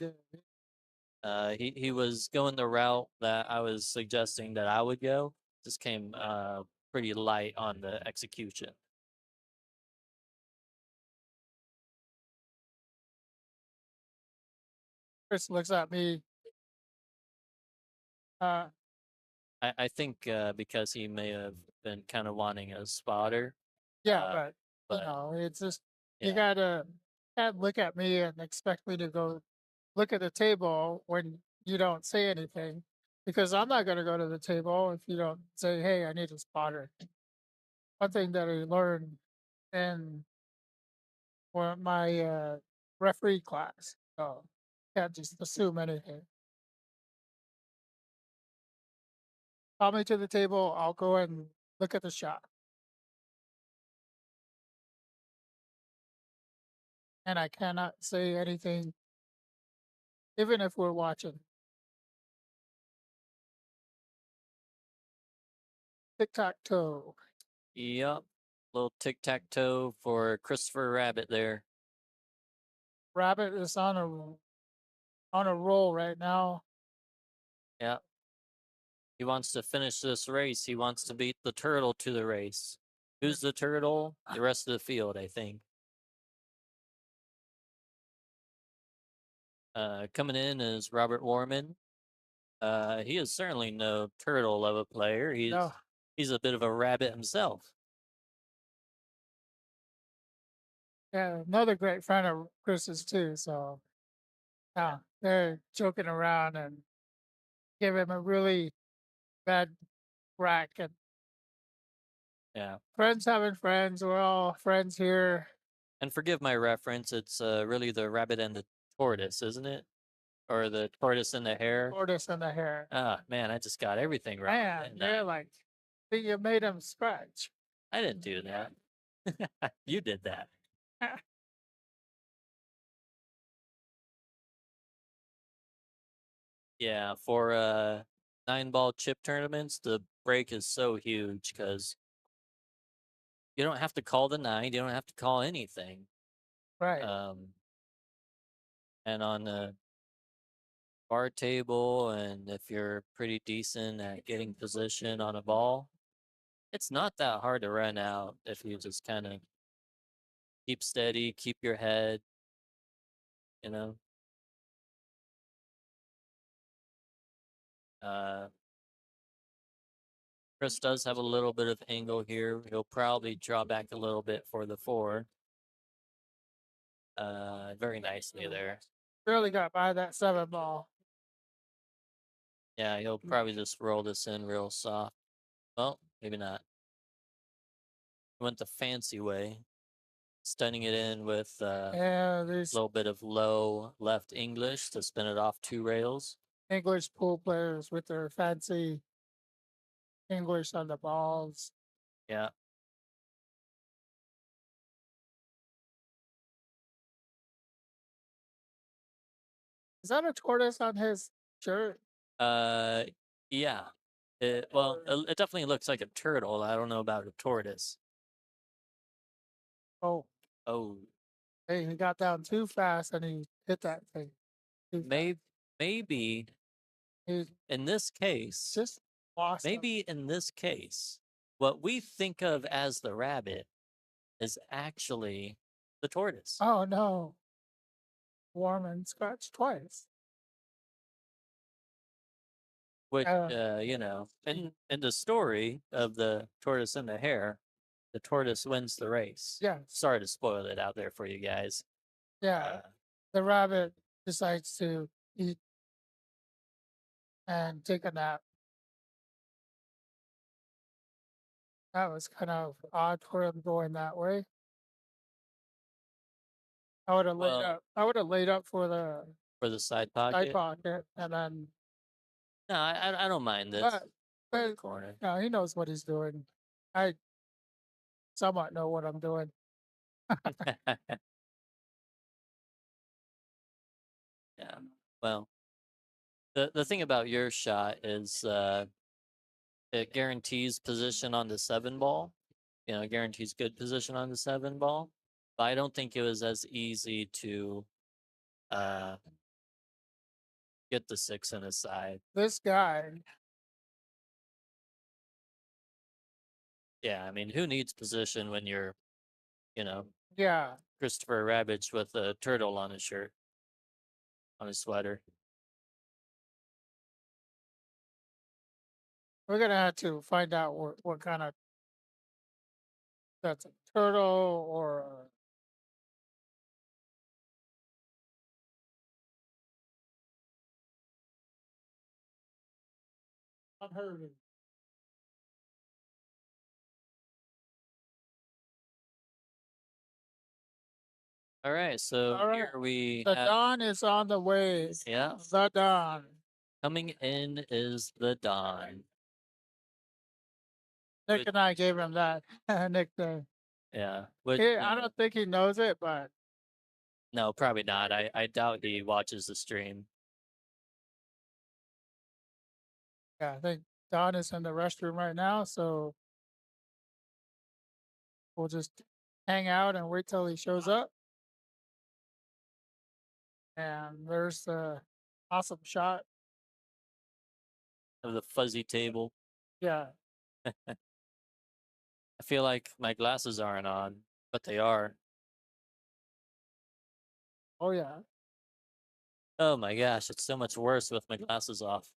[SPEAKER 1] five.
[SPEAKER 2] did.
[SPEAKER 1] He was going the route that I was suggesting that I would go. Just came pretty light on the execution.
[SPEAKER 2] Chris looks at me. Uh,
[SPEAKER 1] I think because he may have been kind of wanting a spotter,
[SPEAKER 2] yeah,
[SPEAKER 1] uh,
[SPEAKER 2] but
[SPEAKER 1] but
[SPEAKER 2] it's just you
[SPEAKER 1] yeah,
[SPEAKER 2] gotta can't look at me and expect me to go look at the table when you don't say anything, because I'm not gonna go to the table if you don't say, "Hey, I need a spotter." One thing that I learned in my referee class, so can't just assume anything. Call me to the table. I'll go and look at the shot, and I cannot say anything even if we're watching. Tic tac toe.
[SPEAKER 1] yep. Little tic tac toe for Christopher Rabbit there.
[SPEAKER 2] Rabbit is on a roll right now.
[SPEAKER 1] Yeah, he wants to finish this race. He wants to beat the turtle to the race. Who's the turtle? The rest of the field, I think. Coming in is Robert Warman. He is certainly no turtle of a player.
[SPEAKER 2] No,
[SPEAKER 1] He's a bit of a rabbit himself.
[SPEAKER 2] yeah, another great friend of Chris's too. So yeah, they're joking around and give him a really bad crack. And
[SPEAKER 1] Yeah.
[SPEAKER 2] friends having friends. We're all friends here.
[SPEAKER 1] And forgive my reference, it's really the rabbit and the tortoise, isn't it? Or the tortoise and the hare?
[SPEAKER 2] Tortoise and the hare.
[SPEAKER 1] Ah, man, I just got everything wrong,
[SPEAKER 2] Man,
[SPEAKER 1] didn't
[SPEAKER 2] you're
[SPEAKER 1] I?
[SPEAKER 2] like, think you made him scratch.
[SPEAKER 1] I didn't do that. You did that. Yeah, for 9-ball chip tournaments, the break is so huge because you don't have to call the 9, you don't have to call anything.
[SPEAKER 2] Right.
[SPEAKER 1] Um, and on the bar table, and if you're pretty decent at getting position on a ball, it's not that hard to run out if you just kind of keep steady, keep your head, you know. Uh, Chris does have a little bit of angle here. He'll probably draw back a little bit for the 4. Very nicely there.
[SPEAKER 2] Barely got by that 7 ball.
[SPEAKER 1] Yeah, he'll probably just roll this in real soft. Well, maybe not. He went the fancy way, stunning it in with
[SPEAKER 2] Yeah, these
[SPEAKER 1] little bit of low left English to spin it off 2 rails.
[SPEAKER 2] English pool players with their fancy English on the balls.
[SPEAKER 1] Yeah.
[SPEAKER 2] Is that a tortoise on his shirt?
[SPEAKER 1] Uh, yeah. Well, it definitely looks like a turtle. I don't know about a tortoise.
[SPEAKER 2] Oh,
[SPEAKER 1] Oh,
[SPEAKER 2] hey, he got down too fast and he hit that thing too fast.
[SPEAKER 1] maybe
[SPEAKER 2] He
[SPEAKER 1] in this case,
[SPEAKER 2] just lost him.
[SPEAKER 1] maybe in this case, what we think of as the rabbit is actually the tortoise.
[SPEAKER 2] Oh no. Warm and scratched twice.
[SPEAKER 1] Which,
[SPEAKER 2] Uh,
[SPEAKER 1] in the story of the tortoise and the hare, the tortoise wins the race.
[SPEAKER 2] yeah,
[SPEAKER 1] Sorry to spoil it out there for you guys.
[SPEAKER 2] yeah. The rabbit decides to eat and take a nap. That was kind of odd for him going that way. I would have laid
[SPEAKER 1] Well,
[SPEAKER 2] up. I would have laid up for the
[SPEAKER 1] for the side
[SPEAKER 2] side
[SPEAKER 1] pocket.
[SPEAKER 2] pocket, and then.
[SPEAKER 1] No, I don't mind this.
[SPEAKER 2] But,
[SPEAKER 1] For the
[SPEAKER 2] but
[SPEAKER 1] corner.
[SPEAKER 2] no, he knows what he's doing. I somewhat know what I'm doing.
[SPEAKER 1] Yeah. Well, the thing about your shot is it guarantees position on the 7 ball. It guarantees good position on the 7 ball. But I don't think it was as easy to uh get the 6 in his side.
[SPEAKER 2] This guy,
[SPEAKER 1] Yeah, I mean, who needs position when you're, you know,
[SPEAKER 2] yeah,
[SPEAKER 1] Christopher Ravage with a turtle on his shirt, on his sweater?
[SPEAKER 2] we're gonna have to find out what kind of that's a turtle or unheard.
[SPEAKER 1] All right, so
[SPEAKER 2] All right,
[SPEAKER 1] here we
[SPEAKER 2] the
[SPEAKER 1] have,
[SPEAKER 2] dawn is on the way.
[SPEAKER 1] yeah,
[SPEAKER 2] The dawn.
[SPEAKER 1] coming in is the Dawn.
[SPEAKER 2] Nick
[SPEAKER 1] Which,
[SPEAKER 2] and I gave him that nickname.
[SPEAKER 1] yeah, which,
[SPEAKER 2] I don't think he knows it, but
[SPEAKER 1] no, probably not. I doubt he watches the stream.
[SPEAKER 2] yeah, I think Don is in the restroom right now, so we'll just hang out and wait till he shows up. And there's the awesome shot.
[SPEAKER 1] Of the fuzzy table.
[SPEAKER 2] Yeah.
[SPEAKER 1] I feel like my glasses aren't on, but they are.
[SPEAKER 2] Oh yeah.
[SPEAKER 1] Oh my gosh, it's so much worse with my glasses off.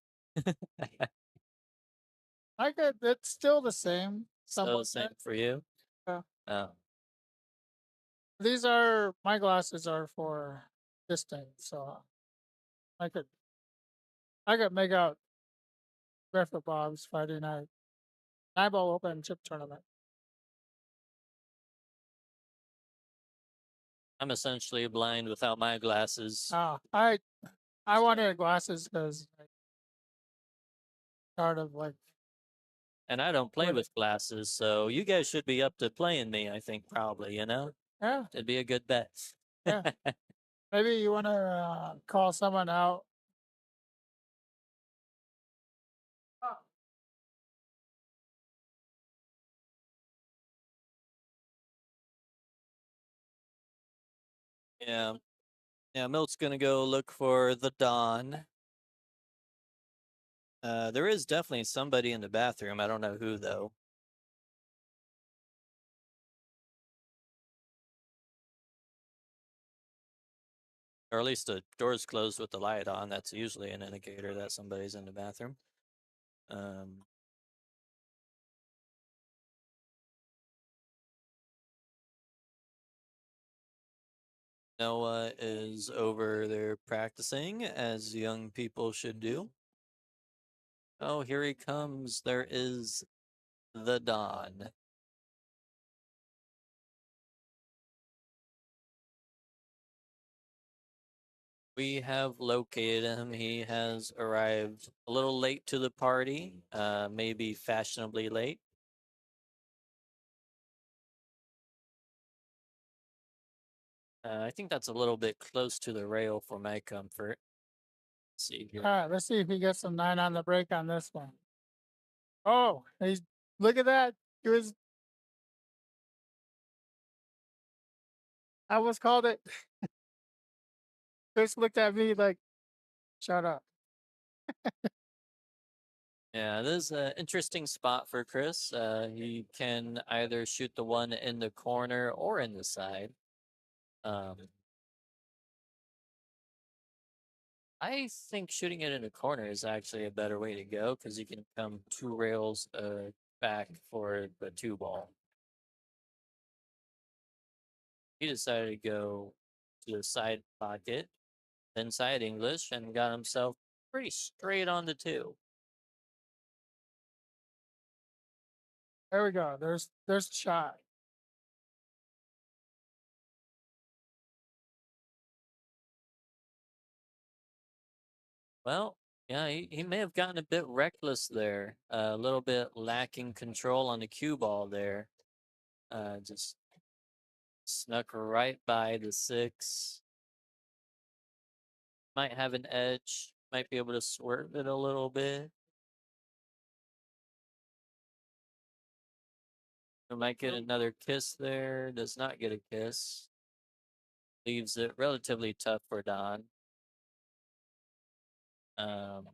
[SPEAKER 2] I get it's still the same.
[SPEAKER 1] So the
[SPEAKER 2] Somewhat.
[SPEAKER 1] same for you?
[SPEAKER 2] Yeah.
[SPEAKER 1] Oh,
[SPEAKER 2] These are my glasses are for distance, so I could make out Barefoot Bob's Friday night. Eyeball open chip tournament.
[SPEAKER 1] I'm essentially blind without my glasses,
[SPEAKER 2] Ah, I wanted glasses because sort of like
[SPEAKER 1] and I don't play
[SPEAKER 2] with
[SPEAKER 1] with glasses, so you guys should be up to playing me, I think, probably, you know?
[SPEAKER 2] yeah,
[SPEAKER 1] It'd be a good bet.
[SPEAKER 2] yeah. Maybe you want to call someone out. Oh,
[SPEAKER 1] Yeah. Yeah, Milt's gonna go look for the Dawn. There is definitely somebody in the bathroom. I don't know who though. Or at least the door's closed with the light on. That's usually an indicator that somebody's in the bathroom. Um, Noah is over there practicing, as young people should do. Oh, here he comes. There is the Dawn. We have located him. He has arrived a little late to the party, maybe fashionably late. I think that's a little bit close to the rail for my comfort. Let's see
[SPEAKER 2] all
[SPEAKER 1] here.
[SPEAKER 2] right, let's see if he gets some 9 on the break on this one. Oh, he's look at that. He was I almost called it. Chris looked at me like, shut up.
[SPEAKER 1] Yeah, this is an interesting spot for Chris. He can either shoot the one in the corner or in the side. Um, I think shooting it in the corner is actually a better way to go because you can come 2 rails back for the 2 ball. He decided to go to the side pocket, then side English, and got himself pretty straight on the 2.
[SPEAKER 2] There we go. There's the shot.
[SPEAKER 1] Well, yeah, he may have gotten a bit reckless there, a little bit lacking control on the cue ball there. Just snuck right by the 6. Might have an edge, might be able to swerve it a little bit. We might get another kiss there, does not get a kiss. Leaves it relatively tough for Don. Um,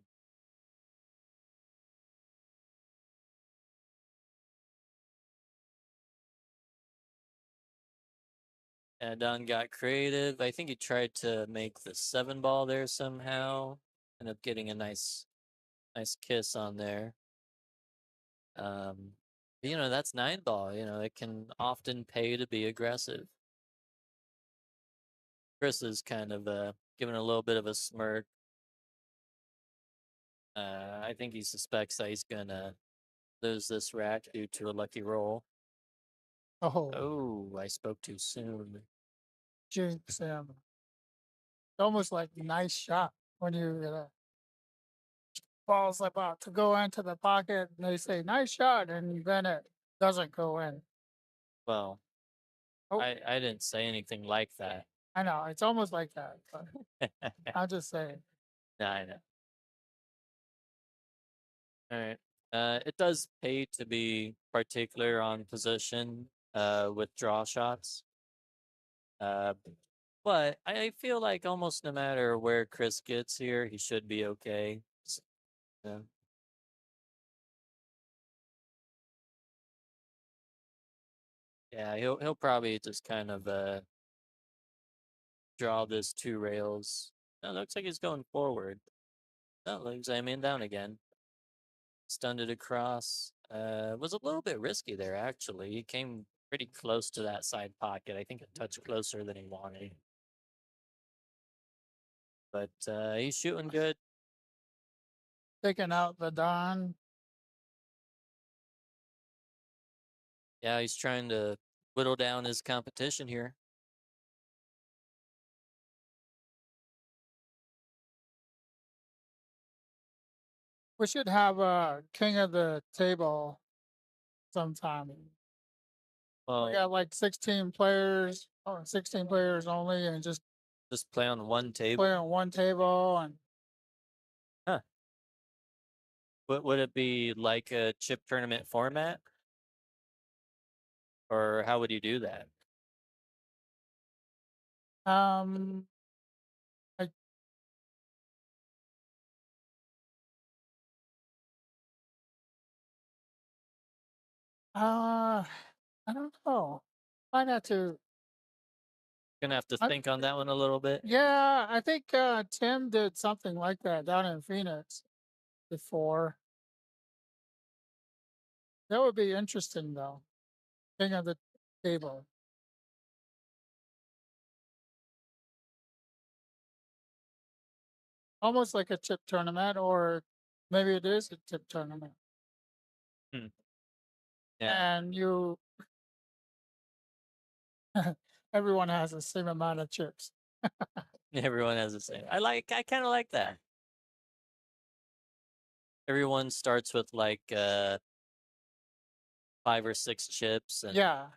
[SPEAKER 1] and Don got creative. I think he tried to make the 7 ball there somehow. Ended up getting a nice kiss on there. That's 9 ball. It can often pay to be aggressive. Chris is kind of giving a little bit of a smirk. I think he suspects that he's gonna lose this rack due to a lucky roll.
[SPEAKER 2] Oh,
[SPEAKER 1] Oh, I spoke too soon.
[SPEAKER 2] jinx him. It's almost like nice shot when you ball's about to go into the pocket and they say nice shot and then it doesn't go in.
[SPEAKER 1] Well,
[SPEAKER 2] Oh,
[SPEAKER 1] I didn't say anything like that.
[SPEAKER 2] I know it's almost like that, but I'll just say
[SPEAKER 1] No, I know. All right. It does pay to be particular on position with draw shots. Uh, but I feel like almost no matter where Chris gets here, he should be okay. Yeah. Yeah, he'll probably just kind of draw this 2 rails. No, looks like he's going forward. No, looks I mean down again. Stunned it across. Was a little bit risky there actually. He came pretty close to that side pocket. I think a touch closer than he wanted. But he's shooting good.
[SPEAKER 2] taking out the Don.
[SPEAKER 1] Yeah, he's trying to whittle down his competition here.
[SPEAKER 2] We should have a king of the table sometime. We
[SPEAKER 1] Well,
[SPEAKER 2] got like 16 players, or 16 players only, and just
[SPEAKER 1] just play on one
[SPEAKER 2] play
[SPEAKER 1] table.
[SPEAKER 2] on one table. And
[SPEAKER 1] Huh. Would it be like a chip tournament format, or how would you do that?
[SPEAKER 2] um, I uh, I don't know. Might have to.
[SPEAKER 1] Gonna have to
[SPEAKER 2] I,
[SPEAKER 1] think on that one a little bit.
[SPEAKER 2] yeah, I think Tim did something like that down in Phoenix before. That would be interesting, though. King of the table, almost like a chip tournament, or maybe it is a chip tournament,
[SPEAKER 1] Hmm. Yeah,
[SPEAKER 2] and you everyone has the same amount of chips.
[SPEAKER 1] everyone has the same. I kind of like that. Everyone starts with like 5 or 6 chips, and
[SPEAKER 2] Yeah,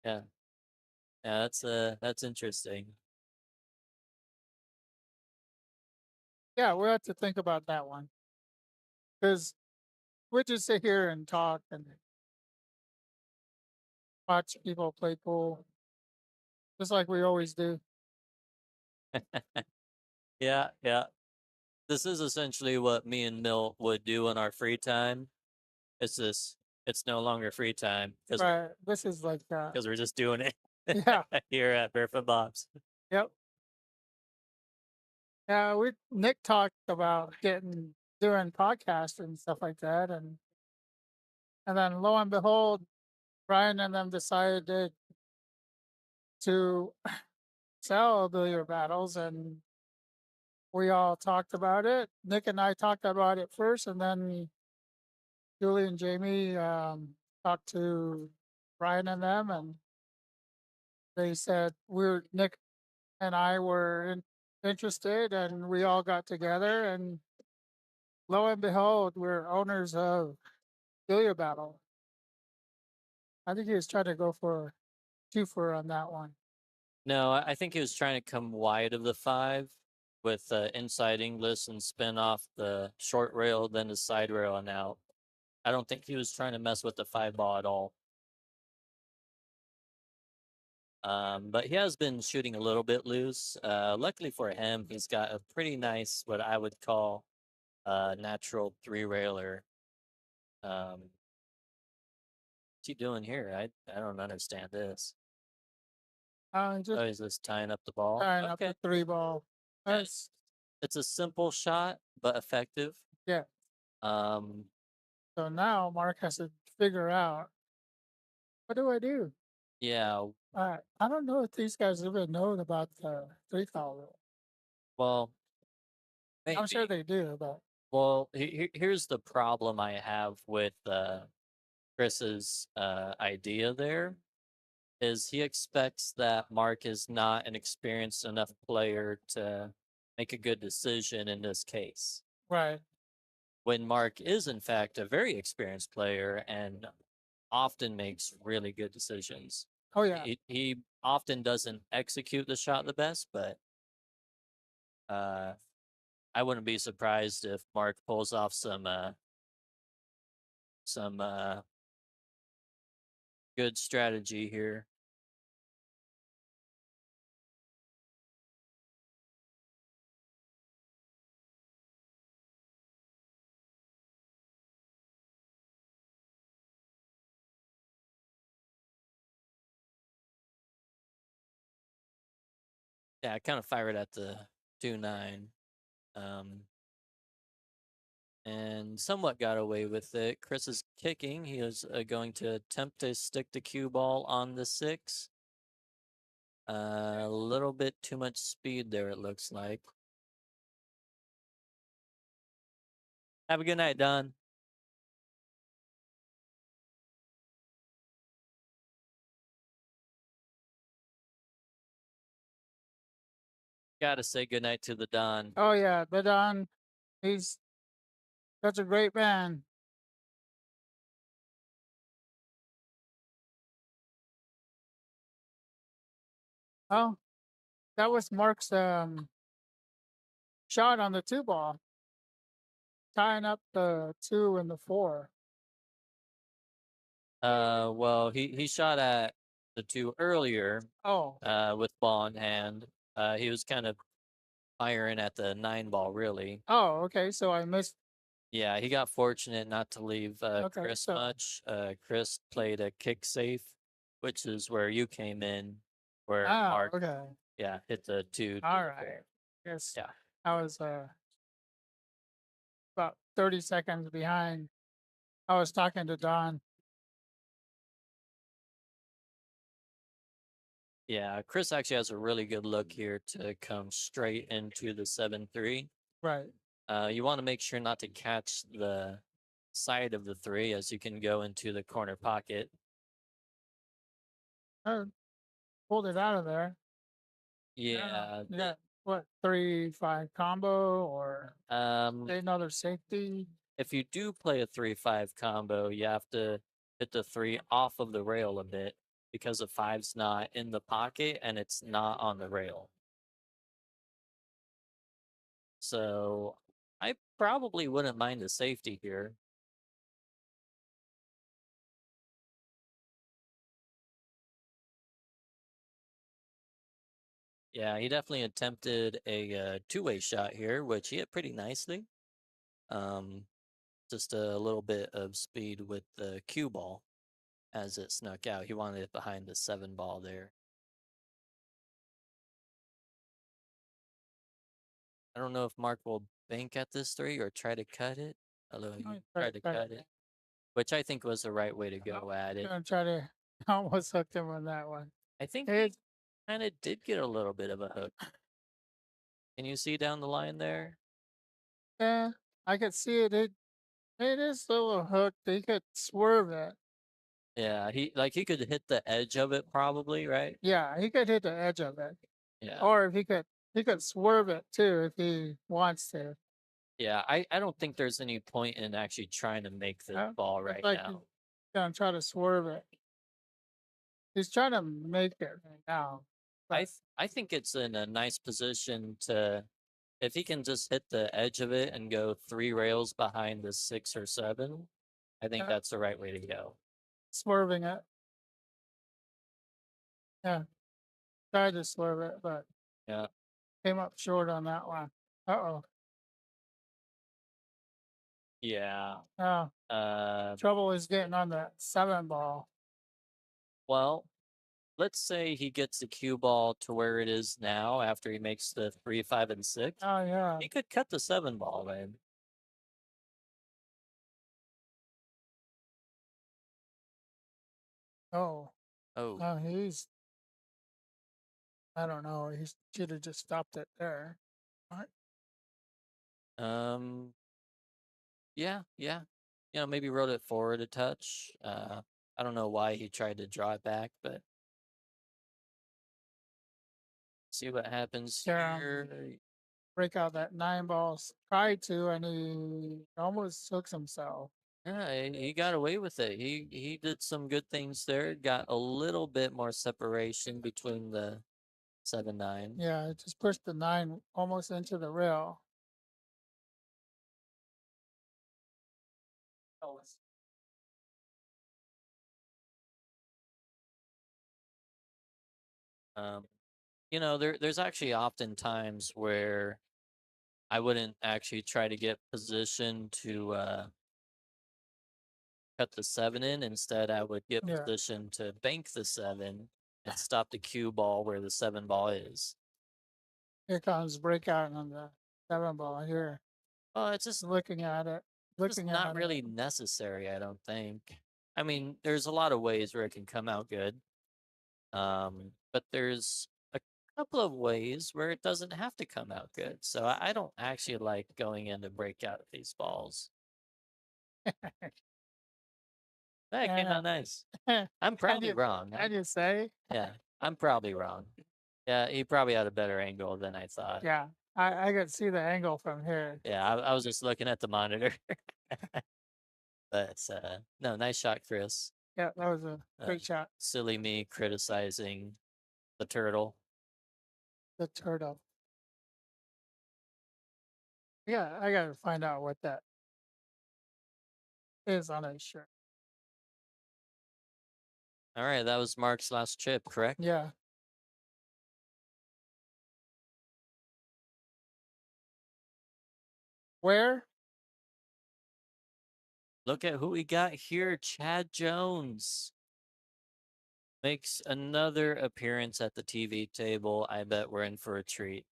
[SPEAKER 1] yeah, yeah, that's interesting.
[SPEAKER 2] yeah, we have to think about that one because we just sit here and talk and watch people play pool, just like we always do.
[SPEAKER 1] Yeah, yeah. This is essentially what me and Milt would do in our free time. It's just it's no longer free time
[SPEAKER 2] But this is like,
[SPEAKER 1] because we're just doing it
[SPEAKER 2] yeah,
[SPEAKER 1] here at Barefoot Bob's.
[SPEAKER 2] yep. Yeah, we Nick talked about getting doing podcasts and stuff like that, and then lo and behold, Brian and them decided to sell billiard battles, and we all talked about it. Nick and I talked about it first, and then Julie and Jamie talked to Brian and them, and they said Nick and I were interested, and we all got together, and lo and behold, we're owners of Billiard Battle. I think he was trying to go for twofer on that one.
[SPEAKER 1] No, I think he was trying to come wide of the 5 with inside English and spin off the short rail, then the side rail and out. I don't think he was trying to mess with the 5 ball at all. But he has been shooting a little bit loose. Luckily for him, he's got a pretty nice, what I would call, natural 3 railer. What's he doing here? I don't understand this.
[SPEAKER 2] Just
[SPEAKER 1] Oh, he's just tying up the ball.
[SPEAKER 2] tying up
[SPEAKER 1] Okay.
[SPEAKER 2] the three ball.
[SPEAKER 1] Yeah,
[SPEAKER 2] That's
[SPEAKER 1] it's a simple shot, but effective.
[SPEAKER 2] yeah.
[SPEAKER 1] Um,
[SPEAKER 2] So now Mark has to figure out, what do I do?
[SPEAKER 1] yeah,
[SPEAKER 2] I don't know if these guys even know about the three foul rule.
[SPEAKER 1] well,
[SPEAKER 2] I'm sure
[SPEAKER 1] maybe.
[SPEAKER 2] they do, but
[SPEAKER 1] Well, here's the problem I have with Chris's idea there is he expects that Mark is not an experienced enough player to make a good decision in this case.
[SPEAKER 2] right.
[SPEAKER 1] When Mark is, in fact, a very experienced player and often makes really good decisions.
[SPEAKER 2] Oh yeah.
[SPEAKER 1] He often doesn't execute the shot the best, but uh, I wouldn't be surprised if Mark pulls off some good strategy here. Yeah, I kind of fired at the 2-9. Um, and somewhat got away with it. Chris is kicking. He is going to attempt to stick the cue ball on the 6. A little bit too much speed there, it looks like. Have a good night, Don. Gotta say good night to the Don.
[SPEAKER 2] Oh yeah. But he's That's a great band. Oh, that was Mark's shot on the two ball, tying up the two and the four.
[SPEAKER 1] Well, he shot at the two earlier,
[SPEAKER 2] Oh,
[SPEAKER 1] with ball in hand. He was kind of firing at the nine ball, really.
[SPEAKER 2] oh, okay. So I missed.
[SPEAKER 1] Yeah, he got fortunate not to leave
[SPEAKER 2] Okay,
[SPEAKER 1] Chris
[SPEAKER 2] so
[SPEAKER 1] much. Chris played a kick safe, which is where you came in, where
[SPEAKER 2] ah,
[SPEAKER 1] Mark,
[SPEAKER 2] okay,
[SPEAKER 1] yeah, hit the two to
[SPEAKER 2] all
[SPEAKER 1] the
[SPEAKER 2] right.
[SPEAKER 1] four.
[SPEAKER 2] Yes,
[SPEAKER 1] Yeah.
[SPEAKER 2] I was about 30 seconds behind. I was talking to Don.
[SPEAKER 1] Yeah, Chris actually has a really good look here to come straight into the 7-3.
[SPEAKER 2] Right.
[SPEAKER 1] You want to make sure not to catch the side of the three as you can go into the corner pocket.
[SPEAKER 2] I pulled it out of there. I don't know.
[SPEAKER 1] Yeah.
[SPEAKER 2] You got what 3-5 combo or
[SPEAKER 1] Um,
[SPEAKER 2] another safety?
[SPEAKER 1] if you do play a 3-5 combo, you have to hit the three off of the rail a bit because the five's not in the pocket and it's not on the rail. So I probably wouldn't mind the safety here. Yeah, he definitely attempted a two-way shot here, which he hit pretty nicely. Um, just a little bit of speed with the cue ball as it snuck out. He wanted it behind the seven ball there. I don't know if Mark will bank at this three or try to cut it, although
[SPEAKER 2] I
[SPEAKER 1] he
[SPEAKER 2] try,
[SPEAKER 1] tried to
[SPEAKER 2] try to,
[SPEAKER 1] cut it, which I think was the right way to
[SPEAKER 2] I'm
[SPEAKER 1] go at it.
[SPEAKER 2] gonna try to almost hooked him on that one.
[SPEAKER 1] I think he
[SPEAKER 2] It,
[SPEAKER 1] kind of did get a little bit of a hook. Can you see down the line there?
[SPEAKER 2] yeah, I could see it. It is a little hooked. He could swerve it.
[SPEAKER 1] Yeah, he could hit the edge of it probably, right?
[SPEAKER 2] Yeah, he could hit the edge of it,
[SPEAKER 1] Yeah.
[SPEAKER 2] or if he could swerve it too if he wants to.
[SPEAKER 1] Yeah, I don't think there's any point in actually trying to make this ball
[SPEAKER 2] It's
[SPEAKER 1] right
[SPEAKER 2] like he's
[SPEAKER 1] now.
[SPEAKER 2] gonna try to swerve it. He's trying to make it right now, but
[SPEAKER 1] I think it's in a nice position to if he can just hit the edge of it and go three rails behind the six or seven, I think
[SPEAKER 2] yeah,
[SPEAKER 1] that's the right way to go.
[SPEAKER 2] swerving it. Yeah, tried to swerve it, but
[SPEAKER 1] Yeah.
[SPEAKER 2] came up short on that one. Uh-oh.
[SPEAKER 1] Yeah.
[SPEAKER 2] Oh,
[SPEAKER 1] Uh
[SPEAKER 2] trouble is getting on the seven ball.
[SPEAKER 1] well, let's say he gets the cue ball to where it is now after he makes the three, five, and six.
[SPEAKER 2] Oh yeah.
[SPEAKER 1] He could cut the seven ball in.
[SPEAKER 2] Oh,
[SPEAKER 1] Oh.
[SPEAKER 2] he's. I don't know. He should have just stopped it there. Right.
[SPEAKER 1] Um yeah, yeah. Maybe wrote it forward a touch. I don't know why he tried to draw it back, but see what happens
[SPEAKER 2] Yeah.
[SPEAKER 1] here.
[SPEAKER 2] Break out that nine balls. Tried to, and he almost hooks himself.
[SPEAKER 1] Yeah, he got away with it. He did some good things there. Got a little bit more separation between the 7-9.
[SPEAKER 2] Yeah, it just pushed the nine almost into the rail. Oh,
[SPEAKER 1] Um, there's actually often times where I wouldn't actually try to get position to cut the seven in. Instead, I would get
[SPEAKER 2] yeah,
[SPEAKER 1] position to bank the seven and stop the cue ball where the seven ball is.
[SPEAKER 2] here comes breakout on the seven ball here.
[SPEAKER 1] Well, it's just
[SPEAKER 2] Looking at it,
[SPEAKER 1] just
[SPEAKER 2] looking
[SPEAKER 1] not
[SPEAKER 2] at it.
[SPEAKER 1] really necessary, I don't think. I mean, there's a lot of ways where it can come out good. But there's a couple of ways where it doesn't have to come out good. So I don't actually like going in to break out these balls. That came out
[SPEAKER 2] And
[SPEAKER 1] nice. I'm
[SPEAKER 2] and
[SPEAKER 1] probably wrong.
[SPEAKER 2] and you say,
[SPEAKER 1] Yeah, I'm probably wrong. Yeah, he probably had a better angle than I thought.
[SPEAKER 2] yeah, I could see the angle from here.
[SPEAKER 1] Yeah, I was just looking at the monitor. But no, nice shot, Chris.
[SPEAKER 2] Yeah, that was a
[SPEAKER 1] Uh,
[SPEAKER 2] great shot.
[SPEAKER 1] silly me criticizing the turtle.
[SPEAKER 2] The turtle. Yeah, I gotta find out what that is on his shirt.
[SPEAKER 1] All right, that was Mark's last chip, correct?
[SPEAKER 2] Yeah. Where?
[SPEAKER 1] Look at who we got here. Chad Jones makes another appearance at the TV table. I bet we're in for a treat.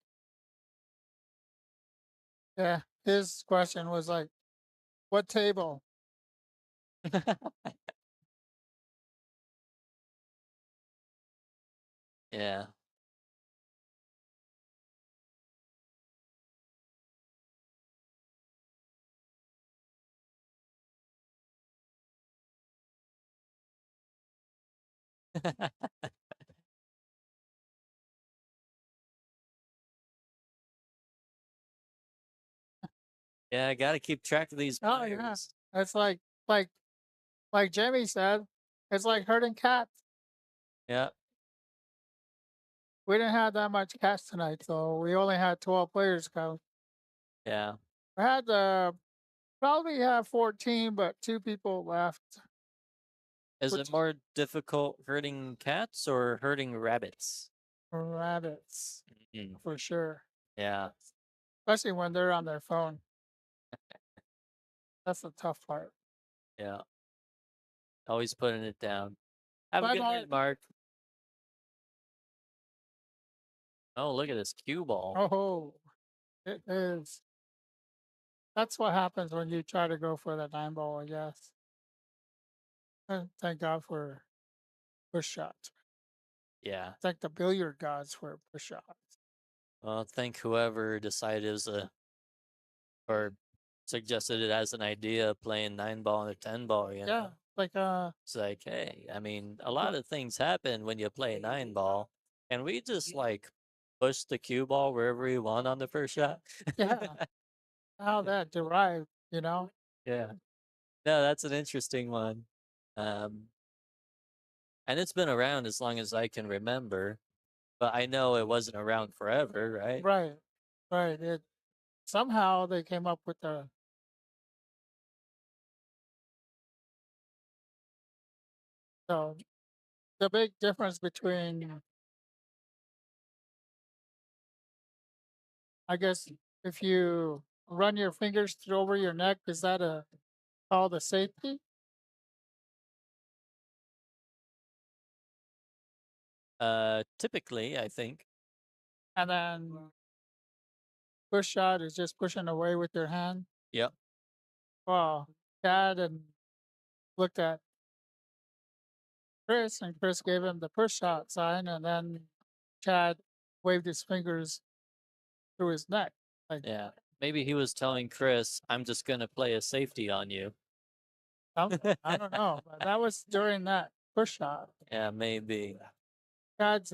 [SPEAKER 2] Yeah. His question was like, what table?
[SPEAKER 1] Yeah. Yeah, I got to keep track of these
[SPEAKER 2] Oh yeah.
[SPEAKER 1] players.
[SPEAKER 2] It's like like Jamie said, it's like herding cats.
[SPEAKER 1] Yeah,
[SPEAKER 2] We didn't have that much cats tonight, so we only had 12 players come.
[SPEAKER 1] yeah.
[SPEAKER 2] I had probably have 14, but two people left.
[SPEAKER 1] Is it
[SPEAKER 2] Which
[SPEAKER 1] more difficult herding cats or herding rabbits?
[SPEAKER 2] rabbits
[SPEAKER 1] Mm,
[SPEAKER 2] for sure.
[SPEAKER 1] yeah,
[SPEAKER 2] Especially when they're on their phone. That's the tough part.
[SPEAKER 1] yeah. Always putting it down. Have a
[SPEAKER 2] Bye
[SPEAKER 1] good
[SPEAKER 2] Mark.
[SPEAKER 1] night, Mark. Oh, look at this cue ball.
[SPEAKER 2] Oh, it is. That's what happens when you try to go for the 9 ball, I guess. Thank God for push shots.
[SPEAKER 1] Yeah.
[SPEAKER 2] Thank the billiard gods for push shots.
[SPEAKER 1] Well, thank whoever decided it was or suggested it as an idea playing 9 ball and a 10 ball, you
[SPEAKER 2] Yeah,
[SPEAKER 1] know?
[SPEAKER 2] like
[SPEAKER 1] It's like, hey, I mean, a lot of things happen when you play 9 ball. And we just like push the cue ball wherever we want on the first shot.
[SPEAKER 2] yeah, how that derived, you know?
[SPEAKER 1] Yeah. No, that's an interesting one. Um, and it's been around as long as I can remember, but I know it wasn't around forever, right?
[SPEAKER 2] Right, right. It somehow they came up with the the big difference between, I guess, if you run your fingers through over your neck, is that a called a safety?
[SPEAKER 1] Typically, I think.
[SPEAKER 2] And then push shot is just pushing away with your hand.
[SPEAKER 1] Yep.
[SPEAKER 2] Well, Dad and looked at Chris, and Chris gave him the push shot sign, and then Chad waved his fingers through his neck. Like,
[SPEAKER 1] Yeah. Maybe he was telling Chris, I'm just going to play a safety on you.
[SPEAKER 2] something. I don't know. But that was during that push shot.
[SPEAKER 1] Yeah, maybe.
[SPEAKER 2] Chad's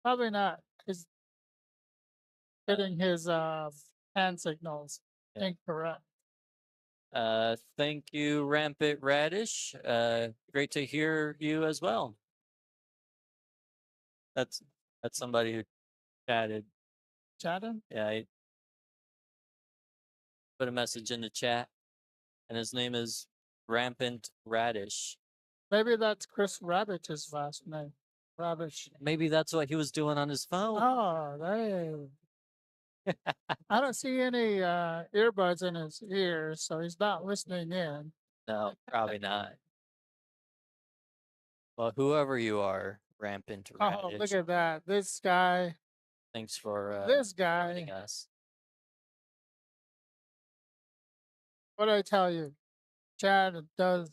[SPEAKER 2] probably not his hitting his hand signals
[SPEAKER 1] Yeah.
[SPEAKER 2] incorrect.
[SPEAKER 1] Thank you, Rampant Radish. Great to hear you as well. That's that's somebody who chatted.
[SPEAKER 2] Chadden?
[SPEAKER 1] Yeah, I put a message in the chat, and his name is Rampant Radish.
[SPEAKER 2] Maybe that's Chris Rabbich's last name. Rabbish.
[SPEAKER 1] Maybe that's what he was doing on his phone.
[SPEAKER 2] Oh, I don't see any earbuds in his ears, so he's not listening in.
[SPEAKER 1] No, probably not. Well, whoever you are, Rampant
[SPEAKER 2] Oh, look
[SPEAKER 1] Radish,
[SPEAKER 2] at that. This guy,
[SPEAKER 1] thanks for
[SPEAKER 2] this
[SPEAKER 1] joining
[SPEAKER 2] guy.
[SPEAKER 1] us.
[SPEAKER 2] What did I tell you? Chad does.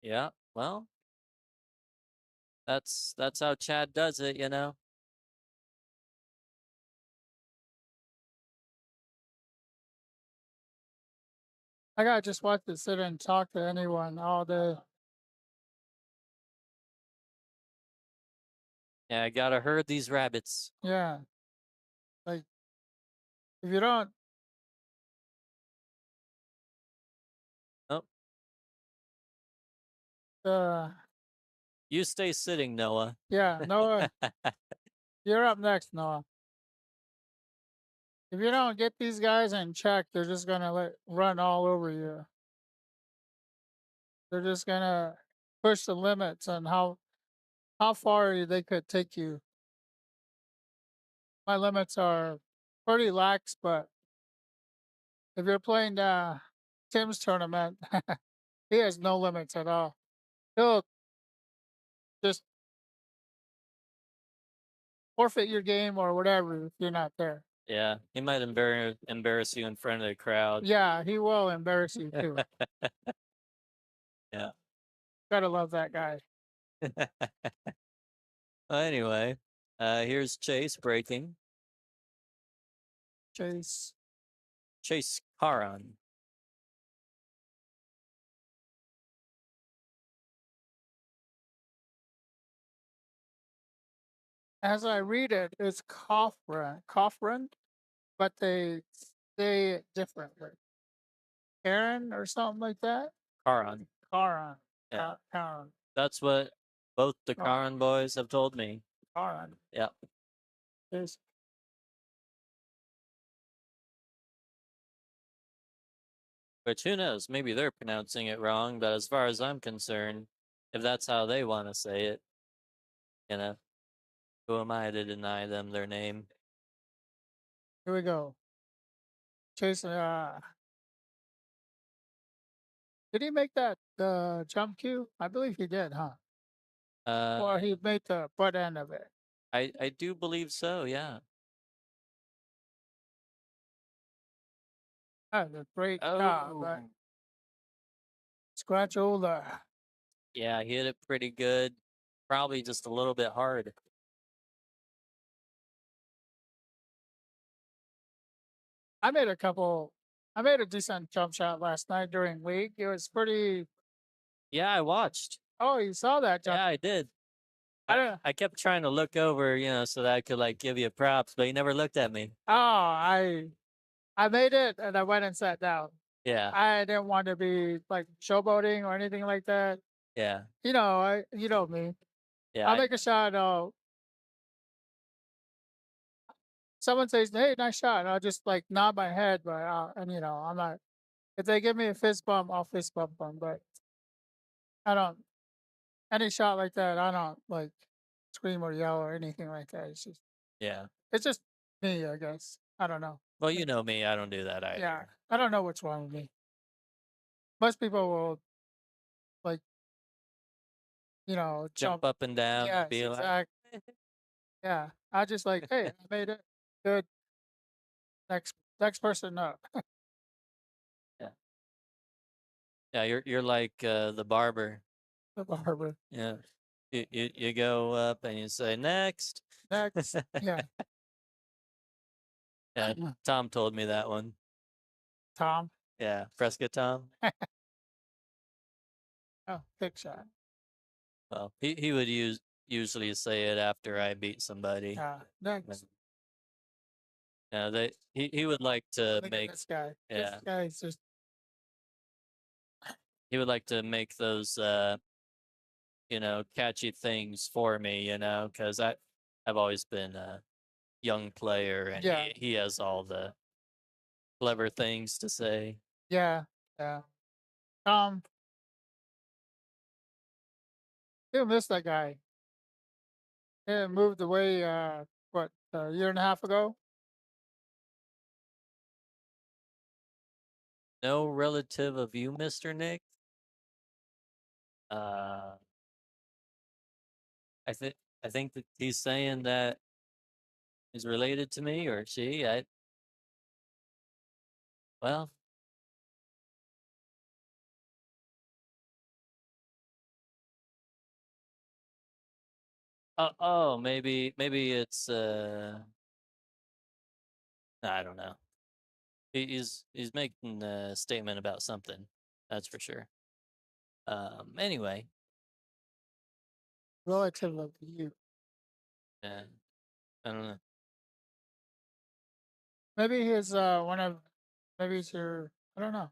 [SPEAKER 1] Yeah, well, that's how Chad does it, you know.
[SPEAKER 2] I gotta just watch to sit and talk to anyone all day.
[SPEAKER 1] Yeah, I gotta herd these rabbits.
[SPEAKER 2] Yeah, like if you don't,
[SPEAKER 1] Oh,
[SPEAKER 2] uh,
[SPEAKER 1] you stay sitting, Noah.
[SPEAKER 2] yeah, Noah, you're up next, Noah. If you don't get these guys in check, they're just gonna run all over you. They're just gonna push the limits on how far they could take you. My limits are pretty lax, but if you're playing Tim's tournament, he has no limits at all. He'll just forfeit your game or whatever if you're not there.
[SPEAKER 1] Yeah, he might embarrass you in front of the crowd.
[SPEAKER 2] Yeah, he will embarrass you too.
[SPEAKER 1] Yeah.
[SPEAKER 2] Gotta love that guy.
[SPEAKER 1] Well, anyway, here's Chase breaking.
[SPEAKER 2] Chase.
[SPEAKER 1] Chase Caron.
[SPEAKER 2] As I read it, it's Coffrin, but they say it differently. Karen or something like that.
[SPEAKER 1] Caron.
[SPEAKER 2] Caron.
[SPEAKER 1] Yeah,
[SPEAKER 2] Caron.
[SPEAKER 1] that's what both the
[SPEAKER 2] Caron.
[SPEAKER 1] Caron boys have told me.
[SPEAKER 2] Caron.
[SPEAKER 1] Yeah.
[SPEAKER 2] Is
[SPEAKER 1] Which who knows? Maybe they're pronouncing it wrong, but as far as I'm concerned, if that's how they want to say it, you know, who am I to deny them their name?
[SPEAKER 2] here we go. Chase. Did he make that jump cue? I believe he did, huh? Or
[SPEAKER 1] Uh,
[SPEAKER 2] he made the butt end of it.
[SPEAKER 1] I do believe so. Yeah.
[SPEAKER 2] That's a great job.
[SPEAKER 1] Oh,
[SPEAKER 2] Scratch Ola.
[SPEAKER 1] yeah, he hit it pretty good. Probably just a little bit hard.
[SPEAKER 2] I made a couple. I made a decent jump shot last night during league. It was pretty.
[SPEAKER 1] Yeah, I watched.
[SPEAKER 2] Oh, you saw that jump?
[SPEAKER 1] Yeah, I did.
[SPEAKER 2] I
[SPEAKER 1] I,
[SPEAKER 2] don't.
[SPEAKER 1] I kept trying to look over, so that I could like give you props, but he never looked at me.
[SPEAKER 2] Oh, I made it and I went and sat down.
[SPEAKER 1] Yeah,
[SPEAKER 2] I didn't want to be like showboating or anything like that.
[SPEAKER 1] yeah,
[SPEAKER 2] You know me.
[SPEAKER 1] yeah.
[SPEAKER 2] I'll make a shot. Someone says, "Hey, nice shot." And I'll just like nod my head, but I'm not. If they give me a fist bump, I'll fist bump them. But I don't any shot like that. I don't like scream or yell or anything like that.
[SPEAKER 1] Yeah.
[SPEAKER 2] It's just me, I guess. I don't know.
[SPEAKER 1] Well, you know me, I don't do that
[SPEAKER 2] Yeah,
[SPEAKER 1] either.
[SPEAKER 2] I don't know what's wrong with me. Most people will like
[SPEAKER 1] Jump
[SPEAKER 2] jump.
[SPEAKER 1] up and down,
[SPEAKER 2] Yes,
[SPEAKER 1] be like,
[SPEAKER 2] exactly. Yeah, I just like, hey, I made it. Good. Next person up.
[SPEAKER 1] yeah, yeah. You're like the barber.
[SPEAKER 2] The barber.
[SPEAKER 1] Yeah, you go up and you say next.
[SPEAKER 2] Next. Yeah.
[SPEAKER 1] Yeah, Tom told me that one.
[SPEAKER 2] Tom.
[SPEAKER 1] Yeah, Prescott Tom.
[SPEAKER 2] Oh, big shot.
[SPEAKER 1] Well, he would usually say it after I beat somebody.
[SPEAKER 2] Next.
[SPEAKER 1] Yeah, he would like to
[SPEAKER 2] Look at
[SPEAKER 1] make
[SPEAKER 2] this guy. This
[SPEAKER 1] yeah
[SPEAKER 2] guy's just
[SPEAKER 1] he would like to make those catchy things for me, because I've always been a young player and
[SPEAKER 2] yeah,
[SPEAKER 1] he has all the clever things to say.
[SPEAKER 2] yeah, yeah. Tom, you miss that guy. He moved away. What a year and a half ago.
[SPEAKER 1] No relative of you, Mr. Nick. Uh, I think that he's saying that he's related to me or she. Well, oh, maybe it's I don't know. He's making a statement about something. That's for sure. Anyway,
[SPEAKER 2] Relative of you.
[SPEAKER 1] Yeah, I don't know.
[SPEAKER 2] Maybe he's one of maybe he's your I don't know.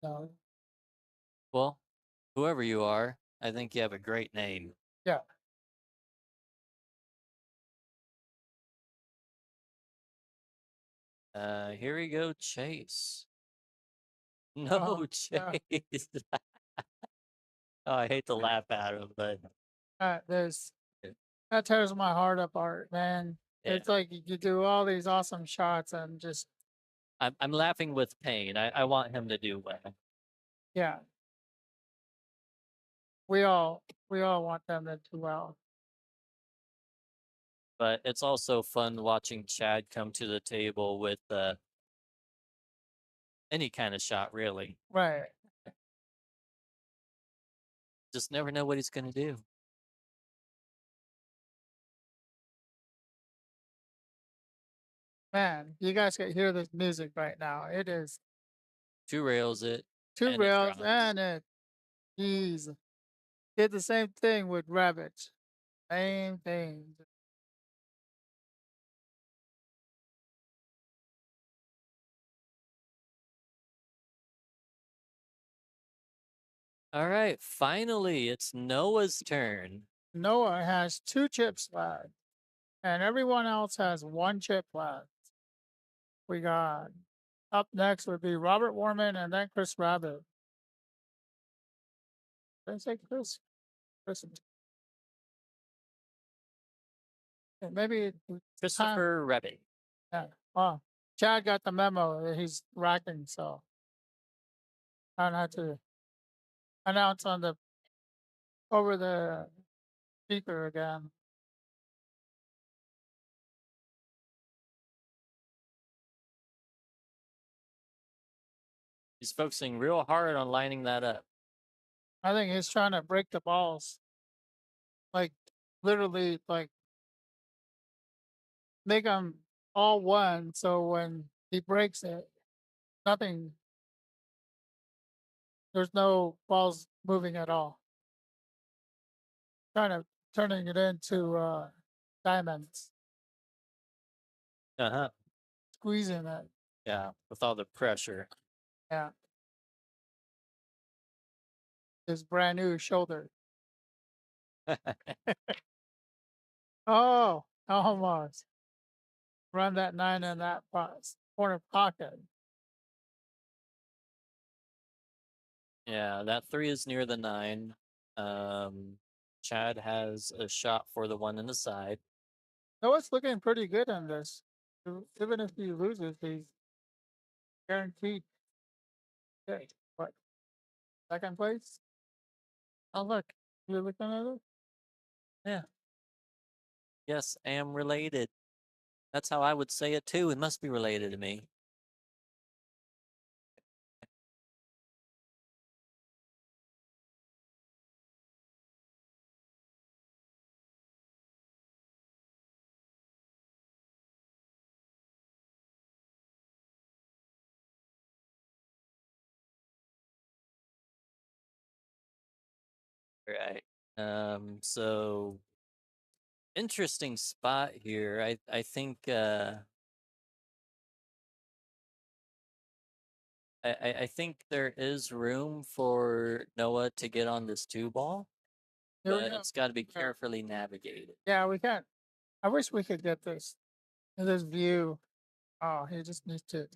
[SPEAKER 2] No.
[SPEAKER 1] Well, whoever you are, I think you have a great name.
[SPEAKER 2] Yeah.
[SPEAKER 1] Here we go, Chase. No,
[SPEAKER 2] Yeah.
[SPEAKER 1] Chase. Oh, I hate to laugh at him, but
[SPEAKER 2] There's
[SPEAKER 1] yeah,
[SPEAKER 2] that tears my heart apart, man.
[SPEAKER 1] yeah.
[SPEAKER 2] It's like you do all these awesome shots and just
[SPEAKER 1] I'm laughing with pain. I want him to do well,
[SPEAKER 2] yeah, we all want them to do well.
[SPEAKER 1] but it's also fun watching Chad come to the table with any kind of shot, really.
[SPEAKER 2] Right.
[SPEAKER 1] Just never know what he's gonna do.
[SPEAKER 2] Man, you guys can hear this music right now. It is
[SPEAKER 1] Two rails it,
[SPEAKER 2] two
[SPEAKER 1] and it
[SPEAKER 2] rails
[SPEAKER 1] drops.
[SPEAKER 2] and it geez. Did the same thing with rabbits. Same thing.
[SPEAKER 1] All right, finally, it's Noah's turn.
[SPEAKER 2] Noah has two chips left, and everyone else has one chip left. We got up next would be Robert Warman and then Chris Rabbit. Did I say Chris? Chris. Maybe time.
[SPEAKER 1] Christopher Rebbe.
[SPEAKER 2] Yeah. Oh, Chad got the memo that he's racking, so I don't have to announce on the over the speaker again.
[SPEAKER 1] He's focusing real hard on lining that up.
[SPEAKER 2] I think he's trying to break the balls, like literally, like make them all one. So when he breaks it, nothing. There's no balls moving at all. Trying to turning it into diamonds,
[SPEAKER 1] Uh-huh.
[SPEAKER 2] squeezing it.
[SPEAKER 1] Yeah, with all the pressure.
[SPEAKER 2] Yeah, his brand new shoulder. Oh, almost run that nine in that corner pocket.
[SPEAKER 1] Yeah, that three is near the nine. Um, Chad has a shot for the one in the side.
[SPEAKER 2] Noah's looking pretty good in this. Even if he loses, he's guaranteed. Okay, what second place?
[SPEAKER 1] Oh, look.
[SPEAKER 2] You looking at it?
[SPEAKER 1] Yeah. Yes, am related. That's how I would say it too. It must be related to me. Right. So interesting spot here. I think I think there is room for Noah to get on this two ball,
[SPEAKER 2] Here we
[SPEAKER 1] but
[SPEAKER 2] go.
[SPEAKER 1] it's got to be
[SPEAKER 2] Yeah,
[SPEAKER 1] carefully navigated.
[SPEAKER 2] yeah, we can. I wish we could get this view. Oh, he just needs to.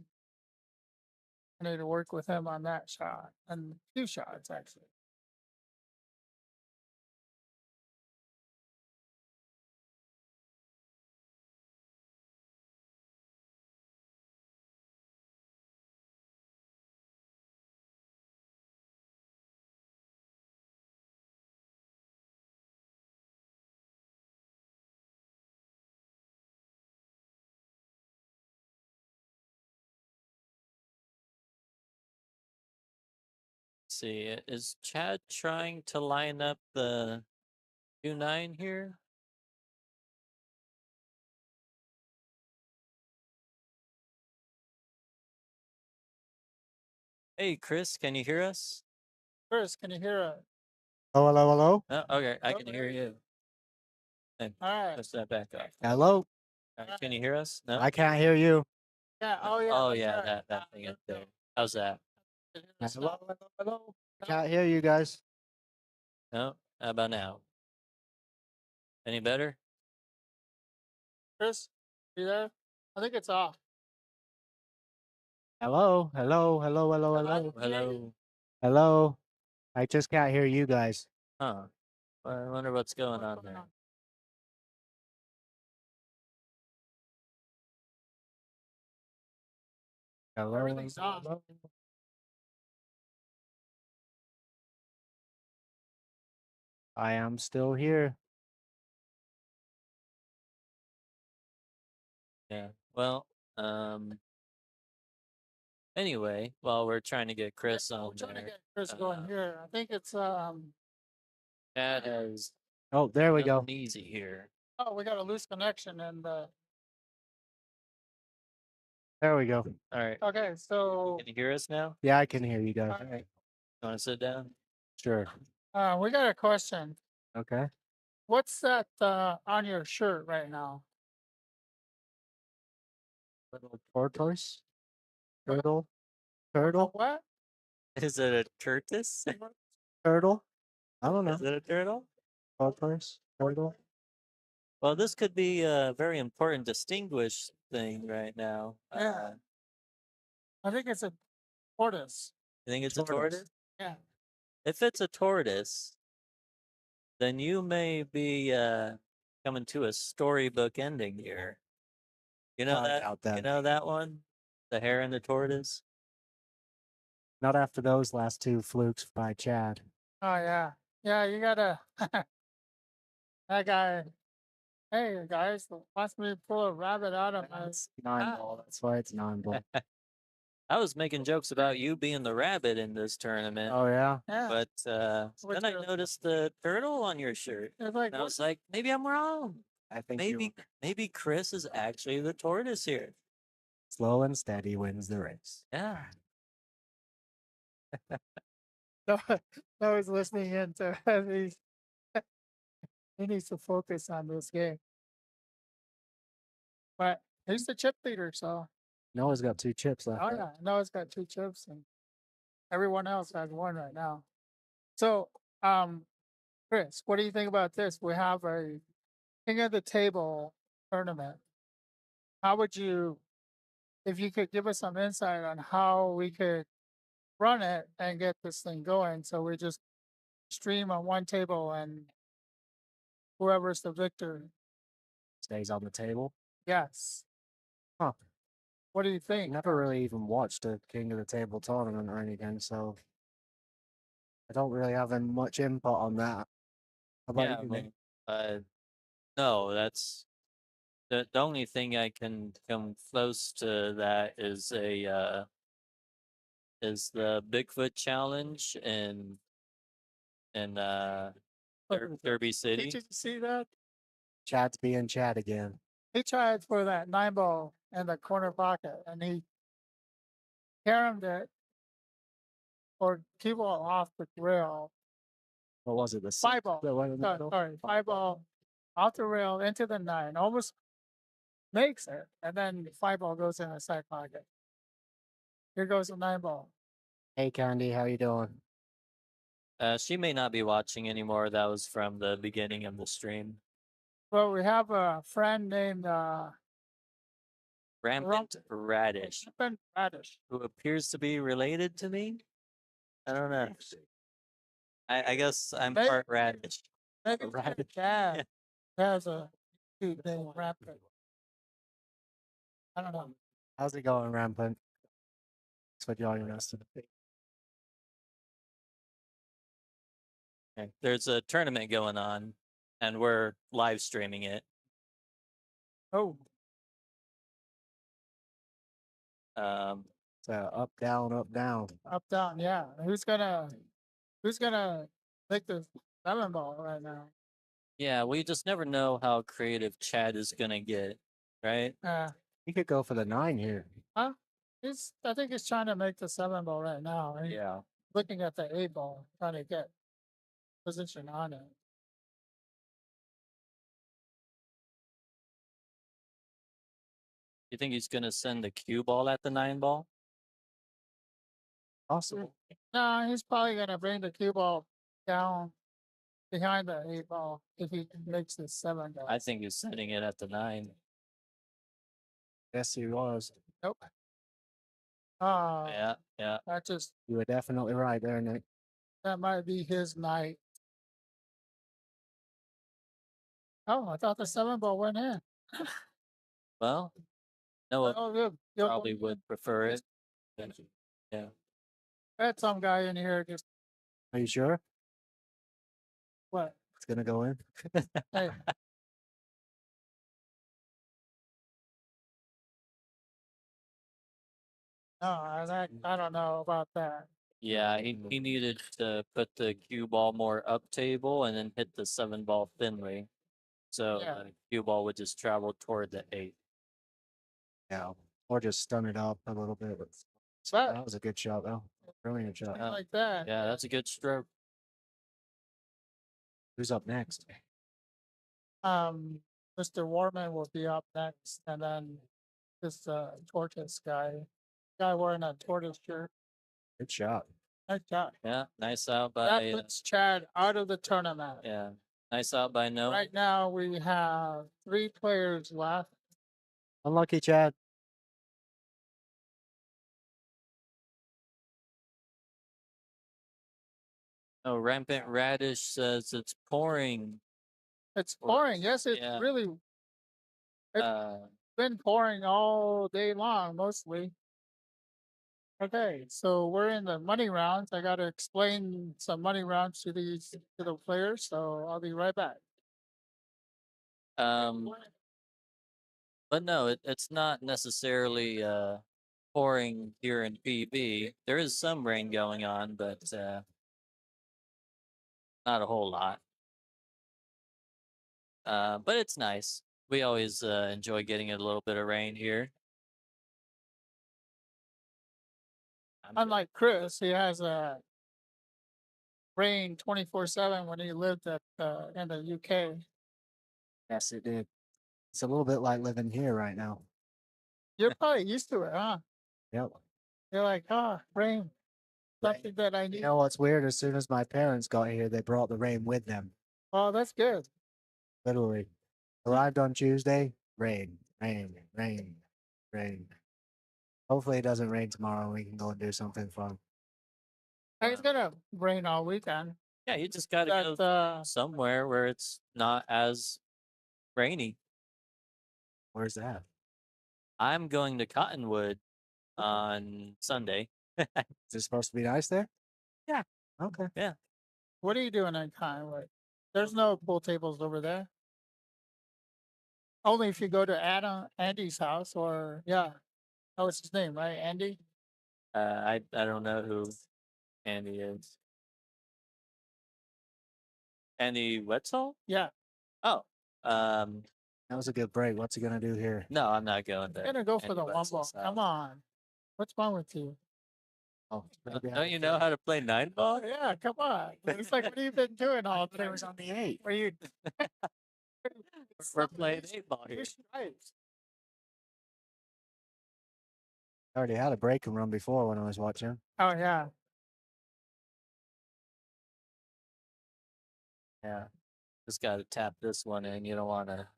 [SPEAKER 2] I need to work with him on that shot and two shots actually.
[SPEAKER 1] See, is Chad trying to line up the 2-9 here? Hey, Chris, can you hear us?
[SPEAKER 2] Chris, can you hear it?
[SPEAKER 3] Hello, hello, hello.
[SPEAKER 1] Oh, okay, I can hear you. Hey,
[SPEAKER 2] All right.
[SPEAKER 1] push that back up.
[SPEAKER 3] Hello.
[SPEAKER 1] All right, can you hear us? No.
[SPEAKER 3] I can't hear you.
[SPEAKER 2] Yeah. Oh yeah.
[SPEAKER 1] Oh
[SPEAKER 2] that's
[SPEAKER 1] yeah,
[SPEAKER 2] right.
[SPEAKER 1] that thing up there. How's that?
[SPEAKER 2] Can you hear us
[SPEAKER 3] Hello,
[SPEAKER 2] now?
[SPEAKER 3] hello, hello.
[SPEAKER 2] No?
[SPEAKER 3] Can't hear you guys.
[SPEAKER 1] No. How about now? Any better?
[SPEAKER 2] Chris, you there? I think it's off.
[SPEAKER 3] Hello, hello, hello, hello,
[SPEAKER 2] I
[SPEAKER 3] hello,
[SPEAKER 2] can hear you.
[SPEAKER 1] Hello.
[SPEAKER 3] hello. I just can't hear you guys.
[SPEAKER 1] Huh. Well, I wonder what's going on there.
[SPEAKER 3] Hello,
[SPEAKER 2] Everything's off.
[SPEAKER 3] hello. I am still here.
[SPEAKER 1] Yeah. Well, anyway, while we're trying to get Chris
[SPEAKER 2] We're
[SPEAKER 1] on
[SPEAKER 2] trying to
[SPEAKER 1] there,
[SPEAKER 2] get Chris going here. I think it's
[SPEAKER 1] Chad has
[SPEAKER 3] Oh, there we go.
[SPEAKER 1] nothing easy here.
[SPEAKER 2] oh, we got a loose connection and
[SPEAKER 3] There we go.
[SPEAKER 1] All right.
[SPEAKER 2] okay, so
[SPEAKER 1] Can you hear us now?
[SPEAKER 3] Yeah, I can hear you guys.
[SPEAKER 2] All
[SPEAKER 1] right. You want to sit down?
[SPEAKER 3] Sure.
[SPEAKER 2] we got a question.
[SPEAKER 3] Okay.
[SPEAKER 2] What's that on your shirt right now?
[SPEAKER 3] Little tortoise.
[SPEAKER 2] What?
[SPEAKER 3] Turtle.
[SPEAKER 2] A
[SPEAKER 3] Turtle.
[SPEAKER 2] what?
[SPEAKER 1] Is it a tortoise?
[SPEAKER 3] Turtle. I don't know.
[SPEAKER 1] Is it a turtle?
[SPEAKER 3] Tortoise. Turtle.
[SPEAKER 1] Well, this could be a very important distinguished thing right now.
[SPEAKER 2] Yeah. I think it's a tortoise.
[SPEAKER 1] You think it's a
[SPEAKER 3] Tortoise.
[SPEAKER 1] tortoise?
[SPEAKER 2] Yeah.
[SPEAKER 1] If it's a tortoise, then you may be coming to a storybook ending here. You know
[SPEAKER 3] I
[SPEAKER 1] that?
[SPEAKER 3] doubt that.
[SPEAKER 1] You know that one? The hare and the tortoise?
[SPEAKER 3] Not after those last two flukes by Chad.
[SPEAKER 2] Oh yeah. Yeah, you gotta that guy. Hey guys, watch me pull a rabbit out of my
[SPEAKER 3] That's nine ball. That's why it's nine ball.
[SPEAKER 1] I was making jokes about you being the rabbit in this tournament,
[SPEAKER 3] Oh yeah.
[SPEAKER 2] yeah.
[SPEAKER 1] but
[SPEAKER 2] What's
[SPEAKER 1] then I
[SPEAKER 2] your-
[SPEAKER 1] noticed the turtle on your shirt.
[SPEAKER 2] It's like
[SPEAKER 1] And I was like, maybe I'm wrong.
[SPEAKER 3] I think
[SPEAKER 1] Maybe Chris is actually the tortoise here.
[SPEAKER 3] slow and steady wins the race.
[SPEAKER 1] Yeah.
[SPEAKER 2] no, no one's listening in to he needs to focus on this game. But he's the chip leader, so
[SPEAKER 3] Noah's got two chips left.
[SPEAKER 2] oh
[SPEAKER 3] right?
[SPEAKER 2] yeah, Noah's got 2 chips and everyone else has one right now. So Chris, what do you think about this? We have a king of the table tournament. How would you, if you could give us some insight on how we could run it and get this thing going? So we just stream on one table and whoever's the victor.
[SPEAKER 3] Stays on the table.
[SPEAKER 2] Yes.
[SPEAKER 3] Huh.
[SPEAKER 2] What do you
[SPEAKER 3] I
[SPEAKER 2] think?
[SPEAKER 3] never really even watched a King of the Table tournament or anything, so I don't really have much input on that. How about
[SPEAKER 1] Yeah.
[SPEAKER 3] you,
[SPEAKER 1] Well,
[SPEAKER 3] Nick?
[SPEAKER 1] no, that's the only thing I can come close to that is the Bigfoot challenge in Derby City.
[SPEAKER 2] Did you see that?
[SPEAKER 3] Chad's being Chad again.
[SPEAKER 2] He tried for that 9 ball in the corner pocket and he caromed it or cue ball off the rail.
[SPEAKER 3] What was it? The
[SPEAKER 2] 5 ball.
[SPEAKER 3] the one in the middle?
[SPEAKER 2] 5 ball off the rail into the 9. Almost makes it. And then the 5 ball goes in the side pocket. Here goes the 9 ball.
[SPEAKER 3] Hey, Candy, how you doing?
[SPEAKER 1] She may not be watching anymore. That was from the beginning of the stream.
[SPEAKER 2] Well, we have a friend named
[SPEAKER 1] Rampant Radish,
[SPEAKER 2] Rampant Radish.
[SPEAKER 1] who appears to be related to me. I don't know. I guess I'm
[SPEAKER 2] Maybe-
[SPEAKER 1] part radish.
[SPEAKER 2] Maybe
[SPEAKER 3] Radish.
[SPEAKER 2] Dad has a cute name, Rampant. I don't know.
[SPEAKER 3] How's it going, Rampant? Thanks for joining us.
[SPEAKER 1] Okay. There's a tournament going on, and we're live streaming it.
[SPEAKER 2] Oh,
[SPEAKER 3] So up, down, up, down.
[SPEAKER 2] up down, yeah. Who's gonna make the 7 ball right now?
[SPEAKER 1] Yeah, we just never know how creative Chad is gonna get, right?
[SPEAKER 3] You could go for the 9 here.
[SPEAKER 2] Huh? I think he's trying to make the 7 ball right now. Right?
[SPEAKER 3] Yeah.
[SPEAKER 2] looking at the 8 ball, trying to get position on it.
[SPEAKER 1] You think he's gonna send the cue ball at the 9 ball?
[SPEAKER 3] Possible.
[SPEAKER 2] No, he's probably gonna bring the cue ball down behind the 8 ball if he makes the 7 ball.
[SPEAKER 1] I think he's sending it at the 9.
[SPEAKER 3] Yes, he was.
[SPEAKER 2] Nope. Oh,
[SPEAKER 1] Yeah, yeah.
[SPEAKER 2] that just
[SPEAKER 3] You were definitely right there, Nick.
[SPEAKER 2] that might be his night. Oh, I thought the 7 ball went in.
[SPEAKER 1] Well, Noah
[SPEAKER 2] Oh, good. Good
[SPEAKER 1] probably
[SPEAKER 2] one.
[SPEAKER 1] would prefer it. but- Yeah.
[SPEAKER 2] I had some guy in here just
[SPEAKER 3] Are you sure
[SPEAKER 2] what?
[SPEAKER 3] it's gonna go in?
[SPEAKER 2] Hey. No, I don't know about that.
[SPEAKER 1] Yeah, he needed to put the cue ball more up table and then hit the 7 ball thinly. So
[SPEAKER 2] Yeah.
[SPEAKER 1] the cue ball would just travel toward the 8.
[SPEAKER 3] Yeah. Or just stun it up a little bit.
[SPEAKER 2] But
[SPEAKER 3] That was a good shot, though. Brilliant shot.
[SPEAKER 1] Yeah.
[SPEAKER 2] like that.
[SPEAKER 1] Yeah, that's a good stroke.
[SPEAKER 3] Who's up next?
[SPEAKER 2] Mr. Warman will be up next, and then this tortoise guy wearing a tortoise shirt.
[SPEAKER 3] Good shot.
[SPEAKER 2] Nice job.
[SPEAKER 1] Yeah, nice out by
[SPEAKER 2] That puts Chad out of the tournament.
[SPEAKER 1] yeah, nice out by Noah.
[SPEAKER 2] Right now we have 3 players left.
[SPEAKER 3] Unlucky, Chad.
[SPEAKER 1] Oh, Rampant Radish says it's pouring.
[SPEAKER 2] It's
[SPEAKER 1] Or-
[SPEAKER 2] pouring. Yes, it's
[SPEAKER 1] yeah.
[SPEAKER 2] really been pouring all day long, mostly. Okay, so we're in the money rounds. I got to explain some money rounds to the players, so I'll be right back.
[SPEAKER 1] But no, it's not necessarily pouring here in PB. There is some rain going on, but not a whole lot. But it's nice. We always enjoy getting a little bit of rain here.
[SPEAKER 2] Unlike Chris, he has a rain 24/7 when he lived in the UK.
[SPEAKER 3] Yes, it did. It's a little bit like living here right now.
[SPEAKER 2] You're probably used to it, huh?
[SPEAKER 3] Yep.
[SPEAKER 2] You're like, rain, something that I
[SPEAKER 3] You
[SPEAKER 2] need.
[SPEAKER 3] know what's weird? As soon as my parents got here, they brought the rain with them.
[SPEAKER 2] Oh, that's good.
[SPEAKER 3] Literally. Arrived on Tuesday, rain, rain, rain, rain. Hopefully it doesn't rain tomorrow and we can go and do something fun.
[SPEAKER 2] It's gonna rain all weekend.
[SPEAKER 1] Yeah, you just gotta
[SPEAKER 2] That
[SPEAKER 1] go somewhere where it's not as rainy.
[SPEAKER 3] Where's that?
[SPEAKER 1] I'm going to Cottonwood on Sunday.
[SPEAKER 3] Is it supposed to be nice there?
[SPEAKER 1] Yeah.
[SPEAKER 3] Okay.
[SPEAKER 2] what are you doing in Conway? There's no pool tables over there. Only if you go to Andy's house or that was his name, right? Andy?
[SPEAKER 1] I don't know who Andy is. Andy Wetzel?
[SPEAKER 2] Yeah.
[SPEAKER 1] Oh,
[SPEAKER 3] That was a good break. What's he gonna do here?
[SPEAKER 1] no, I'm not going there.
[SPEAKER 2] I'm gonna go for
[SPEAKER 1] Andy
[SPEAKER 2] the 1 ball.
[SPEAKER 1] Wetzel's
[SPEAKER 2] Come
[SPEAKER 1] house.
[SPEAKER 2] on. What's wrong with you?
[SPEAKER 3] Oh,
[SPEAKER 1] Don't you know how to play 9 ball?
[SPEAKER 2] Oh yeah, come on. It's like what have you been doing all
[SPEAKER 3] But it
[SPEAKER 2] day?
[SPEAKER 3] was on the 8.
[SPEAKER 2] Were you
[SPEAKER 1] We're playing 8 ball here.
[SPEAKER 2] stripes.
[SPEAKER 3] I already had a break and run before when I was watching.
[SPEAKER 2] Oh yeah.
[SPEAKER 1] Yeah. Just got to tap this one in. You don't want to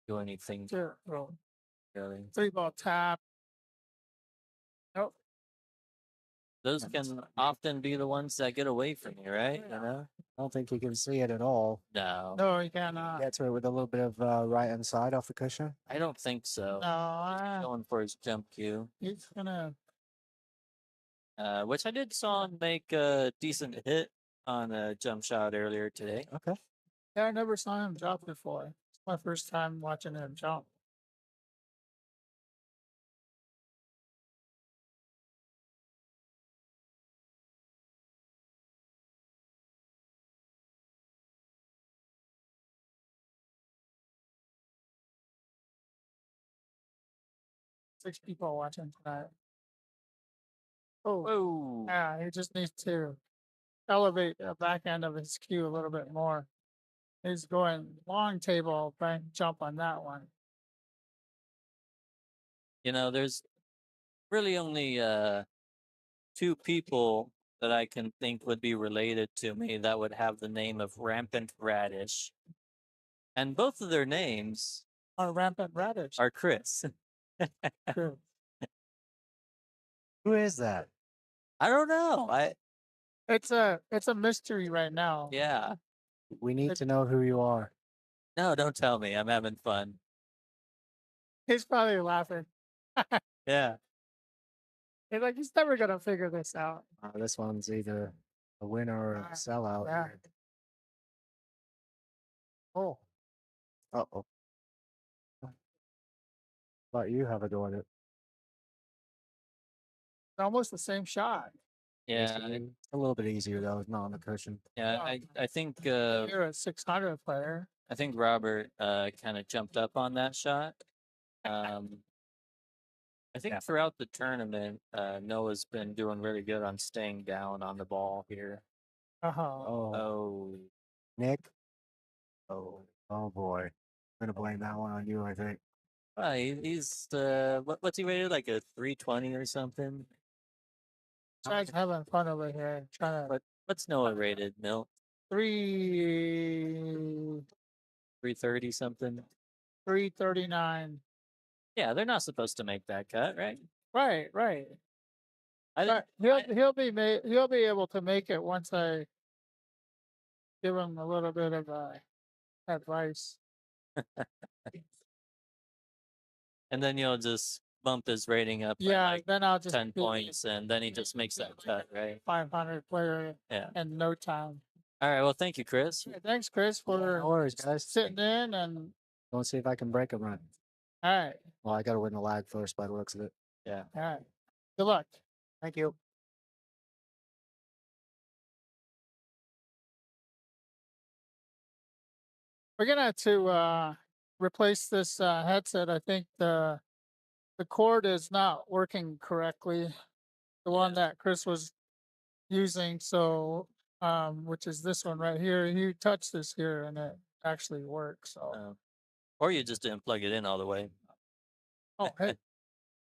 [SPEAKER 1] do anything
[SPEAKER 2] Sure. Roll.
[SPEAKER 1] really.
[SPEAKER 2] 3 ball tap. Nope.
[SPEAKER 1] Those can often be the ones that get away from you, right? You know?
[SPEAKER 3] I don't think you can see it at all.
[SPEAKER 1] No,
[SPEAKER 2] No, you cannot.
[SPEAKER 3] Get to it with a little bit of right hand side off the cushion.
[SPEAKER 1] I don't think so.
[SPEAKER 2] No,
[SPEAKER 1] Going for his jump cue,
[SPEAKER 2] he's gonna.
[SPEAKER 1] which I did saw him make a decent hit on a jump shot earlier today.
[SPEAKER 3] Okay.
[SPEAKER 2] Yeah, I never saw him jump before. It's my first time watching him jump. Six people watching tonight. Oh,
[SPEAKER 1] Whoa.
[SPEAKER 2] yeah, he just needs to elevate the back end of his cue a little bit more. He's going long table, trying to jump on that one.
[SPEAKER 1] You know, there's really only two people that I can think would be related to me that would have the name of Rampant Radish. And both of their names
[SPEAKER 2] Or rampant radish.
[SPEAKER 1] are Chris.
[SPEAKER 2] True.
[SPEAKER 3] Who is that?
[SPEAKER 1] I don't know.
[SPEAKER 2] It's a mystery right now.
[SPEAKER 1] Yeah.
[SPEAKER 3] We need
[SPEAKER 2] It-
[SPEAKER 3] to know who you are.
[SPEAKER 1] No, don't tell me. I'm having fun.
[SPEAKER 2] He's probably laughing.
[SPEAKER 1] Yeah.
[SPEAKER 2] He's like, he's never gonna figure this out.
[SPEAKER 3] This one's either a winner or a
[SPEAKER 2] Ah,
[SPEAKER 3] sellout.
[SPEAKER 2] yeah. Oh,
[SPEAKER 3] Uh-oh. But you have a go at it.
[SPEAKER 2] it's almost the same shot.
[SPEAKER 1] Yeah.
[SPEAKER 3] A little bit easier though, not on the cushion.
[SPEAKER 1] Yeah. I think
[SPEAKER 2] You're a 600 player.
[SPEAKER 1] I think Robert kind of jumped up on that shot. I think
[SPEAKER 3] Yeah.
[SPEAKER 1] throughout the tournament, Noah's been doing really good on staying down on the ball here.
[SPEAKER 2] Uh-huh.
[SPEAKER 3] Oh,
[SPEAKER 1] Oh,
[SPEAKER 3] Nick. Oh boy. I'm gonna blame that one on you, I think.
[SPEAKER 1] he's what's he rated, like a 320 or something?
[SPEAKER 2] Jack's having fun over here, trying to
[SPEAKER 1] What's Noah rated? Mill
[SPEAKER 2] 3
[SPEAKER 1] 330 something.
[SPEAKER 2] 339.
[SPEAKER 1] Yeah, they're not supposed to make that cut, right?
[SPEAKER 2] Right, right.
[SPEAKER 1] I
[SPEAKER 2] But he'll be able to make it once I give him a little bit of advice.
[SPEAKER 1] and then you'll just bump his rating up by
[SPEAKER 2] Yeah,
[SPEAKER 1] like
[SPEAKER 2] then I'll just
[SPEAKER 1] 10
[SPEAKER 2] be
[SPEAKER 1] points, and then he just makes that cut, right?
[SPEAKER 2] 500 player
[SPEAKER 1] Yeah.
[SPEAKER 2] in no time.
[SPEAKER 1] All right. Well, thank you, Chris.
[SPEAKER 2] Hey, thanks, Chris, for
[SPEAKER 3] No worries, guys.
[SPEAKER 2] sitting in and
[SPEAKER 3] Go see if I can break a run.
[SPEAKER 2] all right,
[SPEAKER 3] Well, I gotta win the lag first by the looks of it.
[SPEAKER 1] Yeah.
[SPEAKER 2] all right. Good luck.
[SPEAKER 3] Thank you.
[SPEAKER 2] We're gonna have to replace this headset. I think the cord is not working correctly. The one that Chris was using, so which is this one right here. You touch this here and it actually works. So
[SPEAKER 1] Or you just didn't plug it in all the way.
[SPEAKER 2] oh hey,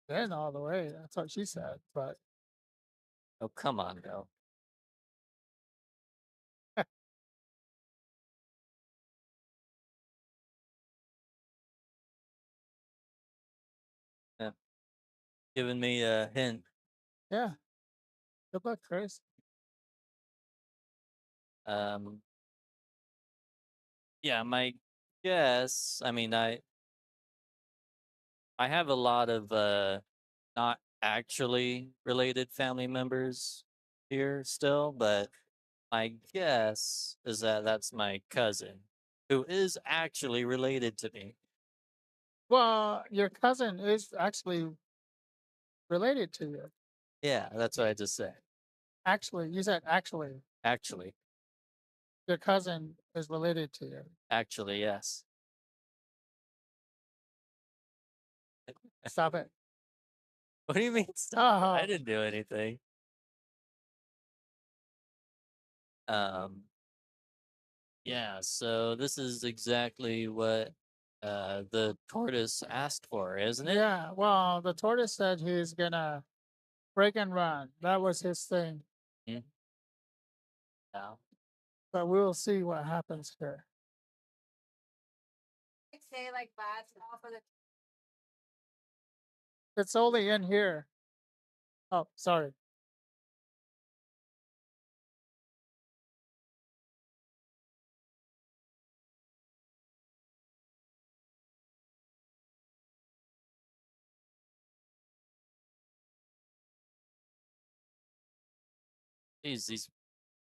[SPEAKER 2] then all the way. That's what she said. But
[SPEAKER 1] Oh, come on, go. Yeah. Giving me a hint.
[SPEAKER 2] yeah, good luck, Chris.
[SPEAKER 1] Yeah, my guess, I mean, I have a lot of not actually related family members here still, but my guess is that that's my cousin who is actually related to me.
[SPEAKER 2] Well, your cousin is actually related to you.
[SPEAKER 1] Yeah, that's what I just said.
[SPEAKER 2] Actually, you said actually.
[SPEAKER 1] Actually,
[SPEAKER 2] Your cousin is related to you.
[SPEAKER 1] actually, yes.
[SPEAKER 2] Stop it.
[SPEAKER 1] What do you mean? Stop it? I
[SPEAKER 2] Oh,
[SPEAKER 1] didn't do anything. Yeah, so this is exactly what the tortoise asked for, isn't it?
[SPEAKER 2] yeah. Well, the tortoise said he's gonna break and run. That was his thing.
[SPEAKER 1] Yeah.
[SPEAKER 2] But we'll see what happens here.
[SPEAKER 4] Say like bats off of the
[SPEAKER 2] It's only in here. Oh, sorry.
[SPEAKER 1] Jeez,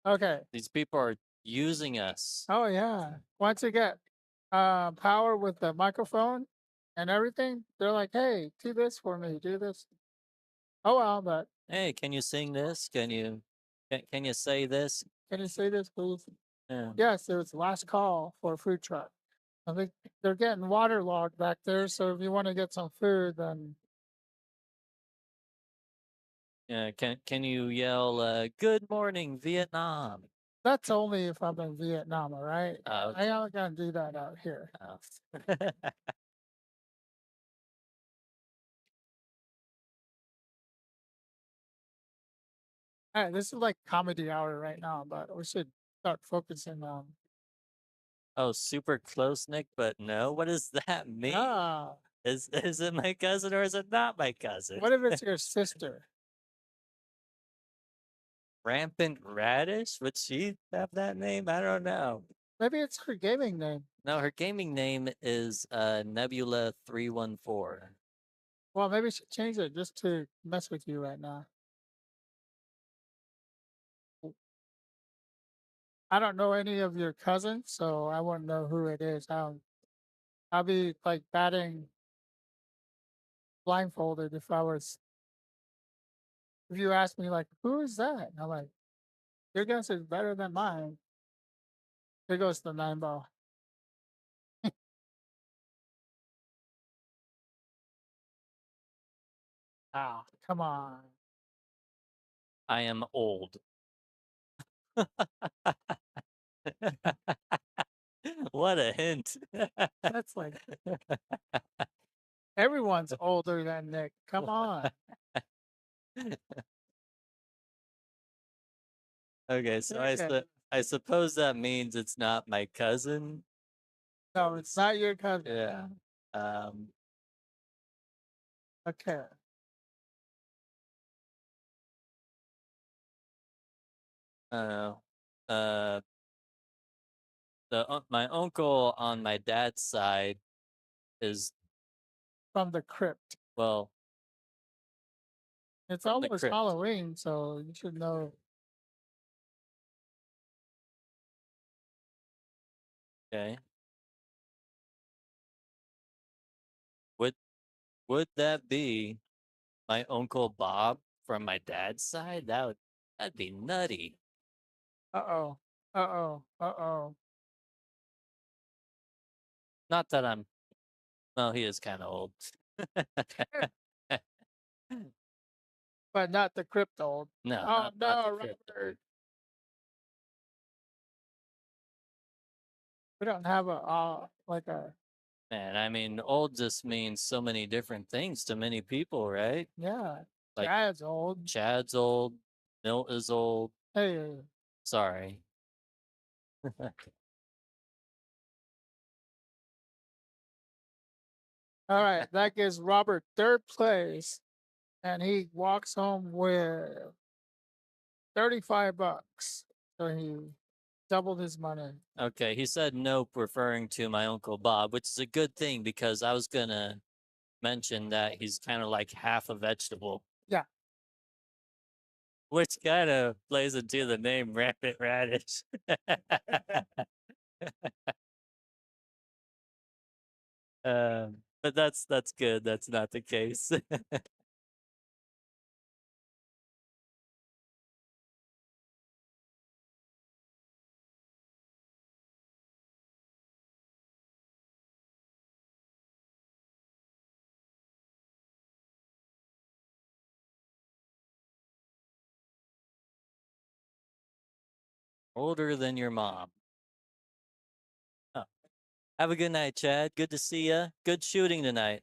[SPEAKER 2] Okay.
[SPEAKER 1] these people are using us.
[SPEAKER 2] Oh yeah. Once you get power with the microphone and everything, they're like, hey, do this for me, do this. Oh well, but
[SPEAKER 1] Hey, can you sing this? Can you say this?
[SPEAKER 2] can you say this, please?
[SPEAKER 1] Yeah.
[SPEAKER 2] Yes, it was the last call for a food truck. I think they're getting waterlogged back there, so if you want to get some food, then
[SPEAKER 1] Can you yell "Good morning, Vietnam"?
[SPEAKER 2] That's only if I'm in Vietnam, all right?
[SPEAKER 1] Oh,
[SPEAKER 2] I ain't gonna do that out here.
[SPEAKER 1] oh.
[SPEAKER 2] All right, this is like comedy hour right now, but we should start focusing on.
[SPEAKER 1] Oh, super close, Nick, but no. What does that mean?
[SPEAKER 2] Ah,
[SPEAKER 1] Is it my cousin or is it not my cousin?
[SPEAKER 2] what if it's your sister?
[SPEAKER 1] Rampant Radish? Would she have that name? I don't know.
[SPEAKER 2] Maybe it's her gaming name.
[SPEAKER 1] No, her gaming name is Nebula 314.
[SPEAKER 2] Well, maybe she changed it just to mess with you right now. I don't know any of your cousins, so I wouldn't know who it is. I'll be like batting blindfolded if you asked me like, who is that? And I'm like, your guess is better than mine. Here goes the 9 ball. Ah, come on.
[SPEAKER 1] I am old. What a hint.
[SPEAKER 2] That's like everyone's older than Nick. Come on.
[SPEAKER 1] Okay, so
[SPEAKER 2] Okay.
[SPEAKER 1] I suppose that means it's not my cousin.
[SPEAKER 2] No, it's not your cousin.
[SPEAKER 1] Yeah. Um,
[SPEAKER 2] Okay.
[SPEAKER 1] I don't know. My uncle on my dad's side is,
[SPEAKER 2] From the crypt.
[SPEAKER 1] well,
[SPEAKER 2] It's
[SPEAKER 1] from the
[SPEAKER 2] almost
[SPEAKER 1] crypt.
[SPEAKER 2] Halloween, so you should know.
[SPEAKER 1] Okay. Would would that be my uncle Bob from my dad's side? That'd be nutty.
[SPEAKER 2] Uh-oh. Uh-oh. Uh-oh.
[SPEAKER 1] Not that I'm. Well, he is kind of old.
[SPEAKER 2] But not the crypt old.
[SPEAKER 1] No,
[SPEAKER 2] Oh
[SPEAKER 1] not the
[SPEAKER 2] no,
[SPEAKER 1] crypt.
[SPEAKER 2] Robert. We don't have like a
[SPEAKER 1] Man, I mean, old just means so many different things to many people, right?
[SPEAKER 2] yeah.
[SPEAKER 1] Like
[SPEAKER 2] Dad's old.
[SPEAKER 1] Chad's old, Milt is old.
[SPEAKER 2] Hey.
[SPEAKER 1] Sorry.
[SPEAKER 2] All right, that gives Robert third place, and he walks home with $35. So he doubled his money.
[SPEAKER 1] Okay, he said nope, referring to my uncle Bob, which is a good thing because I was gonna mention that he's kind of like half a vegetable.
[SPEAKER 2] Yeah.
[SPEAKER 1] Which kind of plays into the name Rampant Radish. But that's good. That's not the case. Older than your mom. Oh. Have a good night, Chad. Good to see ya. Good shooting tonight.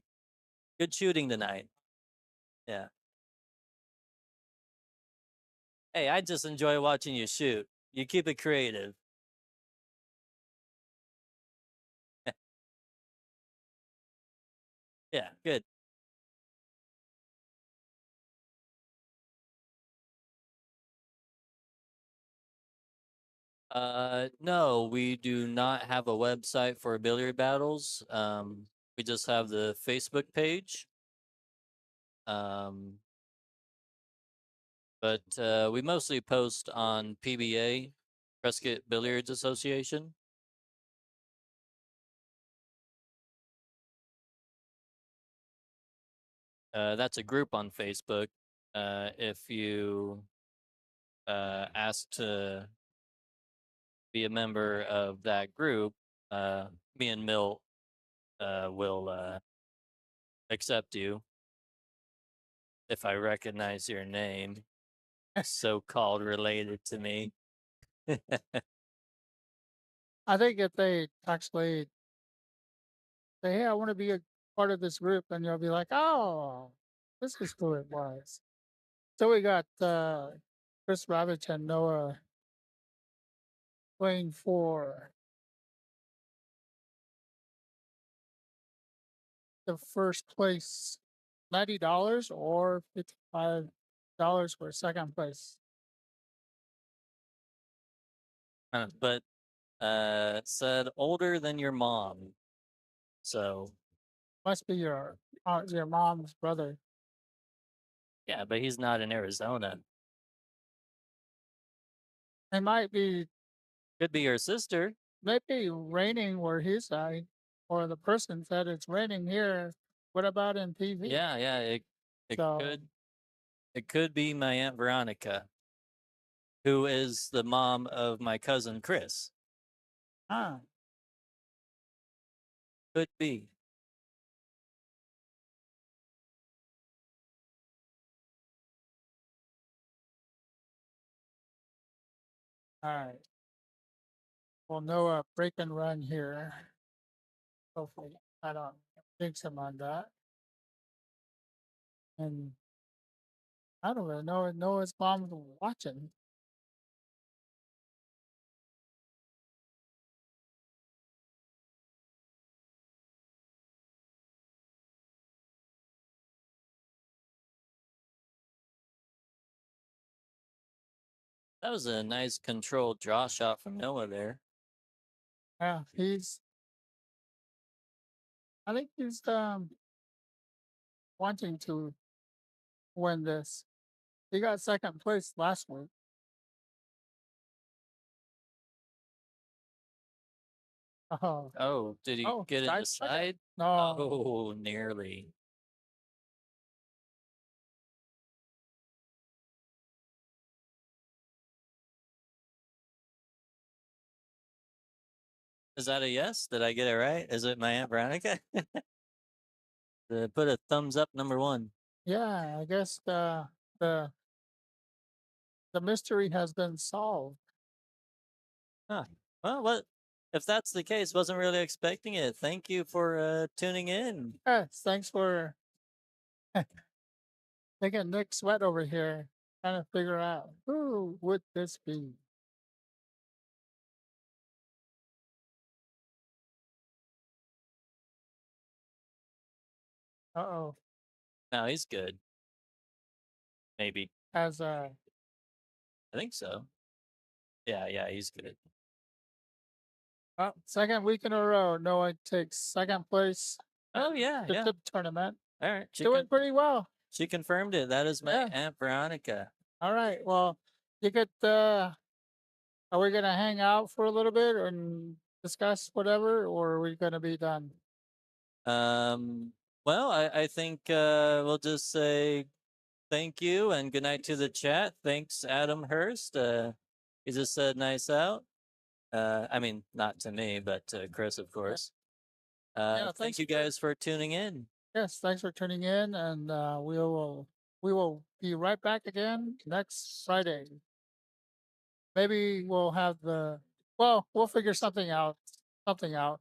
[SPEAKER 1] Good shooting tonight. Yeah. Hey, I just enjoy watching you shoot. You keep it creative. Yeah, good. No, we do not have a website for billiard battles. We just have the Facebook page. Um, but we mostly post on PBA, Prescott Billiards Association. That's a group on Facebook. If you ask to be a member of that group, me and Milt will accept you. if I recognize your name, so-called related to me.
[SPEAKER 2] I think if they actually say, "Hey, I want to be a part of this group," and you'll be like, "Oh, this is who it was." So we got Chris Ravitch and Noah playing for the first place $90 or $55 for second place.
[SPEAKER 1] But said older than your mom. So
[SPEAKER 2] Must be your mom's brother.
[SPEAKER 1] yeah, but he's not in Arizona.
[SPEAKER 2] It might be
[SPEAKER 1] Could be your sister.
[SPEAKER 2] maybe raining where he's at, or the person said it's raining here. What about in PV?
[SPEAKER 1] Yeah, yeah. It
[SPEAKER 2] So
[SPEAKER 1] could be my Aunt Veronica, who is the mom of my cousin Chris.
[SPEAKER 2] ah,
[SPEAKER 1] Could be.
[SPEAKER 2] all right. Well, Noah, break and run here. Hopefully, I don't jinx him on that. And I don't really know if Noah's mom's watching.
[SPEAKER 1] That was a nice controlled draw shot from Noah there.
[SPEAKER 2] Yeah, I think he's wanting to win this. He got second place last week. Oh,
[SPEAKER 1] Oh, did he get it
[SPEAKER 2] side
[SPEAKER 1] aside?
[SPEAKER 2] No.
[SPEAKER 1] Oh, nearly. Is that a yes? Did I get it right? Is it my Aunt Veronica? Put a thumbs up, number one.
[SPEAKER 2] Yeah, I guess the mystery has been solved.
[SPEAKER 1] Huh. Well, what if that's the case? Wasn't really expecting it. Thank you for tuning in.
[SPEAKER 2] Yes, thanks for making Nick sweat over here, trying to figure out who would this be. Uh-oh.
[SPEAKER 1] No, he's good. Maybe.
[SPEAKER 2] As
[SPEAKER 1] I think so. Yeah, he's good.
[SPEAKER 2] second week in a row, Noah takes second place.
[SPEAKER 1] Oh yeah,
[SPEAKER 2] the
[SPEAKER 1] yeah.
[SPEAKER 2] tip tournament.
[SPEAKER 1] All right.
[SPEAKER 2] Doing pretty well.
[SPEAKER 1] She confirmed it. That is my
[SPEAKER 2] Yeah.
[SPEAKER 1] Aunt Veronica.
[SPEAKER 2] All right. Well, you could are we gonna hang out for a little bit and discuss whatever, or are we gonna be done?
[SPEAKER 1] Well, I think we'll just say thank you and good night to the chat. Thanks, Adam Hurst. He just said nice out. I mean, not to me, but to Chris, of course.
[SPEAKER 2] Yeah,
[SPEAKER 1] thank you guys for tuning in.
[SPEAKER 2] Yes, thanks for tuning in, and we will be right back again next Friday. Maybe we'll have we'll figure something out. Something out.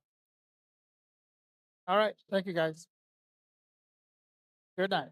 [SPEAKER 2] All right. Thank you guys. Good night.